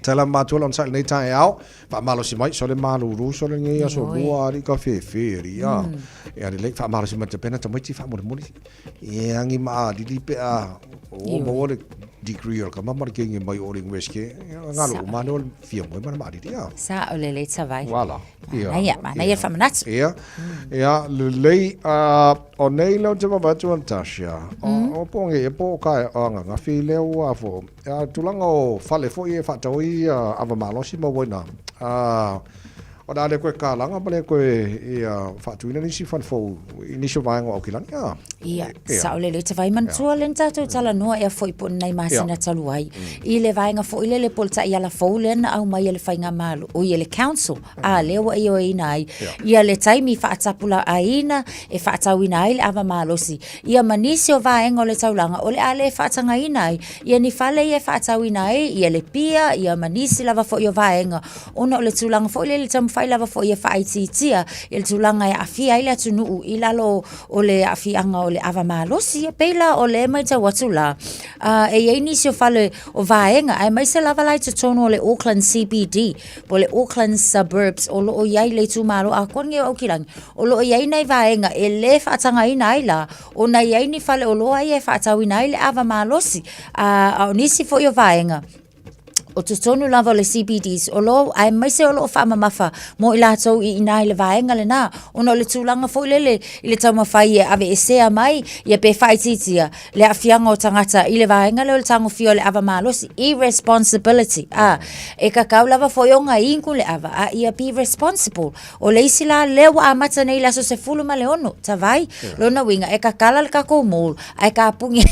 tela matua on sai nei tai au fa malo si mai so le malo ru so le ngi so bua ri ka fe ya le fa malo si ma te pena te mai ti fa mo e angi ma di pe a o mo le degree ka ma mar ke ngi mai o ring weske ngalo ma no fia mo ma di ya
sa o le tsa vai
wala
na ia fa manat
ya le o nei lo te va tu antasia o ponge e po ka nga fi le wa fo tulanga o fale fo e fa toi ava malo si mo bona o da le ko ka langa pale ko fa tu ni si fan fo initial vai ngo kilan
sa o le te vai man tu len ta tu tala no e foi pon nai masina talu ai I le vai nga fo ile le polta ia la fo len au mai le fainga malo o ile council a le o e nai ia le taimi fa atapula aina e fa atawina ile ava malo si ia manisi o vai ngo le taulanga o le ale fa tanga ina ia ni fale ia fa atawina ia le pia ia manisi lava fo ia vai nga ona o le tulanga fo ile le tam fai lava fo ia faititia il tulanga ia afia ile tunu i lalo o le afianga o le ava malosi e peila o le mai tau atula e ia inisio fale o vaenga ai mai se lava lai te tono o le Auckland CBD po le Auckland suburbs o lo o iai le tumalo a konge o kirangi o lo o iai nei vaenga e le whaatanga ina aila o na iai ni fale o lo ai e whaatau ina aile ava malosi a o nisi fo i o vaenga o te tonu lava le CBDs o lo ai mai se o lo wha mamafa mo i lātou i ina le vaenga le nā o no le tūlanga fo i le tau mawhai e ave e sea mai i a pe whaititia le awhianga o tangata i le vaenga le o le tango fio le ava malosi irresponsibility e kakau lava fo i o ngā ingu le ava a i a be responsible o le isi la lewa a mata nei laso se fulu ma le ono ta vai lona winga e kakala le kako mōl ai ka pungi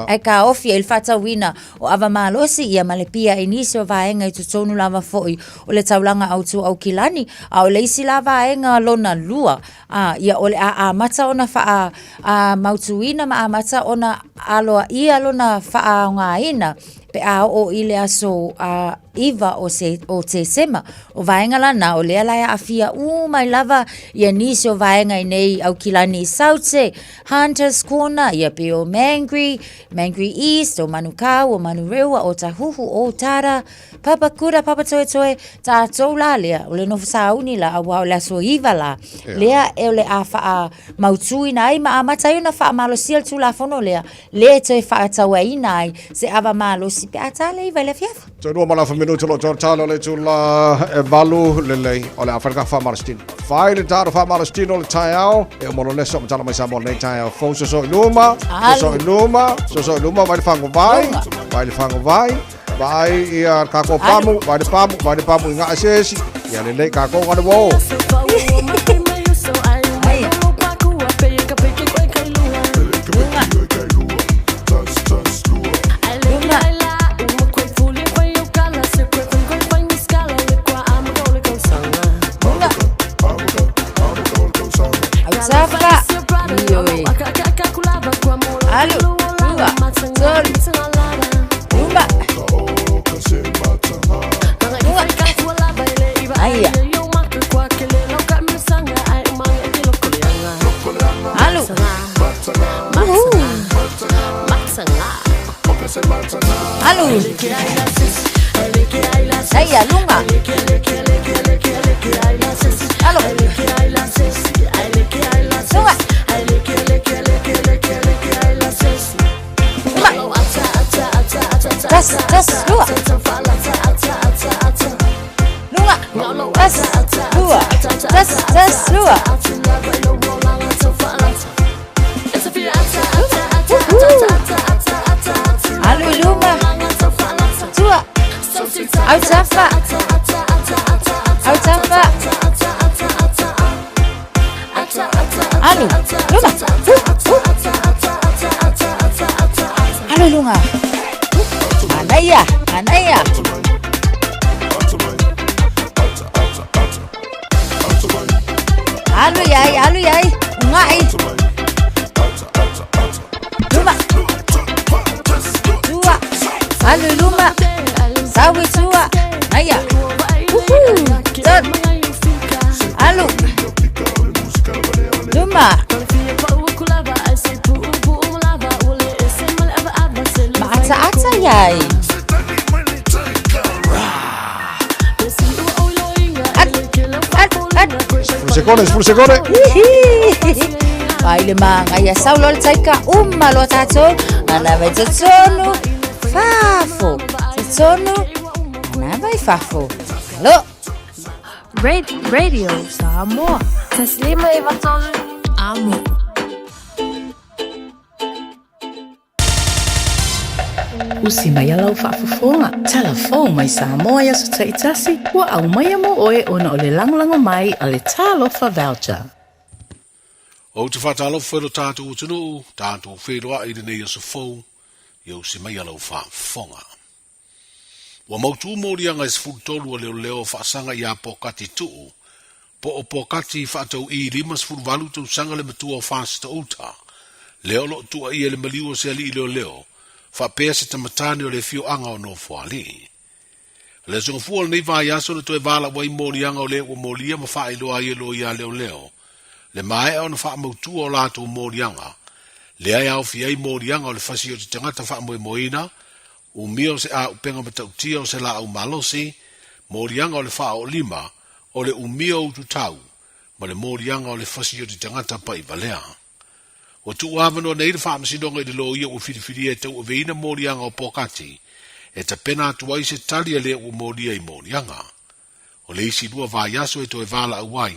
ai ka ofia il whatawina o ava malosi i a malepia inisio vaenga i tutonu lava foi o le taulanga autu au kilani a o le isi la vaenga lona lua ia o le a mata ona faa mautuina ma a mata ona aloa ia lona faa ngaina pe a o ile aso iva o te sema o vaenga lana o lea laia afia mai lava ia nisi o vaenga i nei au kilani Saute Hunters Corner ia pe o Mangry East o Manukau o Manurewa o Tahuhu o Tara Papakura Papatoetoe ta toula lea o le nofu sauni la awa o le aso iva la lea e o le a faa mautui na ai ma amata iuna faa malo siel tu la fono lea te faa tawa inai se ava malo si pe atale iva le fiafa
Tōnua malafa minuto lo tōtalo le tūla e valu lelei o le Afrika whamarastin. Whai le tāra whamarastin o le tai au e o mono leso matala mai sa mo nei tai au fau so iluma vai le whango vai vai ia kako pamu vai le pamu i ngā asesi ia lelei kako ngane wo Spulsegone.
Ai le manga ia saulo le taika lo tato ana vai tonu fafo tonu ana vai fafo lo
Radio Samoa taslima ivatolu amo
Usi mai alau whaafafonga. Telefon mai Samoa ia sa taitasi. Wa au mai mo oe ona o le langolango mai a le talofa voucher.
O te whatalofa e lo tātou utunu, tātou wheroa i rene ia sa fau, ia usi mai alau whaafonga. Wa mautu mōrianga is fultolu a leo whaasanga i a pokati tuu, po o pokati whaatau i rimas fulvalu tau sanga le matua o whaasta uta, leo lo tua i ele maliua se ali i leo, whapea se tamatane o le fio anga o no whaali. Le so fu nei va ya so to vala wai morianga o le o molia ma fa ilo ai lo ya leo. Le mai on fa mo tu o la to morianga. Le ai au fi ai morianga o le fasi o te tangata fa mo moina. U mio se a upenga mata utia o se la au malosi. Morianga o le fa o lima. O le umio u tu tau. Ma le morianga o le fasi o te tangata pa i valea. O tu avano nei le fa msidonga i le lo ia o fili e tau o veina morianga o pokati. E ta pena atu ai se talia le o moria i morianga. O le isi lua va yaso e to e vala awai.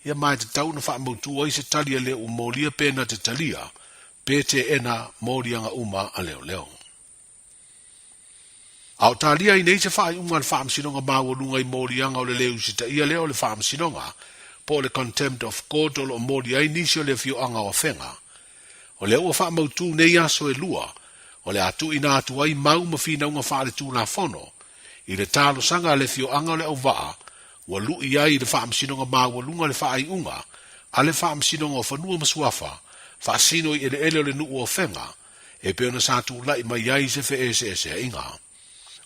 Ia mai te tau na wha mautu ai se talia le o moria pena te talia. Pe te ena morianga uma a leo leo. Au talia i nei se wha i unga le wha msinonga maua lunga i morianga o le leo si ta ia leo le wha msinonga. Po le contempt of court o lo moria i nisio le fio anga o whenga. O leo o wha mautu nei yaso e lua. O le atu ina atu ai mau mawhina unga whaare tū la whono. I le tālo sanga le fio anga le au waa. Wa lu i ai le wha msinonga maa wa lunga le wha ai unga. A le wha msinonga o whanua masuafa. Wha sino i ele ele o le nuu o whenga. E peona sa tu lai mai ai se fe ese a inga.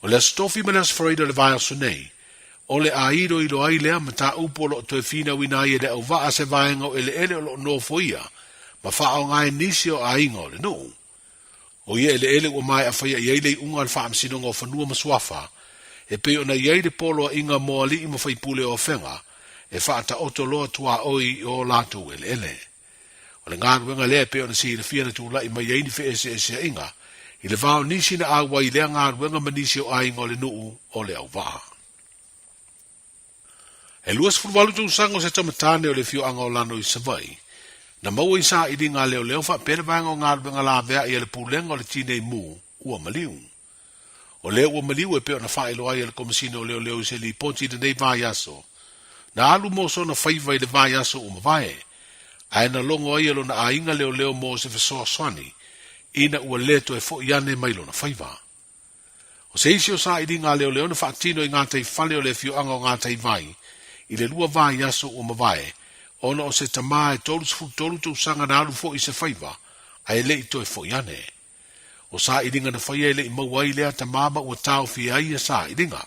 O le stofi me las freida le vai aso nei. O le aido ilo ai lea ma ta upo lo to e fina wina i le au waa se vaenga o ele ele o lo no foia. Ma wha au ngai nisi o a inga o le nuu. O ia ele o mai a whaia i eile unga le whaam sinonga o whanua maswafa. E pe ona i eile polo a inga moa li ima whaipule o whenga. E whaata oto loa tua oi o lātou ele. O le ngāru wenga lea pe ona si le whiana tu lai mai eini whi ese a inga. I le vāo nisi na awa i lea ngāru wenga manisi o ainga o le nuu o le au waa. E luas furwalu tu sango se tamatane o le fio anga o lano i savai. Na maua i sa i di ngā leo leo wha pere vanga o ngā rubenga la vea i ele pulenga o le tinei mu ua maliu. O leo ua maliu e peo na wha ilo ai ele komisina o leo leo i se li ponti de nei vai aso. Na alu mo so na whaiva i le vai aso o mawai. Ai na longo ai alo na a inga leo leo mo se fesoa swani. Ina ua leto e fo iane mailo na whaiva. O se isi o sa i di ngā leo leo na wha tino i ngā tei whale o le fio anga o ngā tei vai. I le lua vai aso o mawai. Ona o se tamae tolu tu sanga na alu fo i se whaiva, a e lei to e fo iane. O sa i ringa na whaia e lei mawai lea tamama ua tau fi ai e sa i ringa.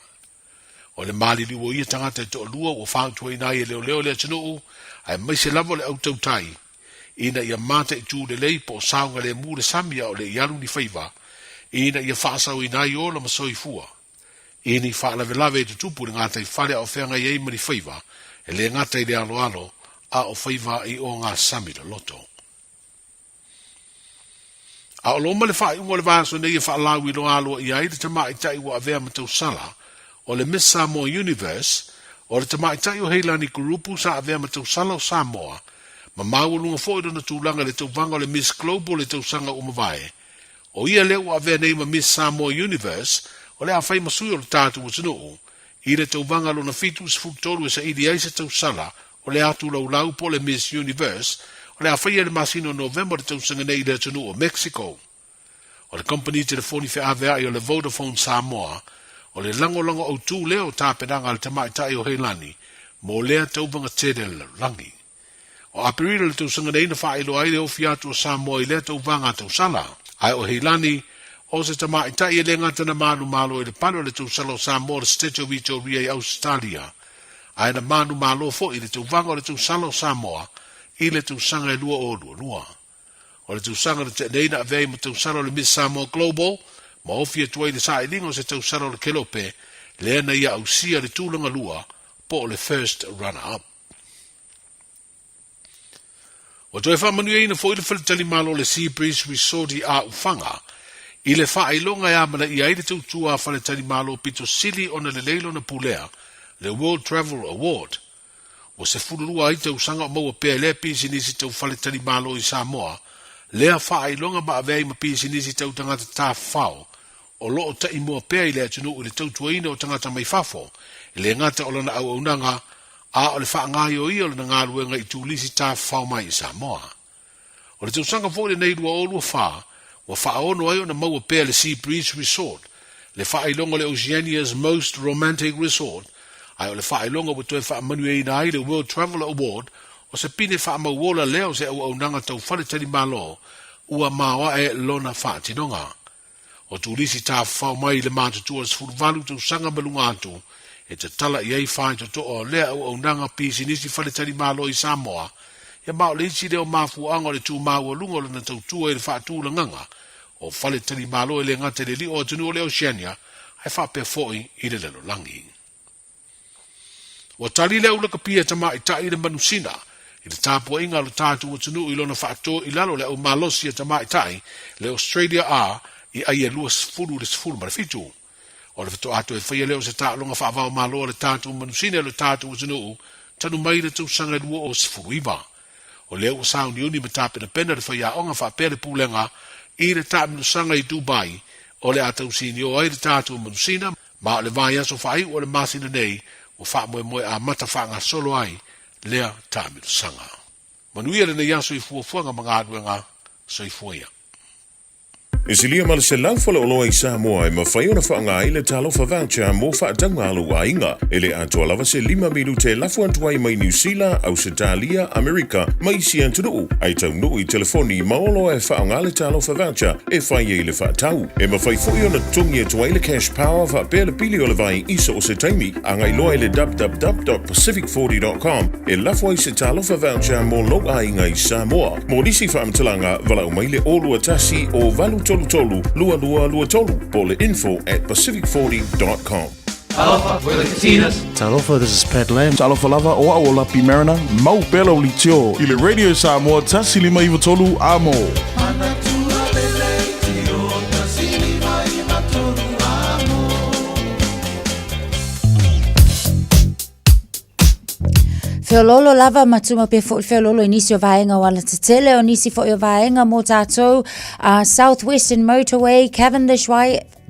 O le mali liwo ia tangata e to lua o whautua ina i e leo leo lea tanu, a e mai se lavo le autau tai. Ina ia mata i tū le lei po saunga le mu le samia o le ialu ni whaiva, ina ia whaasau ina i ola masoi fua. Ina i whaalave lave e tutupu le ngata i whale au whenga i eima ni whaiva, e le ngata i le alo a o whaiva i o ngā sami le loto. A o loma le whai ungo le vāso nei e whaalau i lo aloa i ai le tamai tai wa avea matau sala o le Miss Samoa Universe o le tamai tai o heilani kurupu sa avea matau sala o Samoa ma maulunga fōido na tūlanga le tauvanga o le Miss Global le tausanga o mawai. O ia leo avea nei ma Miss Samoa Universe o le a whai masui o le tātu o tanu i le tauvanga lo na fitu sfutolu e sa idi ai se tausala o le atu lau po le Miss Universe, o le awhaia le masino November le tausanga nei le tunu o Mexico. O le company telefoni whi awea i o le Vodafone Samoa, o le lango au tū leo tāpenanga le tamai tai o Heilani, mo lea tauvanga tere le rangi. O aperira le tausanga nei na whaelo ai le o fiatu o Samoa i lea tauvanga tausala, ai o Heilani, o se tamai tai e le ngata na malo i le palo le tausala o Samoa le Statue of Victoria i Australia, ai na manu malo fo i le tauvanga o le tausala o Samoa i le tausanga e lua o lua. O le tausanga le te neina a vei ma tausala o le Miss Samoa Global, ma ofi e tuai le sa i lingo se tausala o le kelope, le ena ia au sia le tūlanga lua po o le first runner-up. O toi whamanu e ina fo i le whalitali malo le Sea Breeze Resort i a ufanga, i le wha ilonga e amana i aile tautua a whalitali malo pito sili ona le leilo na pulea, le World Travel Award. O se fururua ai tau sanga o maua pēr lea pisinisi tau whaletani malo i Samoa, lea wha i longa ma avei ma pisinisi tau tangata tā whao, o loo ta i mua pēr i lea tunu i le tau tuaina o tangata mai whafo, i le ngata o lana au aunanga, a o le wha ngai o i o lana ngā ruenga i tūlisi tā whao mai i Samoa. O le tau sanga fo le nei rua o lua wha, wa wha ono ai o na maua pēr le Sea Breeze Resort, le wha i longa le Oceania's Most Romantic Resort, ai o le wha ilonga wa toi wha manu e ina ai le World Travel Award o se pine wha mauola leo se au nanga tau whale tani malo ua mawa e lona wha tinonga. O tulisi ta whao mai le mātutua le sfuru tau sanga malunga atu, e te tala i ei whae to o lea au nanga pisi nisi whaletari malo i Samoa, ia mao le isi leo mafu anga le tū maua lungo le na tau tua e le wha tū nganga, o whaletari malo i le ngate le li o tunu o le Oceania, ai wha pe foi i le lelo langi. O tali leo laka pia tama i ta i le manusina, i le tāpua inga lo tātu o tunu i lona wha ato i lalo le au malosi a tama i tai, le Australia a, i ai e lua sfuru le sfuru ma le fitu. O le fito ato e whaia leo se ta longa whaavao malo le tātu o manusina le tātu o tunu, tanu mai le tau sanga lua o sfuru iwa. O leo o sao ni uni me tāpena pena le whaia onga whaapere pūlenga i le tāpena sanga i Dubai, o le atau sini o ai le tātu o manusina, ma o le vai aso whai o le masina nei, o wha moe a mata whaanga solo ai, lea tāpena sanga. Manuia le nei aso i fuafuanga mga aduenga, so i fuaia.
E si lia malase laufala o loa i Samoa e mawhai ona whaanga i le talofa voucher mo whaatanga alu a inga. E le atua lava se 5 milu te lafu antuai mai New Zealand, Australia, Amerika, mai si antunu. Ai tau nuu i telefoni maolo e whaanga le talofa voucher e whai e le whaatau. E mawhai fui ona tungi e tuai le cash power wha pēle pili o le vai isa o se taimi. Angai loa i le www.pacific40.com e lafu ai se talofa voucher mo lo a inga i Samoa. Mo nisi whaamtalanga vala umai le olua tasi o valu tolu, lua tolu, po le info@pacific40.com.
Talofa, we're the Katinas.
Talofa, this is Pat Lam. Talofa lava o a o lapi marina, mau pela o litio. I le Radio Samoa, tasi lima iwa tolu amo.
Feololo lava matuma pe fo feololo inisi o vaenga wala tetele o nisi fo o vaenga mo tātou Southwestern Motorway, Cavendish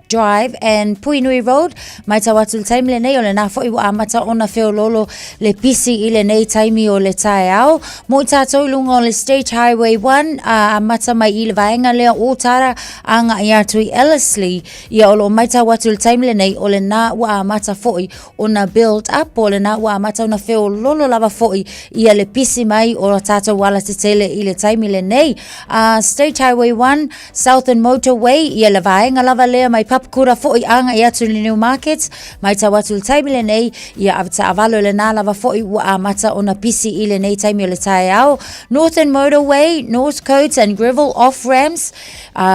Drive and Puinui Road. Mai tawatu le taimi le nei o le nā fo iwa amata ona feololo le pisi i le nei taimi o le tae au. Mo tātou lunga o le State Highway 1 amata mai i le vaenga lea o tara anga i atu i Ellerslie. Ia o lo mai tawatu le taimi le nei o le nā ua amata foi ona build up o le nā ua amata ona feololo lava foi ia le pisi mai o tātou wala tetele i le taimi le nei. State Highway 1 Southern Motorway ia le vaenga lava lea mai kura foi anga i atu le New Markets, mai tawatu le taimi le nei, ia avata avalo le nā lava foi ua amata ona pisi i le nei taimi o le tae au. Northern Motorway, North Coates and Gravel off-ramps,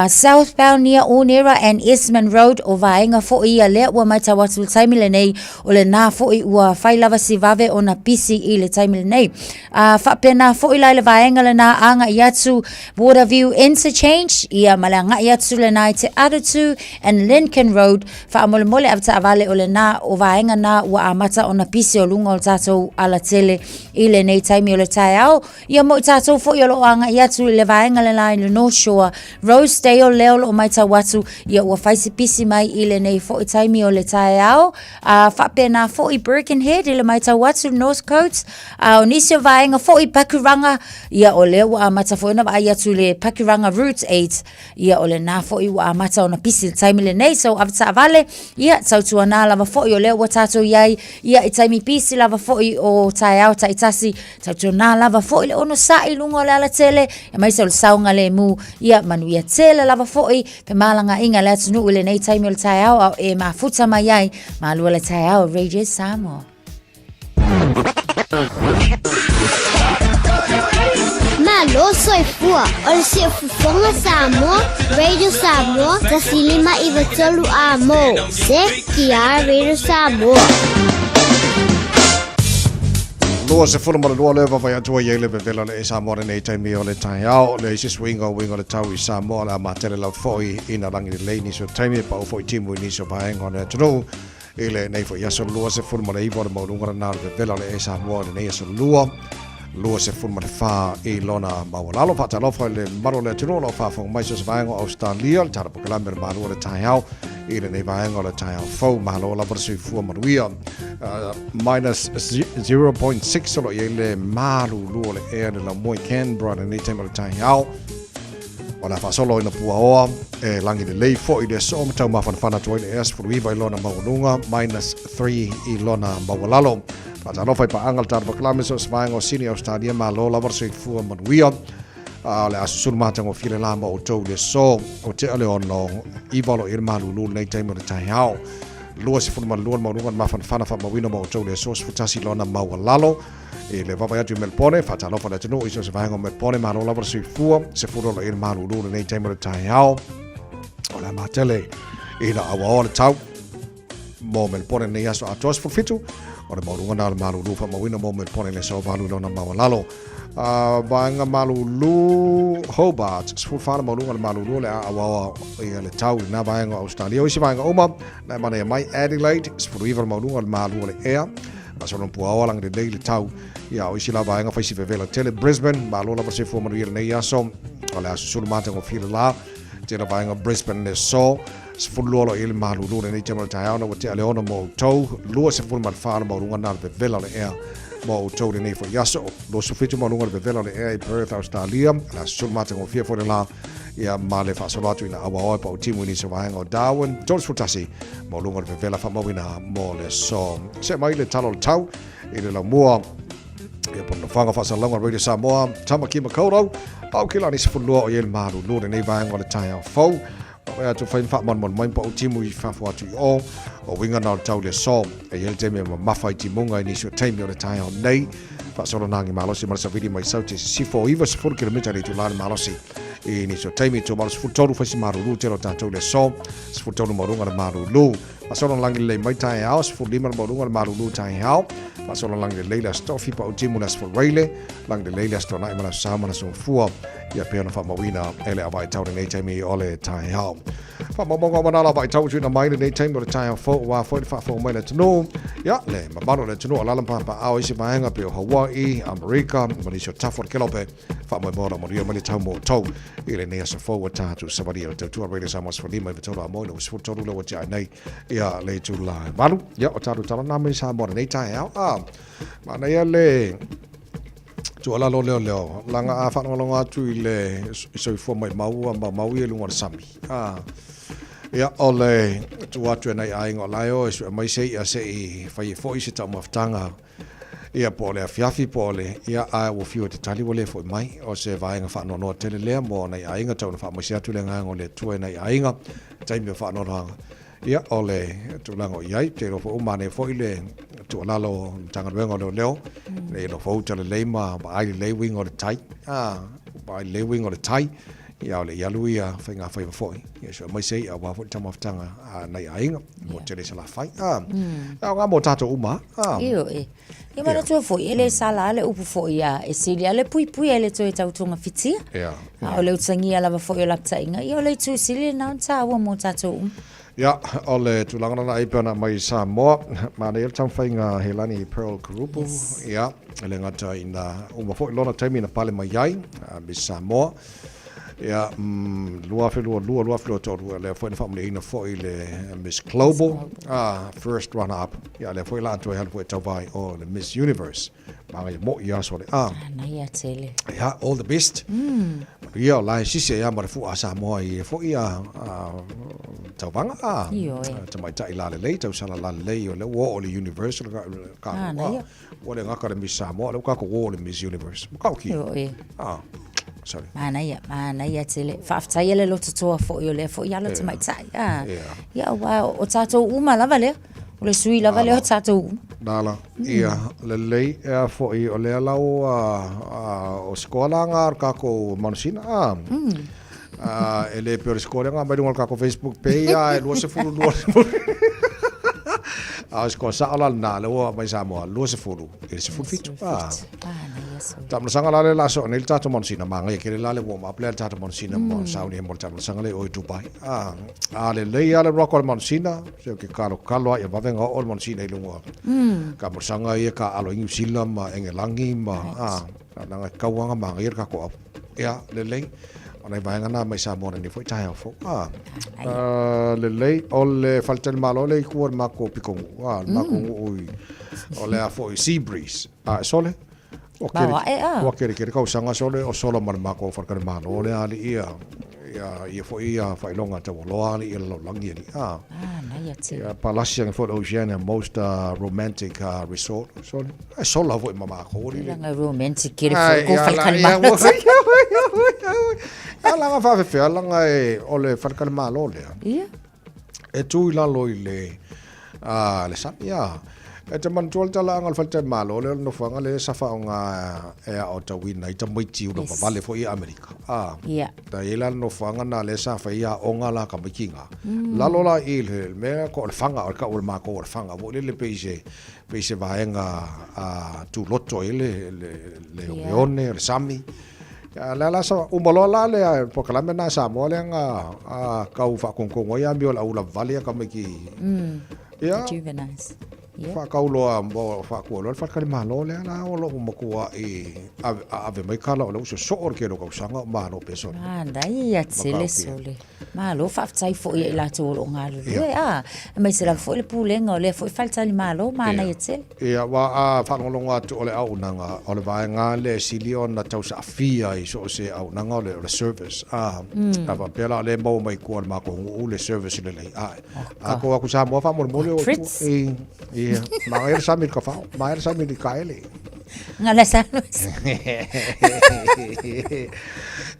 southbound near Onera and Esmond Road o vaenga foi ia lea ua mai tawatu le taimi le nei, o le nā foi ua whai lava si vave ona pisi i le taimi le nei. Whapena foi lai le vaenga le nā anga i atu Waterview Interchange, ia malanga i atu le nai te Aratu and Lincoln Road, wha mole avata avale o le nā o vaenga nā ua amata o na pisi o lunga o tātou ala tele i le nei taimi o le tae au. Ia mo tātou fo i o lo anga i atu le vaenga le nā i le North Shore, Rosedale leo o mai tau watu, ia ua whaisi pisi mai i le nei fo i taimi o le tae au. Whapena fo i Birkenhead i le mai tau watu, North Coast, o nisi o vaenga fo i Pakuranga, ia o leo ua amata fo ina wa i atu le Pakuranga Route 8, ia o le nā fo i ua amata o na pisi le taimi le nei, so avata avale, ia tautua nā lava foi o leo wa tātou iai, ia i taimi pisi lava foi o tae au ta itasi, tautua nā lava foi le ono sa i lungo le ala tele, ia mai sa le saunga le mu, ia manu ia tele lava foi, pe malanga inga le atunu ule nei taimi o le tae au, au e mafuta mai ai, malua le tae au, Radio Samoa.
Malo soifua, o le siafufonga Samoa, Radio Samoa, tasilima iwa tolu amo, se kia Radio Samoa.
Lua se fulu mara lua lewa vai atua i ele vevela le e Samoa nei taimi o le tai au, le isi swinga le tau i Samoa la matele lau foi ina rangi le leini so taimi pa o foi timu i niso vaenga o le atunu. Ile nei foi aso lua se fulu mara iwa le maurunga na vevela le e Samoa nei aso lua. Lua se fulu mara wha i lona mawalalo pata lofa le maro le atunu lo wha fonga maiso se vaenga o Australia le tara pukalame le marua le tai au. Ile nei vaenga o le tai au fau mahalo la vara sui fua maruia. Minus 0.6 solo i le maru lua le ea le la moi Canberra le nei taima le tai au. O la wha solo ina pua oa e langi le lei fo i le so matau mawhanawhana tua i le eas furu iwa i lona maununga minus 3 i lona mawalalo. Pata lofa i pa angal tara paklame so svaenga o sini Australia ma lo la vara sui fua maruia. le asu matango file la mo to le so o te ale ono I valo ir malulu nei taimo le tai hao lua se fulma lua mo lunga mafan fana fa mo wino mo to le so futasi lona mau lalo e le vava atu melpone fa talo fa le tino iso se vaenga melpone malo la se fua se furo lo ir malulu nei taimo le tai hao o la matele ina awa le tau mo melpone nei aso atos fu fitu o le mo lunga na malulu fa mo wino mo melpone le so valu lona mau lalo Baanga malulu Hobart sful fana malunga malulu le awa le tau na baanga Australia isi baanga uma na mana mai Adelaide sful river malunga malulu le ea masono puawa lang de le tau ya isi la baanga faisi vela tele Brisbane malula va se fo mo ne ya so ala sul mata ngo fila la tele baanga Brisbane le so sful lo il malulu ne tele tau na wote ale ono mo tau lo se ful mal fana malunga na vela le ea mo to de nei fo yaso lo sufitu mo lunga de vela le e Perth Australia la sulmata ngo fia fo la ia male fa solatu ina awa pa timu ni se vaenga Darwin George Futasi mo lunga de vela fa mo ina mo le so se mai le talo tau ile la mua e po no fanga fa sa longa Radio Samoa tamaki makoro au kila ni se fu lo ye maru lo de nei vaenga le tai fo o to fain fa mon mai pa timu I fa fo atu o winga na tau le so e yel te me mafai ti munga ni so time o tai on nei fa solo nangi malosi ma sa vidi mai sauti si fo iva se 4 km le tu la malosi e ni so time to malos fu toru fa si maru lu te lo tanto le so se fu toru marunga le maru lu ma solo langi le mai tai house fu lima marunga le maru lu tai hao ma solo langi le la stofi pa timu las for raile langi le la sto nai ma sa ma so fu ia pe na fa mawina ele avai tau nei time ole tai hao fa mo mo ma na vai tau tu na mai nei time o tai fo wa fo fa fo mai le tno ya le ma bano le tno ala lampa pa au isi maenga pe Hawaii America ma ni so tafo kelope fa mo mo mo rio mai tau mo tau ile nei so fo wa tatu sabari o tu Radio Samoa for lima ve tolo mo no so tolo lo wa nei ya le tu la balu ya o tatu tala na mai sa mo nei tai hao ma na ya le tu ala lo leo langa a fa no nga tu ile so fo mai mau ye lunga sami ya ole tu atu nei ai ngo laio so mai sei a sei fa ye fo isi ta maftanga ia pole afiafi pole ia a wo fiu te tali wole fo mai o se vai nga fa no tele le mo nei ai nga tau na fa mo sia tu le nga ngo le tu nei ai nga tai me fa no ranga ia ole tu lango iai te ro fo umane fo ile tu lalo tanga wengo leo le no fo tele le ma ba ai le wing o le tai ba le wing o le tai ia ole ia luia fa nga fa fo ia so mai sei a wa fo tama tanga nei ai nga mo tele sala fai nga mo tato uma
io e ma tu fo ele sala le upu fo ia e silia le pui ele to tau tunga fitia o le utsangia lava fo ia laptainga ia le tu silia na ta wa mo tato
ya ole tu langana na ipana mai Samoa ma ne tam fainga helani Pearl Kurupu ya le ngata ina uma fo lona time ina pale mai ai bi Samoa ya lua felo to le fo na family ina fo ile Miss Global first run up ya le fo la to help with vai o le Miss Universe ma mo ya so le
na ya tele
ya all the best ya la sisi ya ma fu Samoa i fo ya tawanga tamai tai la le tau sala la le o le wo o le Universal ka o le ngaka le Miss Samoa le ka ko wo le Miss Universe ka ki sorry
mana ya tele fa afta yele lo to fo yo le fo ya lo tamai tai ya wa o tato uma lava le o le sui lava le o tato
dala ia le fo i o le la o skola ngar ka ko mansina ele per skola ngar mai ka ko Facebook page e lo se fulu sko sa ala na le o mai Samoa lo se fulu ele se fulu fitu tam sanga la la so nel tato monsina manga ke la le wo ma ple tato monsina mo sauni mo tam sanga le o Dubai le ala rock monsina so ke kalo ya va venga o monsina i lungo ka mo sanga ia ka alo New Zealand ma engelangi ma na ka wanga ma ia ka ko ya le ona vai ngana mai Samoa ni foi tai fo le ole falta il malo le kuor ma ko piko ma ko o le a foi sea breeze sole o kere ka usanga sole o solo ma ko for ka malo ole ali ia foi ia fai longa te lo ali ia lo langi ali Palasi ang Fort Oceania, most romantic resort. So, I saw love with mama ko.
Lang romantic kiri ko falkalma.
Lang fa fe lang ai ole falkalma lo le.
Ia.
E tu ila lo ile le sapia. E te man tol tala ang falta malo le no fanga le safa nga e o ta win ai ta mai tiu no vale fo i America.
Ia.
Ta ila no fanga na le safa ia onga la ka makinga. La lo la il me ko le fanga o ka o ma ko le fanga vo le peise vaenga tu lotto ile le leone le sami. La sa umalola le po kala mena sa mo le nga ka u fa kon kon ia mi ola ula vale ka maki.
Yeah. Juveniles.
Fa kauloa mo fa ko lo fa kalima lo le na o lo mo ko ave mai kala o lo so or ke lo ka sanga ma no peso
dai ya tsele sole ma lo fa tsai fo i la to lo ngalo mai se la fo le pulenga le fo falta li malo ma na yetse
wa fa no lo ngatu o le au nanga o le vai nga le silion na tau sa fia i so se au nanga le service va pela le mo mai ko ma ko u le service le ko sa mo fa mo le Maer samit ka fa, maer samit kaele.
Ngala sano.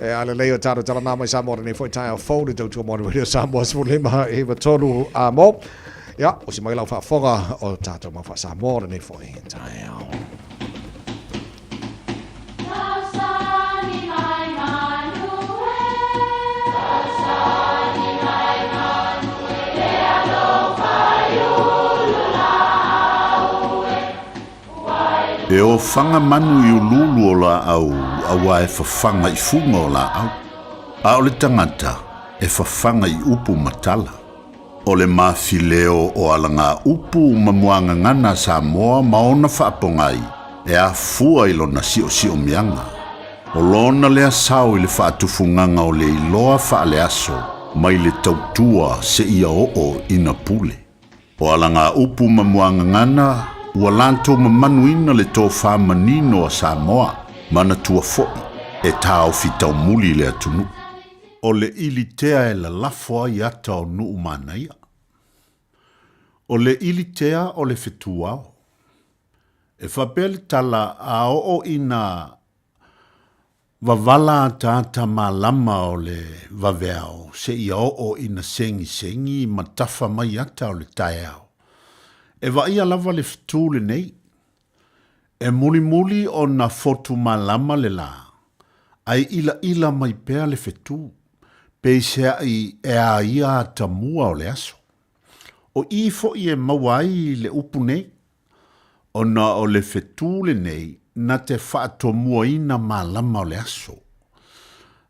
Ale leo taro tala na mai Samoa nei foi tai fold to to mo radio Samoa so le ma e va tolu a mo. Ya, o si mai la fa fonga o tato ma fa Samoa nei foi tai.
E o whanga manu i o lulu o la au, awa e whawhanga i funga o la au. A o le tangata, e whawhanga i upu matala. O le mawhileo o alanga upu mamuanga ngana Samoa maona whaapongai, e a fua i lona si o mianga. O lona lea sao i le whaatufunganga o le iloa whaale aso, mai le tautua se ia o ina pule. O alanga upu mamuanga ngana, ua lanto mamanuina le tō whamanino a Samoa, mana tua foi, e tāo fitau muli le atunu. O le ilitea e la lafoa i ata o nuu manaia. O le ilitea o le fetuao. E whapele tala a o ina wavala tata malama o le waveao, se ia o ina sengi matafa mai ata o le taeao. E wa ia lava le fitule nei. E muli o na fotu malama le la. Ai ila mai pea le fitu. Peisea i e a ia tamua o le aso. O ifo i e mawai le upu nei. O na o le fitule nei na te whaatomua ina malama o le aso.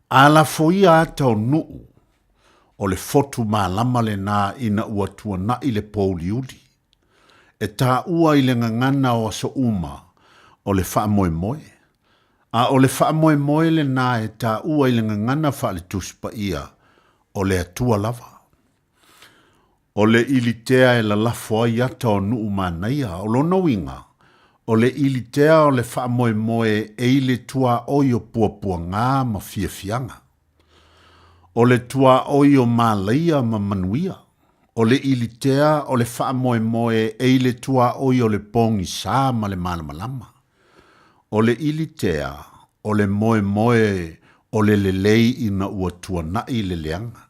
Ala fo ia ata o nuu. O le fotu malama le na ina uatua na i le pouliuli. E tā ua i le ngangana o aso uma, o le wha moe. A o le wha moe le nā e tā ua i le ngangana wha le tuspa ia, o le atua lava. O le ilitea e la lafoa i ata o nuu manaia, o lona winga. O le ilitea o le wha moe e i le tua oio pua ngā ma fianga. O le tua oio malaia ma manuia. O le ilitea o le wha moe e i le tua oi o le pongi sā ma le malamalama. O le ilitea o le moe o le lelei ina ua tua na i le leanga.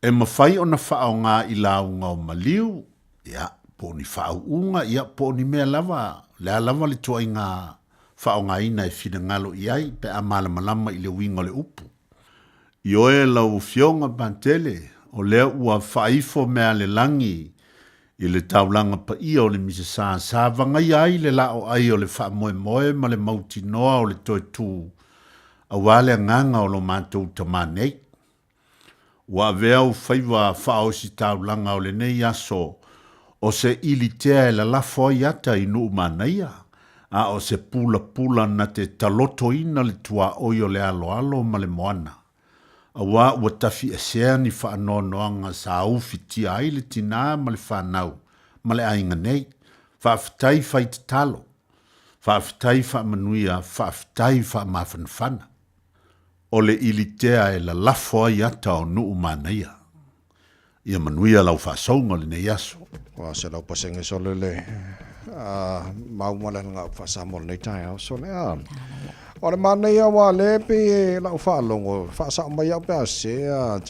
E mawhai o na wha o ngā i launga o maliu, ia, po ni wha o unga, ia, po ni mea lava, lea lava le tua i ngā wha o ngā ina e whina ngalo i ai, pe a malamalama i le winga le upu. Ioe lau fionga bantele, o lea ua whaifo mea le langi i le taulanga pa ia o le misa sa vangai ai le lao ai o le wha moe ma le mauti noa o le toi tū a wale nganga o lo mātou tamanei. Ua vea u whaiwa whao si taulanga o le nei aso o se ilitea e la lafo i ata i nuu manaia a o se pula na te taloto ina le tua oi o le alo ma le moana. Awa ua tafi e sea ni whaanoanoanga sa au fitia ai le tina ma le whanau, ma le ainga nei, whaafitai whai te talo, whaafitai whaamanuia, whaafitai whaamawhanwhana. O le ilitea e la lafoa i ata o nuu manaia. ia manuia lau whaasonga le nei aso.
Wa se lau pasenge sole le maumala nga whaasamol nei tai au sole a. O le mana ia wa le pe lau whaalongo whaasa mai au pe ase a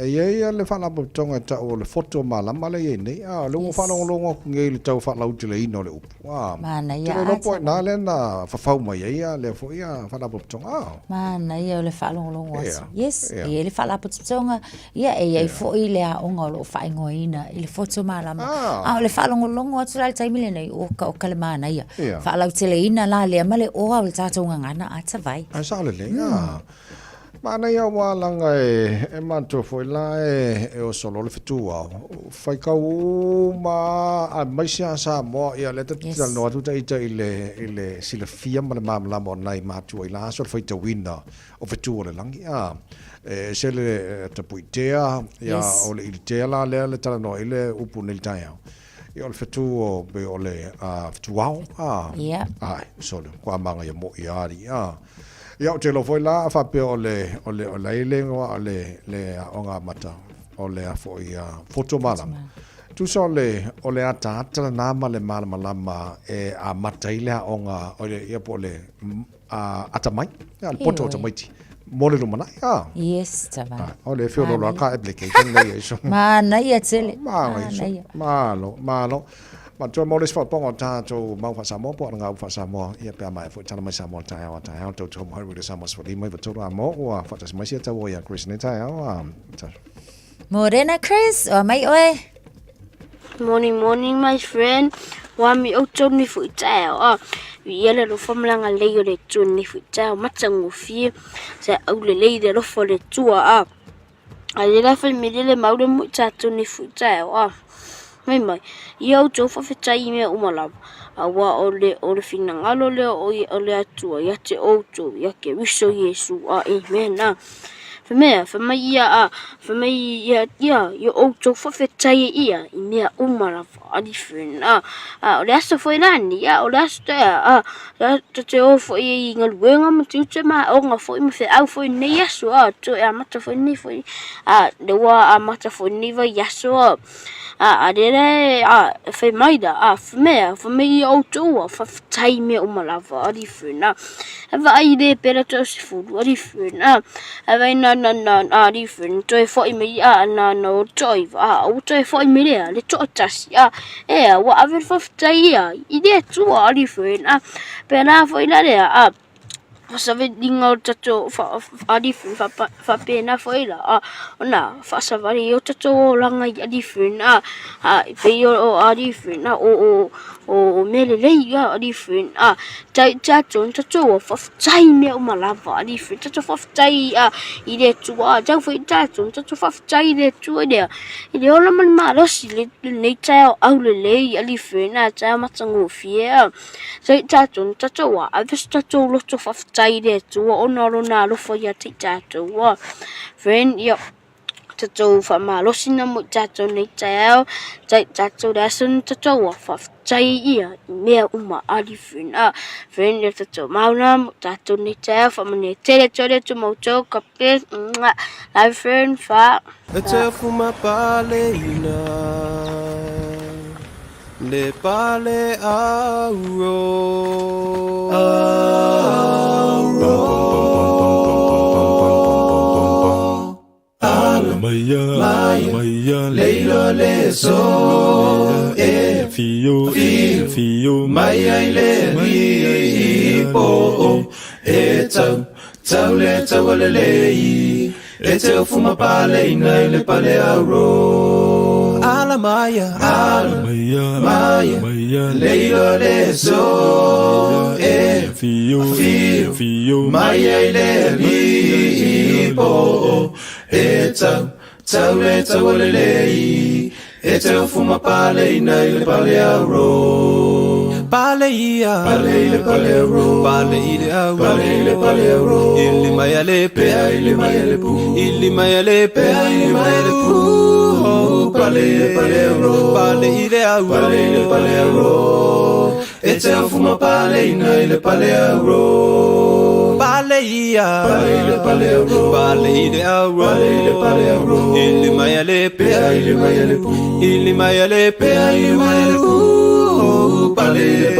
ia le whaalapu tonga ta o le foto malama le ie nei a le whaalongo longo ngei le tau whaalau te le ino le upu.
Mana ia
a. Te lopo na le na whawhau mai ia le fo ia whaalapu tonga a.
Mana ia le whaalongo longo ase. Yes, ia le whaalapu tonga ia ia fo i le a onga o lo whaingoa ina i le foto malama. A le whaalongo longo atu la le taimile nei o ka le mana ia. Whaalau te le ina la le amale oa o le tātou ngangana ata vai.
Ai sa le nga. Mana ia walanga e manto foi la e o solo le fitua. Fai ka ma a mai sa mo ia le tal no atu tai ile sila fia ma la mo nai matu ila so fai te winna o fitua le langi a. Se le tapuitea ia o le itea la le tal no ile upu nel tai. Ia le fitua be o le fituao a.
Ia.
Ai solo kwa manga ia mo ia ia. Ia o te lo foi la fa pe o le ile o le onga mata o le afo ia foto mala tu so o le ata na ma le mala lama e a mata ile onga o le ia po le ata mai ia le poto ta mai mo le lumana ia
yes tava
o le fio lo ka application le so
mana ia tele
malo ma tu mo le sport pongo ta to mau fa samo po nga fa samo ia pe mai fo tana mai samo ta to mo le samo so di mai to mo wa fa ta mai sia ta wo ya Chris ne ta
Morena Chris o mai oe
morning my friend wa mi o to ni fu ta o ia le lo famlanga le yo le tu ni fu ta matsangu fi sa au le lo fo le tua a le fa mi le mau le mu ta tu ni fu ta o mai ia o tau whawhetai mea umalawa a wa o le whina ngalo leo o le atua ia te outou ia ke wiso Yesu a amen a whamai ia ia outou whawhetai ia i mea umalawa a di whina a o le asa fwoi lani ia o le asa te o fwoi i ngaluenga ma te ute ma o nga fwoi ma whi au fwoi nei asu a to e a mata fwoi nei fwoi a le wa a mata fwoi nei vai asu a adere fe maida famea o tua fa taime o malava ari funa ava ai de pera to si fu ari funa ava na ari funa to e foi me na no toi o to e foi me le to tas wa ava fa taia ide tua ari funa pera foi la le Fasave dinga o tato adifu fa pena foi la ona fasavari o tato langa adifu na pe o adifu na o mele le ya adifu tato fa tai me o malava adifu tato fa tai ile tua ja foi tato fa tai ile tua ile ola man marosi le nei tai au le adifu na tai matsango fia sai tato wa avis tato lo to fa tai de tu ona rona lo fo ya ti tato wa friend yo tato fa malo sina mo tato nei tao tato da sun tato wa fa tai ia me uma ali friend yo tato mauna tato nei tao fa mane tele tu mo to kape live friend fa
te fuma palena le pale auro Maya leilo le so fio Maya le po tau le lei e te fuma pale ina le pale auro ala Maya leilo le so fio Maya le po tau le lei e te fuma pale ina le pale auro pale ia pale auro pale auro ili Maya le pe ili Maya le pe pale auro pale auro e te fuma pale ina le pale auro Paleia, Paleide Auro, Ili Mayale Pea, Ili Mayale Pea, Paleide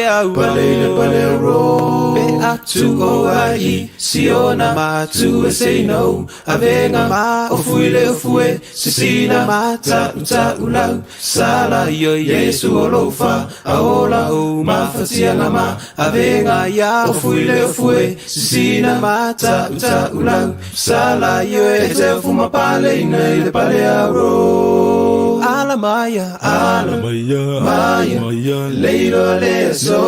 Auro, Pea tu Oai, Siona Matu Eseno, Avenga Ma, Ofuile Ofue, Sisina Mata, Uta Ulau, Sala Yo Yesu Olofa, Aola O Mafatia Lama, Avenga Ya, Ofuile Ofue, Sisina Mata, Uta Ulau, Sala Yo Ete Fuma Pale, Ine Pale Auro, Alamaya, Maya, Leiro Leso,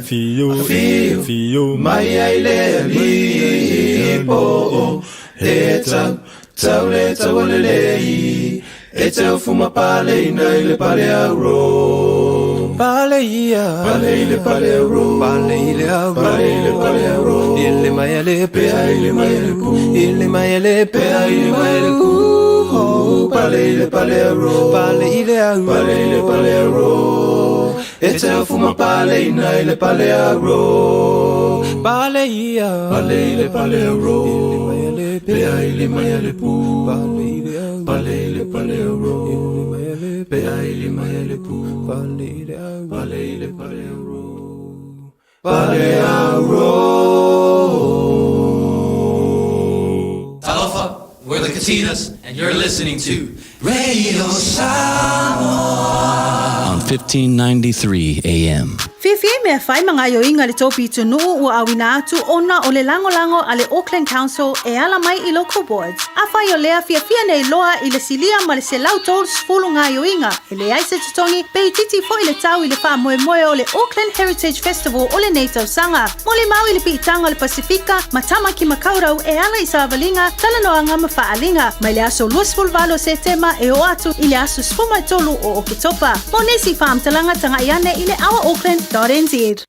Fio, Maya Ile Lipo, Eta, Taule, Tawalei, Eta Fuma Pale, Ine Pale Auro, Paleia, Pale Auro, Pale Auro, Ile Maya Lepea, Ile Maya Lepea, Ile Maya Lepea, Pale Auro, Pale Auro, Ete Fuma Pale, Ile Pale Auro, Paleia, Pale Auro, Ile Maya Lepea, Pale Auro, Ile Maya Lepea, Pale Auro, Pale Auro.
Talofa, we're the Katinas, and you're listening to Radio Samoa on 1593 AM.
Fie mea whai mga yoinga le topi tunu ua awina atu ona o le lango ale Auckland Council e ala mai I local boards. A whai o lea fia nei loa I le silia ma le se lau tol sfulu ngā yoinga. E le aise tutongi pe I titi fo I le tau I le wha moe o le Auckland Heritage Festival o le Neitau Sanga. Mo le mau I le piitanga le Pasifika, matama ki makaurau e ala I sa avalinga, tala noa ngama whaalinga. Mai le aso luasful valo se tema e o atu I le aso spuma tolu o Oketopa. Mo nesi whaamtalanga tanga iane I le awa Auckland .nz.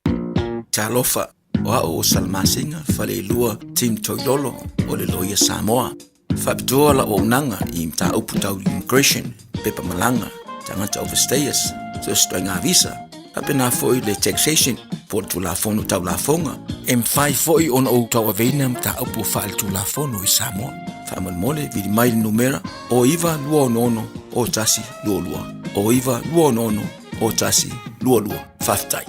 Talofa, o Salmasinga, fale lua, Team Toilolo, o le loia Samoa. Fabitoa la o unanga, I mta uputau immigration, pepa malanga, tangata overstayers, so stoinga visa. Apena foi le taxation, por tu la fonu tau la fonga. M5 foi on o tau avena mta upu fal tu la fonu I Samoa. Famal mole, vidi mail numera, o iva lua nono, o tasi lua. O iva lua nono, o tasi lua. Faftai.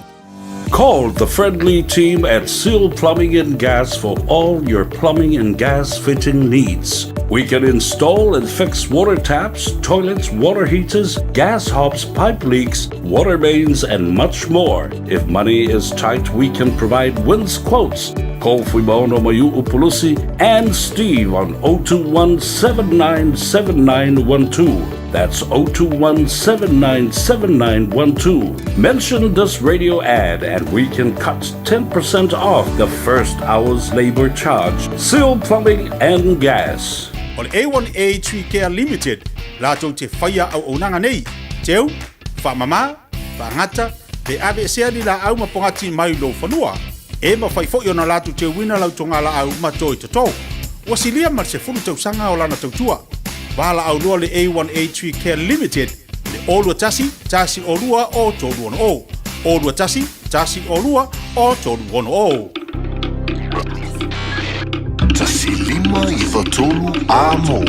Call the friendly team at Seal Plumbing and Gas for all your plumbing and gas fitting needs. We can install and fix water taps, toilets, water heaters, gas hobs, pipe leaks, water mains, and much more. If money is tight, we can provide wins quotes. Call Fuimaono Mayu Upulusi and Steve on 021-797912. That's 021-797912. Mention this radio ad and we can cut 10% off the first hour's labor charge. Seal Plumbing and Gas.
O le A1A Tree Care Limited, lātou te whaia au onanga nei. Teu, whamama, whangata, te ave sea li la au mapongati mai lo whanua. E ma whai fo na lātou te wina lau tonga la au matoi te tau. Wasilia mar se fulu tau sanga o lana tau tua. Wala au loa le A1A Tree Care Limited, le olua tasi o lua o tolu ono o. Olua tasi o lua o tolu ono o.
Tasi lima I watolu amo.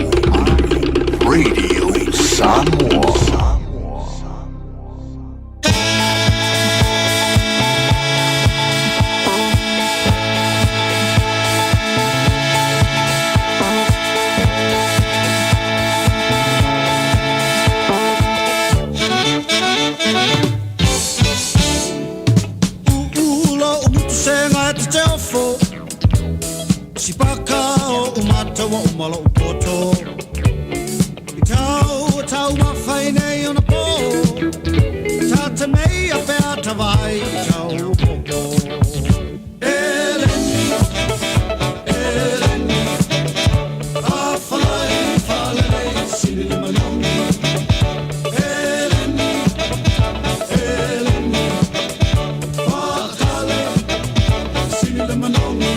Radio Samoa.
Sipaka o umata wa umalo upoto Tau mawhaine on a po Tata mei a pēr tawai Tau popo Eleni Whawhalei Sini lima longi Eleni Whakale Sini lima longi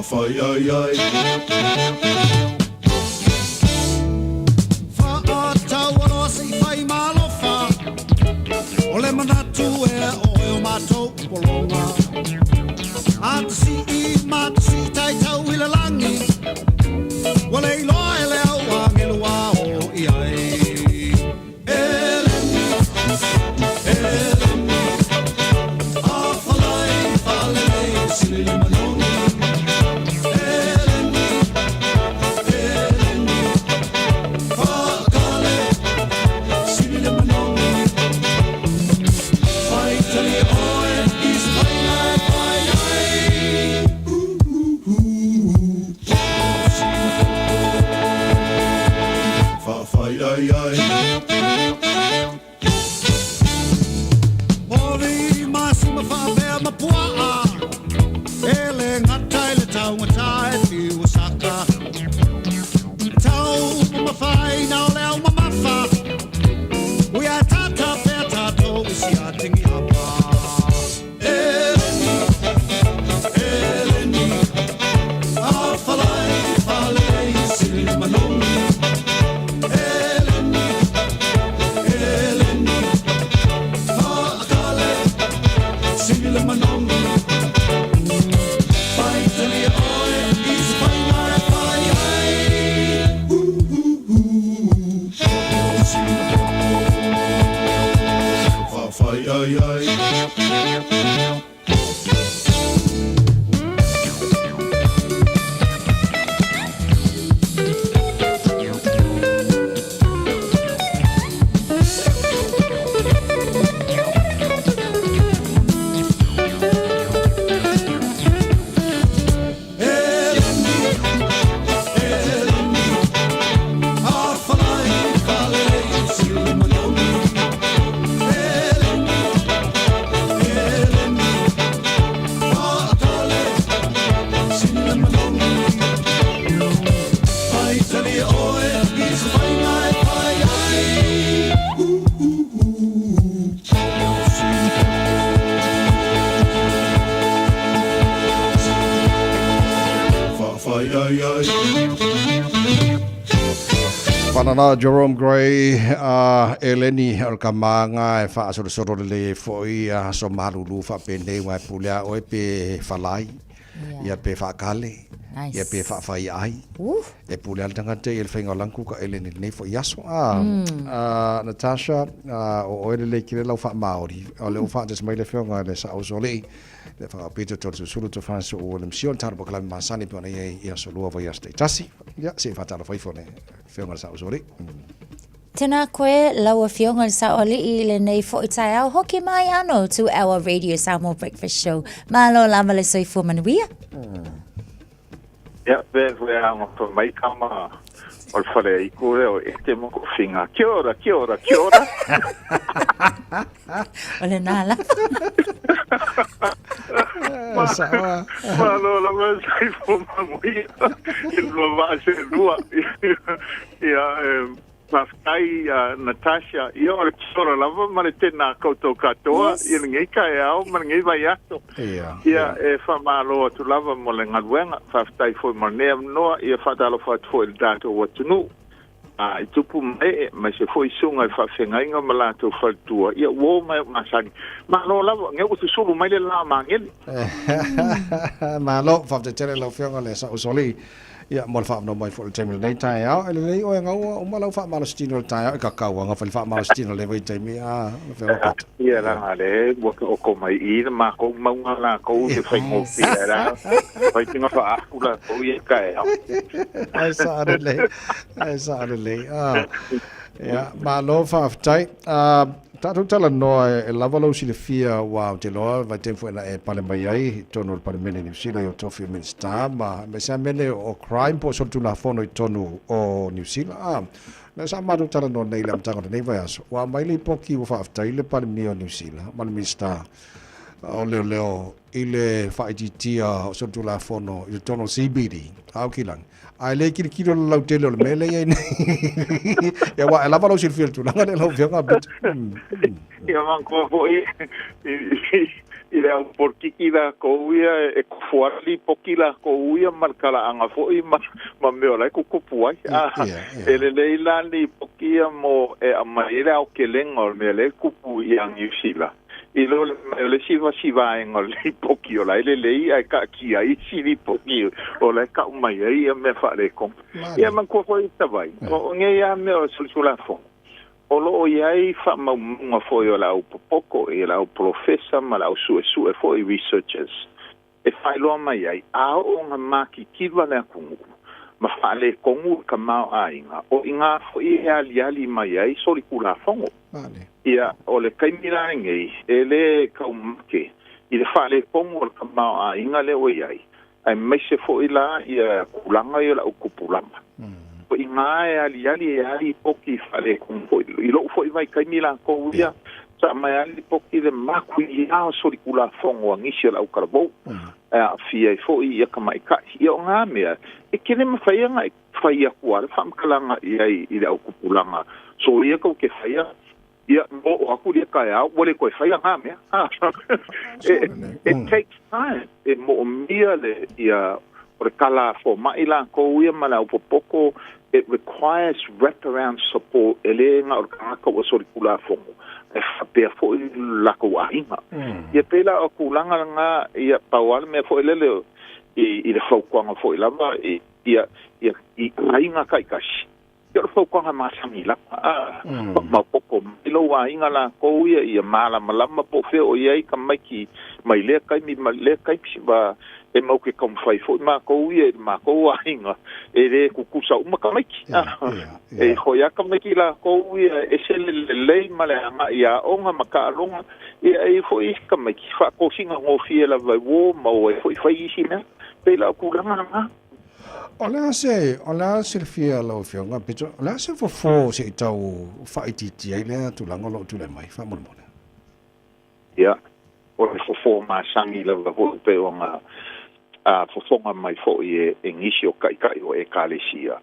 Fai ai ai. Tau alo si fai malofa o le manatu e o e o matou polonga ata si I mata si tai tau I le langi wa le iloa e le au a ngelua o I ai Eleni Eleni a falai falei sili le manongi Eleni Eleni fakale sili le manongi fai tali oe is fai ai fai ai fa fai ai ai Ori masima fa bea mapua ele ngatai le tau ngatai fi Osaka Tau mafai na leo mamafa We are tata pe tato isi atingi apa Eleni Eleni Afalai falei sili manongi Eleni Eleni Fakale sili manongi Faitali oe is fainai fai ai Fa fai ai ai
Panana Jerome Gray Eleni al kamanga e fa so le foi a so malulu fa pende wa pula o pe falai ia pe fa kale ia pe fa fai ai e pula al tanga te el fenga lanku ka Eleni ne fo yaso Natasha o le kile la fa maori o le fa des mai le fenga le sa osole le fa pito to sulu to fa so o le mission tar bokla masani pona ia so lo va yaste tasi ya se fa tala foi fone fenga sa osole
Tēnā koe laua whionga sa oli I le nei fo I tai au hoki mai ano to our Radio Samoa Breakfast Show. Malo lama le soifua manuia.
Ia, ve anga to mai kama o le whare I kore o te moko whinga. Kia ora, kia ora, kia ora.
O le nala.
Malo lama soifua manuia. I lua vase lua. Ia, Mafkai Natasha ia o le kisora lava ma le tēnā koutou katoa ia ngei kai au ma ngei vai ato ia e whamalo atu lava mo le ngaluenga whaftai foi marnea noa ia whatalo whatu foi le tātou watunu I tupu mai se foi sunga I whawhengainga ma lātou whaltua ia uo mai masani malo lava ngei utu sulu mai le la mangeli
malo whaftetele lau whionga le sa usoli ia mo le whaamano mai fo le taimi nei tai au ele nei oe ngau o malau whaamalo stino le tai au I kakau anga whali whaamalo stino le wei taimi le whiokata
ia ranga le waka o ko mai I le mako maunga la kou te whaingo pia ra whai tinga wha aku la kou ia kai au
ai sa le ia malo whaaftai Tātou tala noa e lava lau si le fia wa te loa vai tempo ena e pale mai ai tono le pale mene ni Zealand I o tofi o Minister ma me sa mene o crime po so tuna fono I tonu o New Zealand na sa matu tala noa nei le amtanga nei vai aso wa mai le poki o whaaftai le pale mene o New Zealand ma le Minister O leo ile whaititia o so tula fono i tono CBD au kilang ai le kiri lau tele o le mele ia nei ia wa lava lau silfil tu langa le lau fianga bit
ia man ko foi ile au porkiki la ko ia e fuarli pokila ko ia markala anga foi ma me ola ko puai ele leila ni pokia mo e amaira o kelengo me le kupu ia ngisila ilo le siva engol poki ola ele lei ai ka ki ai sivi poki ola ka mai ai me fa le kom ia man ko foi tavai o nge ia me o sulsula fo olo iai fa ma foi ola o poco e la o professor ma la o su foi researchers e fai lo mai ai a o nga maki kiwa le kungu ma fa le kongu ka ma ainga o inga foi ali mai ai soli kula fongo ia o le kaimira ngei ele kaumake i le fa le kongu ka ma ainga le o iai ai mai se foi la ia kulanga ia la o kupulama o inga ali poki fa le kongu i lo foi vai kaimira ko ia sa mai ali poki le maku ia soli kula fongo ngisi la o karbo a fia foi ia ka mai ka ia nga mea e kene ma faia nga faia kuala fam kalanga ia i le o kupulanga so ia ko ke faia ia o aku dia kaya wale ko faia nga mea it takes time e mo mia le ia o kala fo mai la ko ia mala o poco it requires wraparound support ele nga o ka o so kula fongo e pe fo la ko ainga ia pela o kulanga nga ia pawal me fo lele i le fo kwanga fo lava ia ainga kai kashi ia fo kwanga ma samila ma poco ilo ainga la ko ia mala malama po fe o ia ka mai le kai mi le kai ba e mau ke kom fai fo ma ko ia ma ko ainga e le kukusa uma ka mai e hoya ka mai la ko ia e se le male anga ia onga maka longa ia e fo i ka mai fa ko singa ngo fie la vai wo ma o e fo fai sina pe la ku langa
Ola se fia lo fionga pito ola se fo se tau faiti ai le tu lango lo tu le mai fa mo
ia o fo ma sangi la vo pe onga a fofonga mai fo e ngisi o kai o e kalesia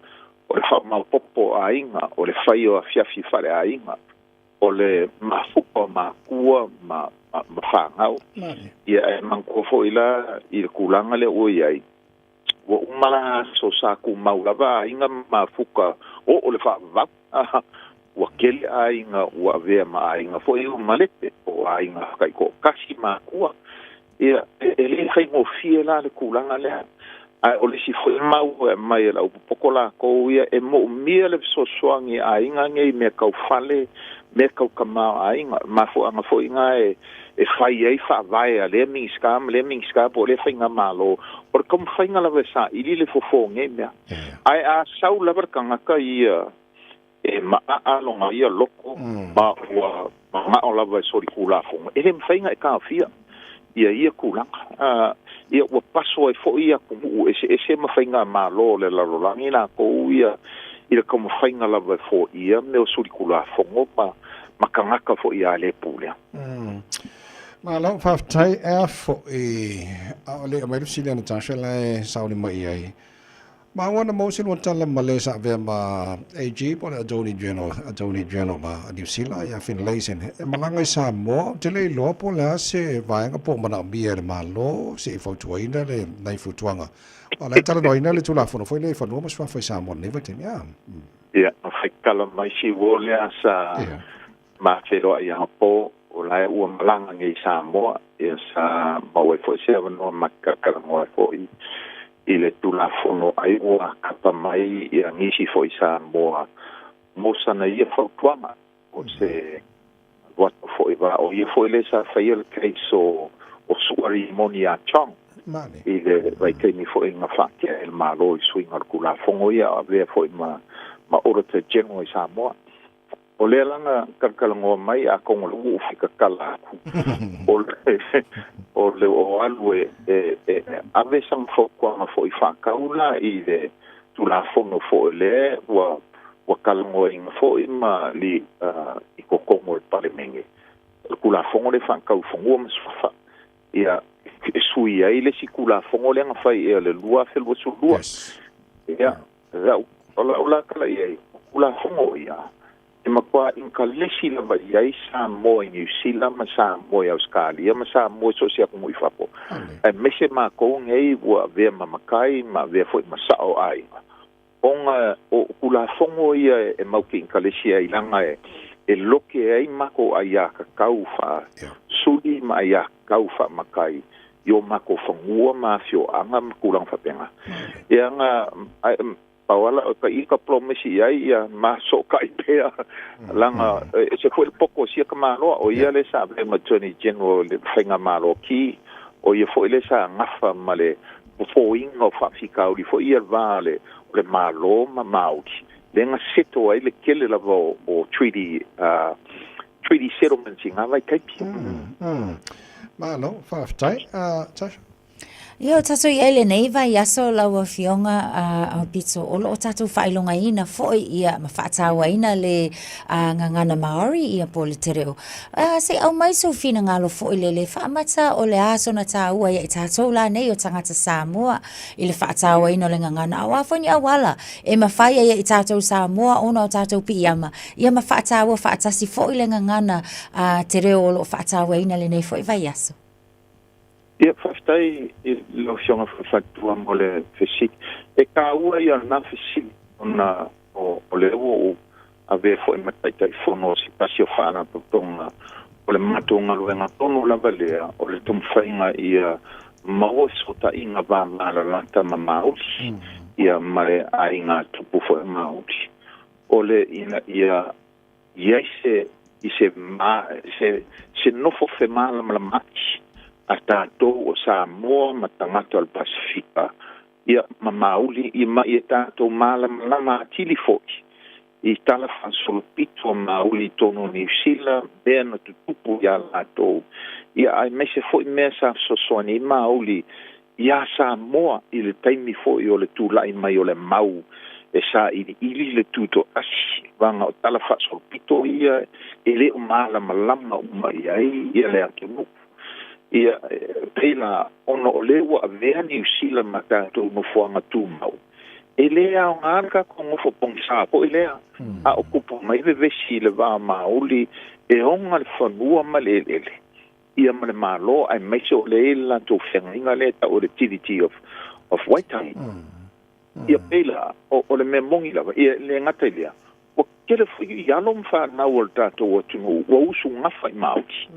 o le fa ma popo ainga o le fai o fiafi fale ainga o le mafupa ma kua ma fangau ia e manko fo ila i kulanga le o ia o umala so sa ku maulava inga mafuka o le fa va wa kele ainga wa ve ma ainga fo i malete o ainga kai ko kasi ma kua ia ele fai mo fiela le kulanga le a o le si foi mau mai la pokola ko ia e mo mia le so soangi ainga ngai me kau fale me kau kama ainga ma fo anga fo inga e fai ai fa vai le minska po le fainga malo por kom fainga la vesa ili le fofo ngai me ai a sau la berkanga ka ia e ma a longa ia loko ma o la vai so di kula fo ele fainga e ka fia ia kulanga ia o paso e fo ia ku ese ma fainga malo le la rolangi na ko ia como fainga la va fo ia me o surikula fo ma kangaka fo ia le pula
ma lo fa tai fo le mai sile na tasha le sauni mai ai ma wana mo sin wata la malesa ve ma AG po Attorney General ma New Zealand ya fin leisen malanga sa mo tele lo po la se va nga po mana bier ma lo se fo tuina le nai fu tuanga ala tala no ina le tula fo no foi le fo no mas fa sa mo ne vetem
ya fa kala mai si vole sa ma fero ya po o la u malanga ngai sa mo ya sa mo fo se no makaka mo fo ile tula fono ai ua kapa mai ia ngisi foi sa moa mosana ia fautuanga o se watu foi va o ia foi le sa fail case o suari monia chong ile vai ke ni foi nga fakke el malo i swinga kula fongo ia ave foi ma orata general sa moa o le langa kalkalango mai a kongo lu fika kala o le o alwe ave sang fo kwa fo ifa kaula i de tu la fono fo le wa kalango ing fo ma li i ko kongo pale menge kula fongo le fa kau fongo ma sfa ia sui ai le sikula fongo le nga fai e le lua felwa su lua ia ola kala ia kula fongo ia e makua inka lesi lava iai Samoa i New Zealand ma Samoa i Australia ma Samoa so sia kumu i fapo e mese mākou ngei ua vea mamakai ma vea foi masao ai onga o kula fongo ia e mauki inka lesi ai langa e loke ai mako ai a kakau fa suli ma ai a kakau fa makai yo mako fangua ma fio anga kulang fa penga e anga Pawala o ka ika promesi ai ia maso kai pea langa se foi pouco sia ka malo o ia le sa le maternity general le fenga malo ki o ia foi le sa ngafa male foing of Africa o foi ia vale le malo ma mauti lenga seto ai le kele la o treaty settlements inga vai kai pi
malo fa tai Tasha
Yo tato i ele nei vai aso laua fionga a pizzo o lo tato whailonga ina foi ia ma whaatawa ina le ngangana Maori ia po le tereo. Se au mai so fina ngalo foi le whaamata o le aso na tāua ia i tato la nei o tangata Samoa i le whaatawa ina le ngangana a wafoni awala e ma whaia ia i tato Samoa ona o tato piyama ia ma whaatawa whaatasi foi le ngangana tereo o lo whaatawa ina le nei foi vai aso.
Ia whaftai I lo fionga whafaktua mo le whesik. E ka ua ia na whesik ona o le o a vea fo e mataitai whono si pasi o whana totonga o le matonga luenga tono lava lea o le tumwhainga ia maua sota inga vā mara lata ma mauti ia mare a inga tupu fo e mauti. O le ina ia se nofo fe mala ma mati a tātou o Samoa ma tangata al Pasifika. Ia mamauli I ma ia tātou malama atili foki. I tala whansolopito mauli tono New Zealand, bea na tutupu ia lātou. Ia ai mese foi mea sa sosoani I mauli ia Samoa I le taimi foi o le tūlai mai o le mau e sa ili le tuto asi. Vanga o tala whansolopito ia ele o malama lama umai ai ia le ake muku. Ia pela ono o lewa a vea New Zealand ma tātou no fuanga tūmau. E lea o ngārka ko ngofo pongsa po e lea. A o kupo mai vevesi le vā maoli e onga le whanua ma le ele. Ia ma le malo ai meise o le ela tō whenga le ta o le TDT of Waitangi. Ia pela o le mea mongi lava. Ia le ngata lea. O kele fui yalo mfa na o tātou o tunu wa usu ngafa I mauti.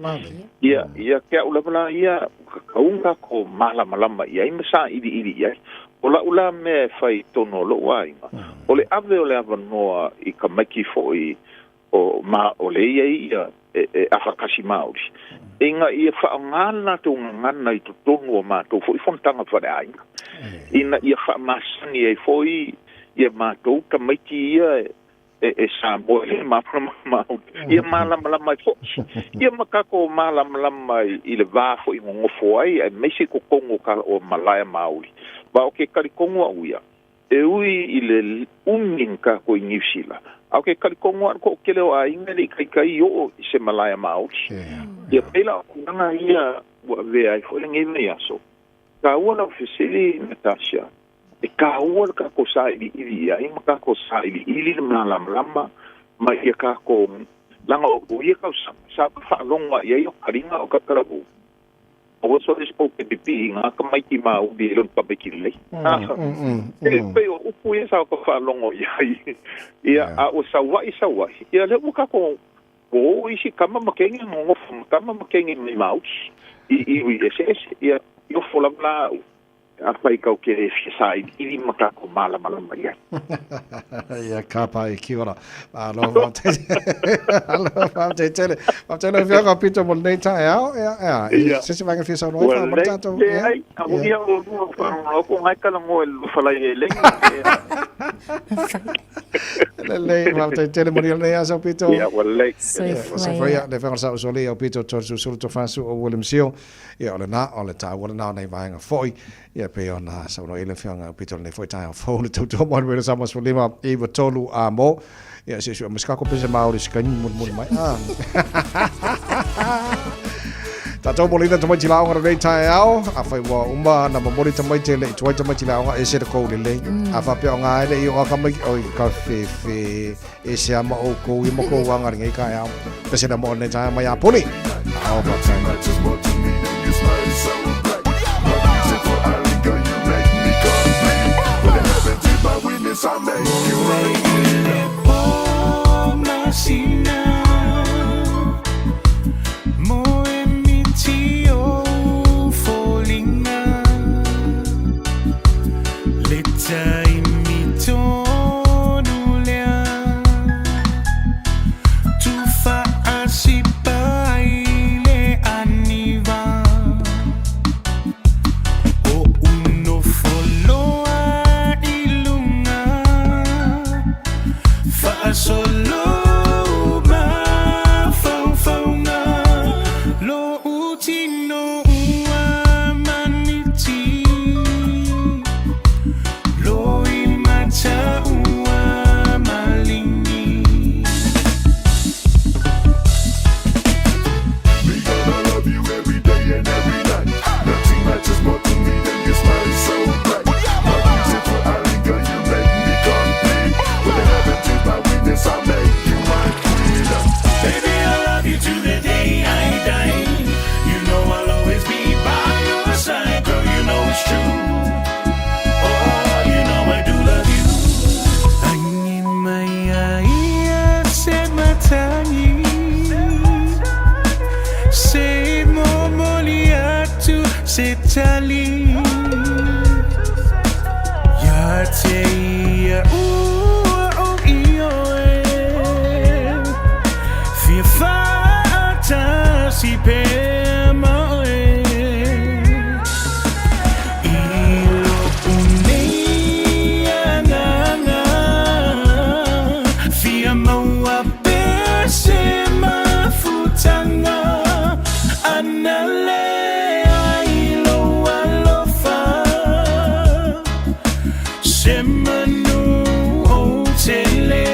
Ia kia ulapala ia kaunga ko malama ia imasa ili ia. Ula me fai tono lo wainga. Ole ave ole ava noa I kamaki foi o ole ia afakasi mauti. Inga ia whaangana tō ngana I tonu o mātou foi fontanga whare ainga. Ina ia whaamasani e foi ia mātou kamaki ia Samoa le mapramau ia malama fo ia makako malama I le vafo I ngofo ai e mesi ko kongo ka o malaya mauli ba o ke kali kongo uia e ui I le uminka ko I New Zealand o ke kali kongo ko ke le o ainga le kai o I se malaya mauli ia pela kunanga ia wa ve ai fo le ngi aso ka ona fisili Natasha e ka ua ka ko sa ili ia I maka ko sa ili lama ma ia ka ko langa o ia ka sa fa longa ia o karinga o ka karabu o so des po ke pipi nga ka mai ki ma o di lon pa be ki le e pe o pu ia sa ko fa longa ia a o sa wa ia le ka ko o isi kama makengi ngo kama makengi mai mauti I ia yo fola bla Apai kau ke sai ili makako malama ia.
Ia kapa I ki ora. Alo te tele. Wa tele via ka pito mo nei ta ia. Se vai que fisa no fa martato.
Ai, amo ia o ko ngai kala mo el fala ele.
Le wa te tele mo nei asa pito.
Ia wale.
Se foi le fa sa soli o pito to to fasu o Willem Seal. Ia ole na ole ta ole na nei vai nga foi. Ia pe ona sa no ele fianga pito nei foi ta phone to mo re sa mas lima Eva tolu a mo. Ia se mas ka ko pese mauri ska ni mo mai. Tatou molina tamai chila anga rei tai ao, a fai wa umba na mamori tamai tele, tuai tamai chila anga e se ko le. A fa pe anga ele i anga mai oi ka fe e se ama o ko I mo ko anga ngai ka ao. Pe se na mo ne tai mai a poli. Ao ba tai. I make you my queen. Baby, I love you to the day I die. You know I'll always be by your side, girl. You know it's true. Oh, you know I do love you. Angin maya se matani, se momoliatu se tali, ya te ya si pema ilo unianganga fia maua pese mafutanga anale ilo alofa semanu otele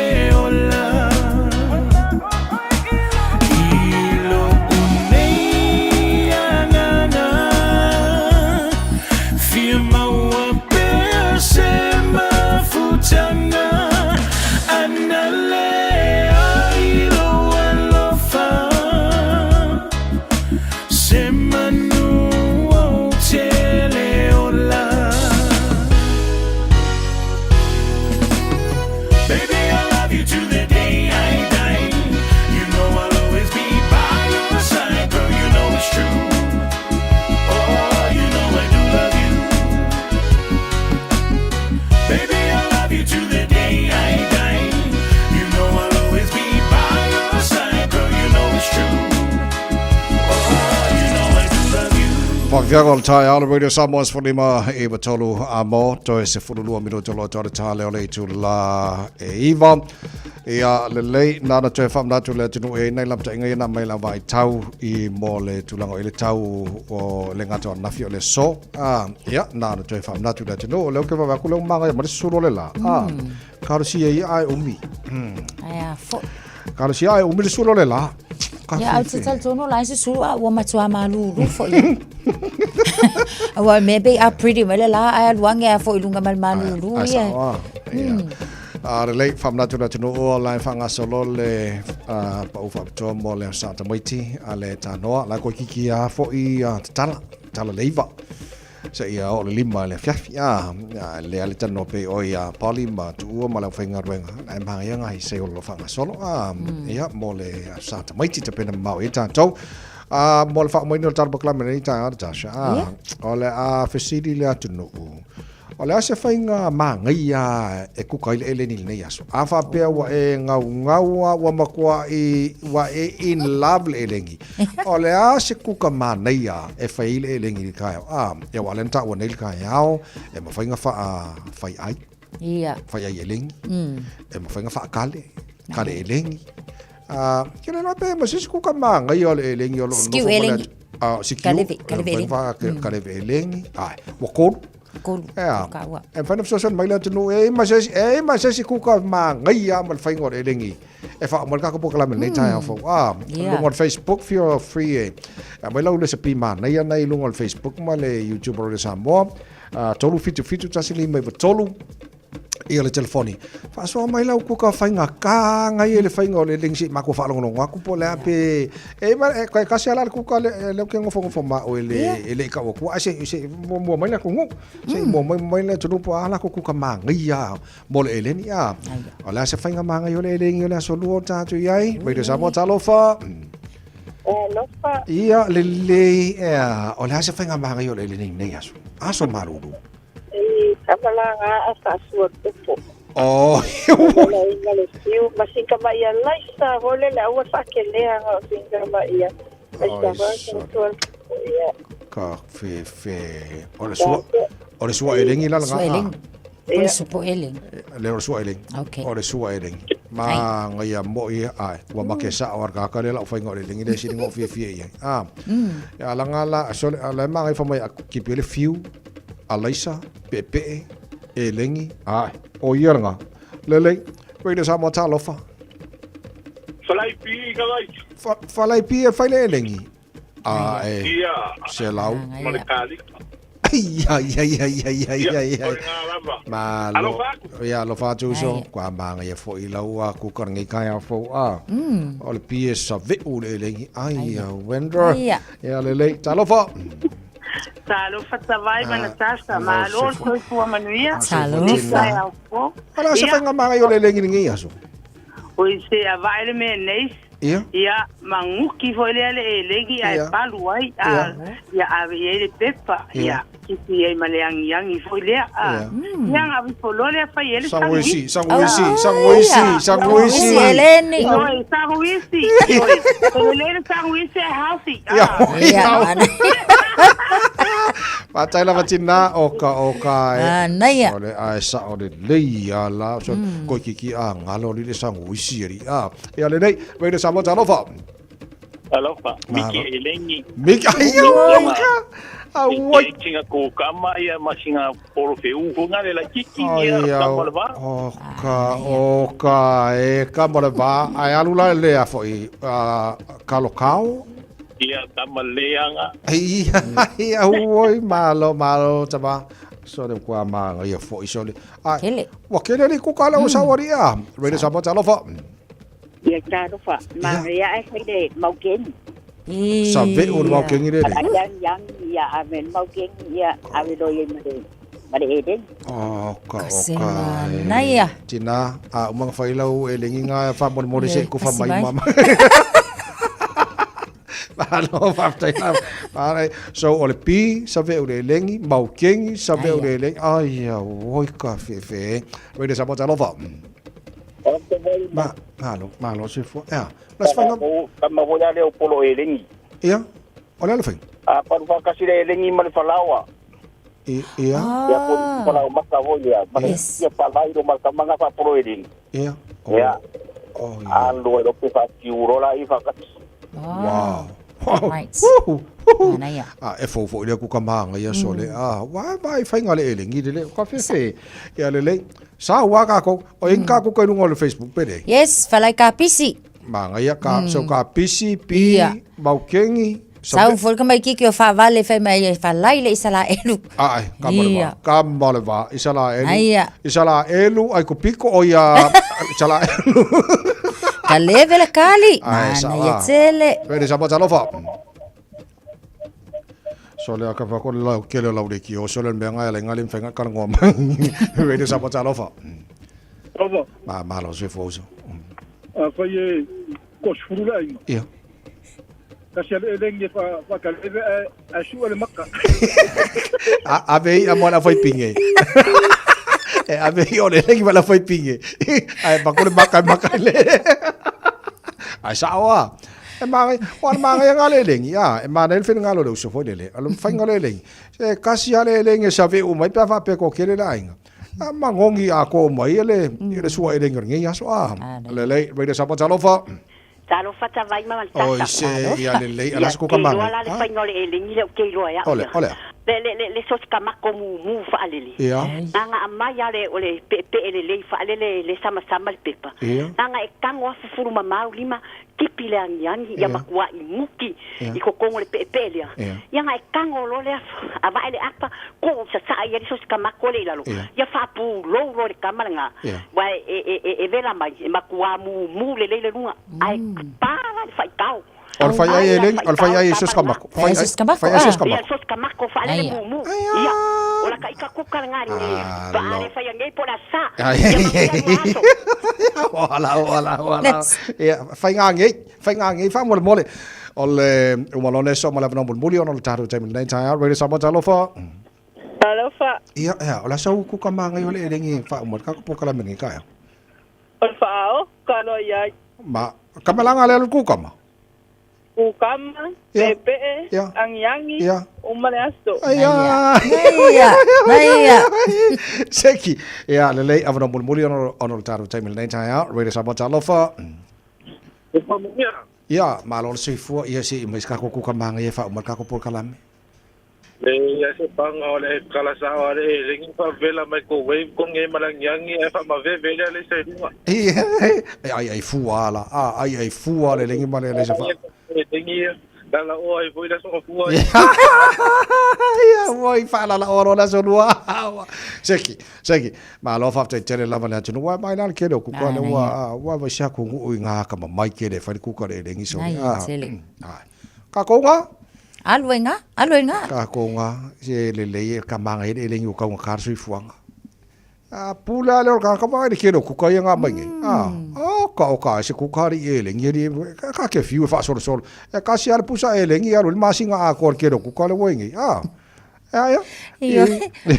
Whakawhianga o tai ala radio Samoa's whanima e watolu a mo toi se whululua miro tolo tore tāle o le tu la e iwa ia lelei nana toi whamnatu le tunu e nei lamta inga ina mai la vai tau I mo le tulango i le tau o le ngata o nafi o le so ia nana toi whamnatu le tunu o leo ke wawaku leo manga ia marisi suro le la karo si e ai umi karo si ai umi le suro le la
ya au tal tono la se su wa matua malu ru fo wa maybe a pretty mele la ai luanga fo ilunga mal malu ru ya
relate whamnatu na tunu o lai whanga solo le pa ufa to mo le Santa Maiti a le tanoa la ko kiki a fo I tala leiva sa ia o le lima le fiafi le ale tano pe o ia pali ma tu o ma la whainga ruenga ai maha ia ngai se o lo whanga solo ia mo le Santa Maiti te pena mau I tātou mo le whaka moino le tarpa klamene I tā Tasha o le a fesiri le atunu o le ase whainga ma ngai e kuka ile ele ni nei aso a whapea wa e ngau wa makua wa e in love le elengi o le ase kuka ma nei e whai ile elengi ni kai e wa lenta wa nei kai ao e ma whainga whai ai whai ai elengi e ma whainga wha kale elengi kena na pe ma sisi kuka ma ngai o le elengi o lo
skiu elengi
sikiu kaleve elengi wa koru
Kolu.
Ya. En fana social mai la tunu ma se kuka ma ngai ya mal fai ngor elengi. E fa mal ka ko kala men nei tai fo. Lungol Facebook feel free. Mai la ule se pima nei ya nei lungol Facebook ma le YouTube ro le Samoa. Tolu fitu tasili mai tolu. Ia le telefoni. Fa so mai la ku ka fainga ka ngai le fainga le lingsi ma ko fa longo ngaku po le ape ma ka sia la ku ka le ke ngofo ma o le ka ku ase mo mai la ku ngu se mo mai la tunu po ala ku ka ma ngai ya mo le eleni ya ala se fainga ma ngai le lengi la so lu ta tu yai mai de sa mo ta lo fa
lofa
ia le ala se fainga ma ngai le lengi nei aso maruru
Kamalanga asa suot po.
Oh.
Ngale siu masinga mai laisa hole la wa sakelea singa mai.
Ka fe. Ole sua elengi la nga.
Ole supo eleng.
Le sua eleng.
Okay.
Ole sua eleng. Ma ngaya mo ia ai. Wa makesa war ka ka le la fa ngore lengi le sini ngo fe ia. Ya la ngala so la ma ngai fa mai kipele fiu. Alaisa, pepe, elengi, o iaranga. Lele, wei sa mo talofa.
Falai pi galai.
Falai pi e faile elengi. Se lau.
Malekali.
Ai. Malo. Ya lo fa tu so kwa manga ye fo ilau ku korngi kaya fo Ol pi e sa ve u elengi. Ai, wendra. Ya lele, talofa.
Salo fatavai manatasa malo so tua manuia.
Salo.
Ala sa fanga mga yo lelengi ngi aso.
Oi se availe me neis. Ia manguki foi le legi ai paluai ia ave ele pepa ia kiti ai maleang yang foi le yang ave polole fa ele
sanguisi
eleni
sanguisi ele sanguisi hausi
Patai la vatina oka
naya
ole ai sa ole leia la so ko kiki ngalo li sanguisi ri ia le nei we sa mo talofa.
Alofa, Miki elengi.
Miki ayo.
Awai tinga ko kama ia masinga polo feu ko ngale la kiki ia kamalva.
Oka kamalva ai alula le foi kalokao.
Ia kamaleanga.
Ia oi malo taba. So de kwa ma ia foi so le. Ai. Wa kele ni ku kala usawaria. Rede sa mo talofa.
Ia claro fa, Maria é feide mauken.
Sabe o mauken ire.
Yang ia amen mauken ia avelo ia mare eden.
Oka.
Naya.
Tina umang failau elengi nga fa mon se ku fa mai mama. Ano fa tai na. So ole pi sabe o elengi mauken sabe o elengi. Ai oi ka fe. Rede sa mo talofa. Malo se fo. Las fanga
kama voya le polo elengi.
Ia. Olha le fai.
Para fa kasi le elengi mal falawa.
Ia.
Ya pun falau maka voya. Ya palai do maka manga fa polo elengi.
Ia.
Ya. Alo ero pe fa kiuro la ifa kasi.
Wow.
Right.
Naya. E fo le ku kamanga ia so le. Wa vai fai ngale elengi le. Ka fe. Ya le. Sa wa ka ko o inka ko ko ngol Facebook pede.
Yes, falai ka pisi.
Manga ia ka so ka pisi pi maukengi.
Sa fol ka mai ki o fa vale fa mai falai le isala elu.
Ai, kamole va isala elu. Isala elu ai ko piko o ia isala elu.
Ka level kali. Mana ia tele.
Pede sa bota lofa. So le ka fa ko la ke le la de ki o so le menga le ngalim fenga ka ngom. Pede sa bota lofa.
Lofa.
Ma lo se foso.
Fa ye ko shfurula ai.
Ia.
Kasi le lengi fa ka le a shu le makka.
Ave a mo la foi pinge. Ave o le lengi la foi pinge. Ai ba ko le makka le. Ai sa wa. Emang yang ngale lengi ya, emang el fin ngalo lo so foi le. Alo fa ngale lengi. Se kasi ale lengi sa ve o mai pa fa pe ko kele la inga. Mangongi ako mai le suai lengi ngi ya so le re sa pa talofa.
Talofa ta vai ma malta.
O se ya le alas ko kamanga.
Ala le fa ngale lengi le ke lo ya.
Ole.
Le
le sos kamako mu fa alele anga amai ale ole pe le fa alele le sama le pepa anga e kango afufuru mama lima tipi le angiangi ya makua imuki i kokongo le pe le yanga e kango lo le ava ele apa ko sa ya sos kamako le lalo ya fa pu lo le kamalanga wa e vela mai makua mu le lunga ai para fa tau
Alfaya eleng, alfaya Yesus kamako.
Yesus kamako.
Yesus kamako fa ale mumu. Iya. Ola ka ikakuka ngari. Ba ale fa yang ei pola sa.
Wala. Ya, fa ngangei fa mole. Ole umalone so mala vno bulbuli on taru time nine time radio sama talofa.
Talofa.
Iya, ola so ku kamanga yole elengi fa umot ka ko kala mengi ka.
Olfao, kano ya.
Ma, kamalanga le ku kama.
Ukama, pepe, angiangi, umaleasto.
Iya. Seki. Ya, lele avno bulbuli on taru time nine time radio sama talofa. Ya, malol sifua ia si mais ka ko kamanga ia fa umot ka ko por kalame.
Ya se pang ole kala sa ole ringi fa vela mai ko wave ko nge malangiangi fa ma ve vela le se hua.
Ai fuala. Ai fuala ringi male le se fa.
Ringi dala o ai foi da so fua.
Ya, voi fa la oro la so lua. Seki. Malo fa te tere lava le tunu wa mai nal kelo ku ko le wa sha ku u nga ka mai kele fa ku ko le ringi so. Ka ko nga
Aluenga.
Ka ko nga se le ka manga e le nyu ka nga kar sui fuanga. Pula le ka mai kelo ku ko nga mai. Ka se ku kari e le ngi ka ke fiu fa so. Ka si al pusa e le ngi al masinga a ko kelo ku ko le wengi. Ya.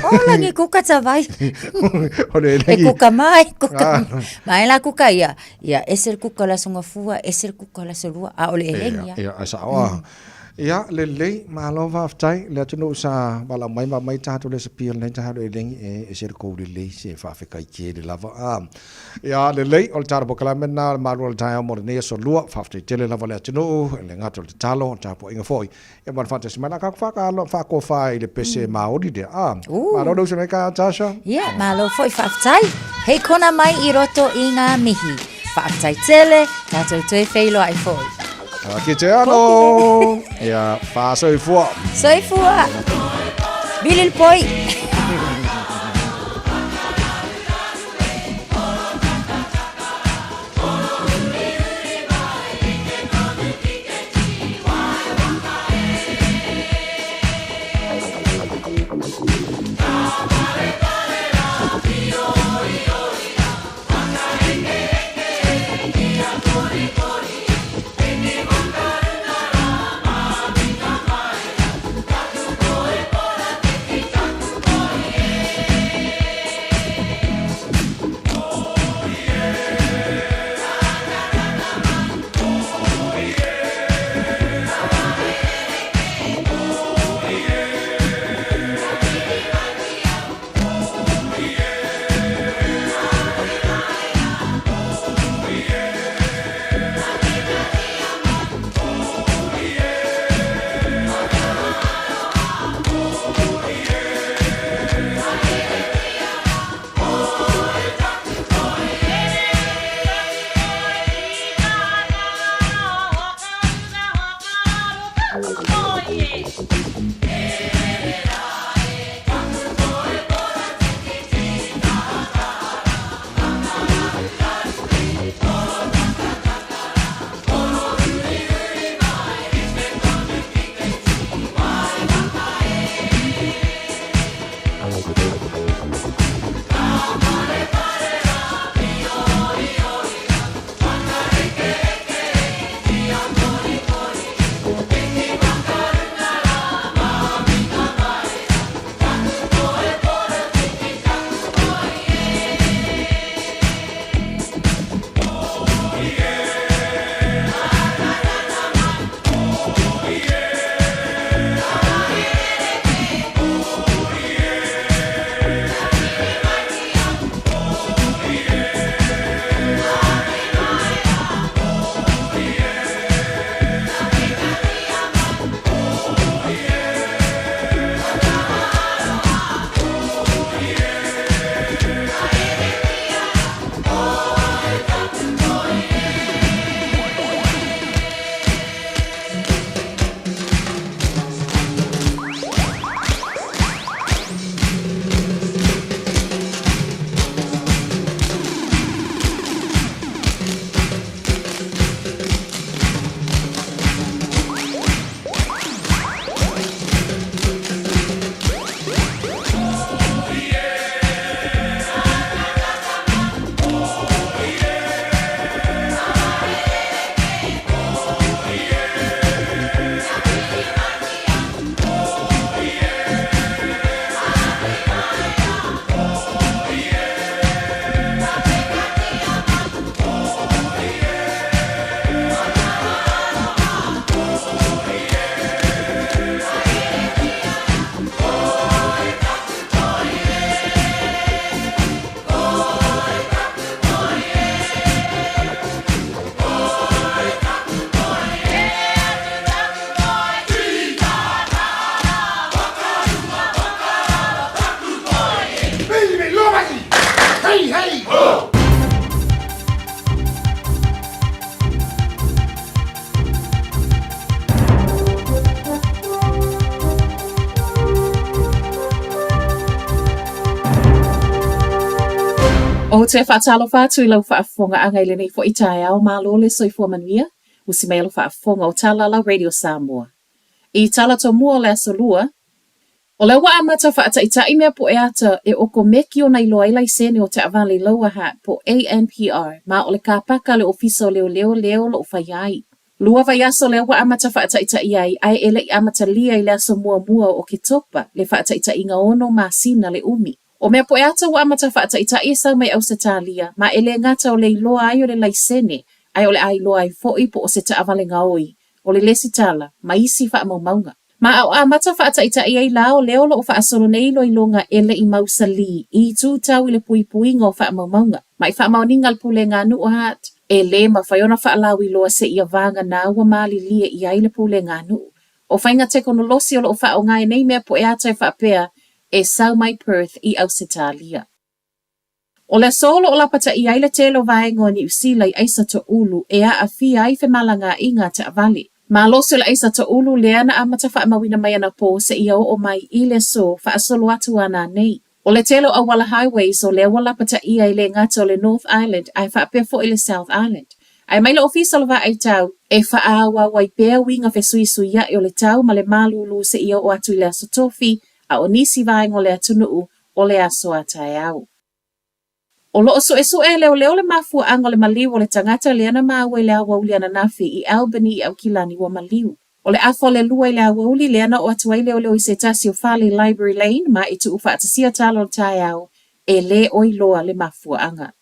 Ola ngi kuka tavai.
Ole
le kuka mai. Mai la kuka ia. Ia eser kuka la songa fua, eser kuka la solua. Ole elengia.
Ya, asa wa. Ya, lele malova aftai le tunu sa bala mai tatu le sepil le tatu elengi e ser ko le se fa fe kai ke de lava. Ya, lele ol tar bokala menna malol tai mo ne so lua fa fe tele lava le tunu le ngato le talo tapo inga foi. E man fantasy mana ka fa ka lo fa ko fa ile pese maori de. Malo do se ka tasha.
Ya, malo foi fa aftai. Hei kona mai I roto inga mihi. Fa aftai tele tato te feilo ai foi.
Ki te ano. Ja, fa soifua.
Bilil poi.
O te whaatalo whātu I lau whaafonga anga I lenei fo I tae au mālo le soifua manuia, usi mai alo whaafonga o Talala Radio Samoa. I tala to mua le asolua, o le wa amata whaata I mea po e ata e oko meki o nei loa ilai sene o te avale loa hat po ANPR, ma o le kāpaka le ofiso leo lo o whaiai. Lua vai aso le wa amata whaata iai, ai ele I amata lia I le aso mua o ke topa, le whaata inga ono ma sina le umi. O mea po e ata wa amata whaata I sau mai au se tālia, ma ele ngata o le iloa ai o le laisene, ai o le ai loa ai fo'i po o se ta avale ngaoi, o le lesi tala, ma isi wha maunga. Ma au amata whaata I lao leo lo o wha asolo nei lo ilonga ele I mausa li, I tū tau I le puinga o wha maunga. Ma I wha mauninga al pule ngā nu o hat, e le ma whaiona wha alawi loa se ia vanga nā ua mali lia I ai le pule ngā nu. O whainga te konolosi o lo o wha o ngai nei mea po e ata wha pēa, e sau mai Perth I Ausitalia. O le solo o lapata I aile telo vaengo ni usila I aisa to ulu e a fi ai fe malanga inga te avali. Ma losi o le aisa to ulu le ana amata wha mawina mai ana po se ia o mai I le so wha asolo atu ana nei. O le telo a wala highways o le walapata I ai le ngata o le North Island ai wha pia fo I le South Island. Ai mai le ofisa lo va ai tau e wha awa wai pia winga fe sui ya o le tau ma le malulu se ia o atu I le aso tofi a o nisi vaengo le atunuu o le aso atai au. O lo so e leo le mafua ango le maliu o le tangata le ana maua I le awauli ana nafi I Albany I au kilani wa maliu. O le afo le lua I le awauli le ana o atuai leo I se tasi o Farley Library Lane ma I tu ufa atasia talo o tai au e le o iloa le mafua anga.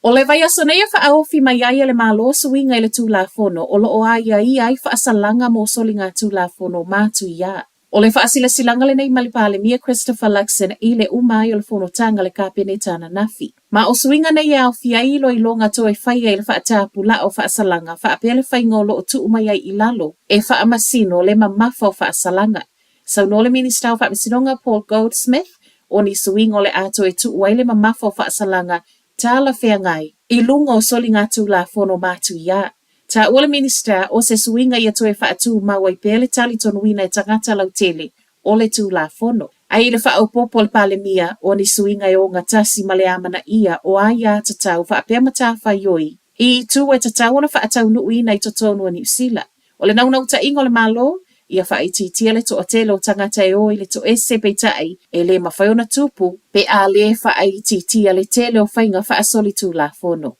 O le vai asonea wha aofi mai aia le malo suinga I le tūlafono o lo o aia I ai wha asalanga mo soli ngā tūlafono mātu ia. O le whaasila silanga le nei malipale mia Christopher Luxon I le umai o le whonotanga le kāpene tāna nafi. Ma o suinga nei au fia ilo I longa to e whaia I le whaatapu la o whaasalanga whaapea le whainga lo o tu umai ai I lalo e whaamasino le mamafa o whaasalanga. Sau no le minister o whaamasinonga Paul Goldsmith o ni suinga o le ato e tu uai le mamafa o whaasalanga tāla whea ngai I lunga o soli ngā tū la whono mātu ia. Ta ua le minister o se suinga ia toe whaatu mawai pēle tali tonuina e tangata lau tele o le tū la whono. Ai le whaaupopo le pale mia o ni suinga e o ngatasi ma le amana ia o aia tatau whaapea matafa ioi. I tu e tatau ona whaatau nuuina I totonu ni usila. O le naunau ta ingo le malo, ia whaititia le to o tele o tangata e oi le to ese peitai e le mawhaiona tupu pe a le whaititia le tele o whainga whaasoli tū la whono.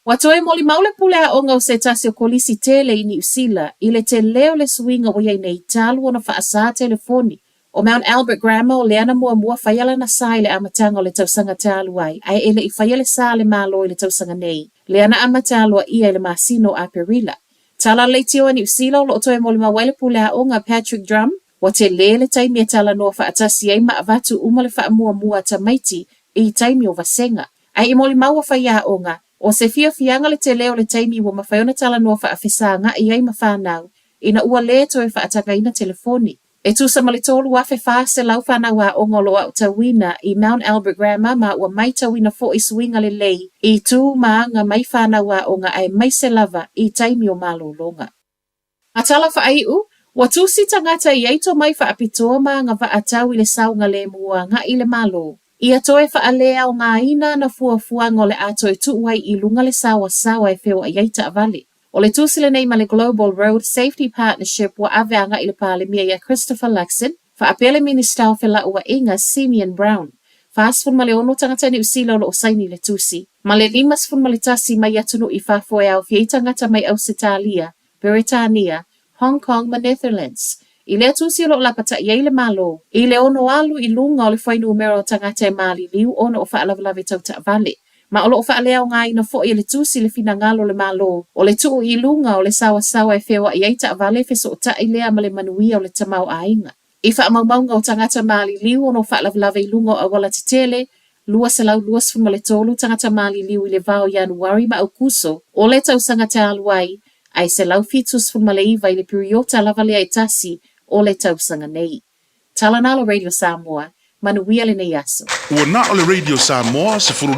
Watoe moli maule pule a onga o se tasi o kolisi tele I ni usila I le te leo le suinga o iei nei talu ona whaasa telefoni. O Mount Albert Grammar o le ana mua whaiala na sai le amatanga o le tausanga talu ai ele I whaiale sa le malo I le tausanga nei. Le ana amatalo a ia le masino a Perila. Tala le tio ni usila o lo toe moli maule pule a onga Patrick Drum. Wa te le taimi e tala noa whaatasi ai ma avatu uma le wha ta maiti I taimi o vasenga. Ai moli maua whaia onga. O se fianga le te leo le taimi wa mawhaiona tala noa whaafesa nga I ai mawhanau, ina ua le toe whaataka ina telefoni. E tu sa malitolu wafe whaase lau whanau a ongolo au tawina I Mount Albert Grammar ma ua mai tawina fo I suinga le lei, I tu maanga mai whanau a onga ai mai se lava I taimi o malo longa. A tala whaaiu, wa tu si tangata I eito mai whaapitoa maanga whaatau I le saunga le mua nga I le malo. Ia toe whaalea o ngā ina na fuafuanga o le ato e tuuai I lunga le sawa e wheo a iaita avale. O le tūsile nei ma le Global Road Safety Partnership wa aveanga I le pāle mia ia Christopher Luxon, whaapele minister o whela ua inga Simeon Brown. Whaasfun ma le ono tangata ni usila o lo saini le tusi. Ma le limasfun ma le tasi mai atunu I whafoe au fia tangata mai Ausitalia, Britania, Hong Kong ma Netherlands. I le tusi o lo lapata I le malo. I le ono alu I lunga o le whainu umero tangata e mali liu ono o whaalawalawe tau ta vale. Ma o lo o whaalea o ngā ina fo I le tusi le fina ngalo le malo. O le tuu I lunga o le sawa e whewa I eita vale feso o ta I lea ma le manuia o le tamau ainga. I whaamaumaunga o tangata mali liu ono o whaalawalawe I lunga o awala titele. Lua se lau luas fun ma le tolu tangata mali liu I le vao Januari ma au kuso. O le tau sangata aluai. Ai se lau fitus fun ma le iwa I le periota lavalea I tasi. O le tausanga nei. Tala nalo Radio Samoa, manuia le nei aso.
Ua na o le Radio Samoa se furuli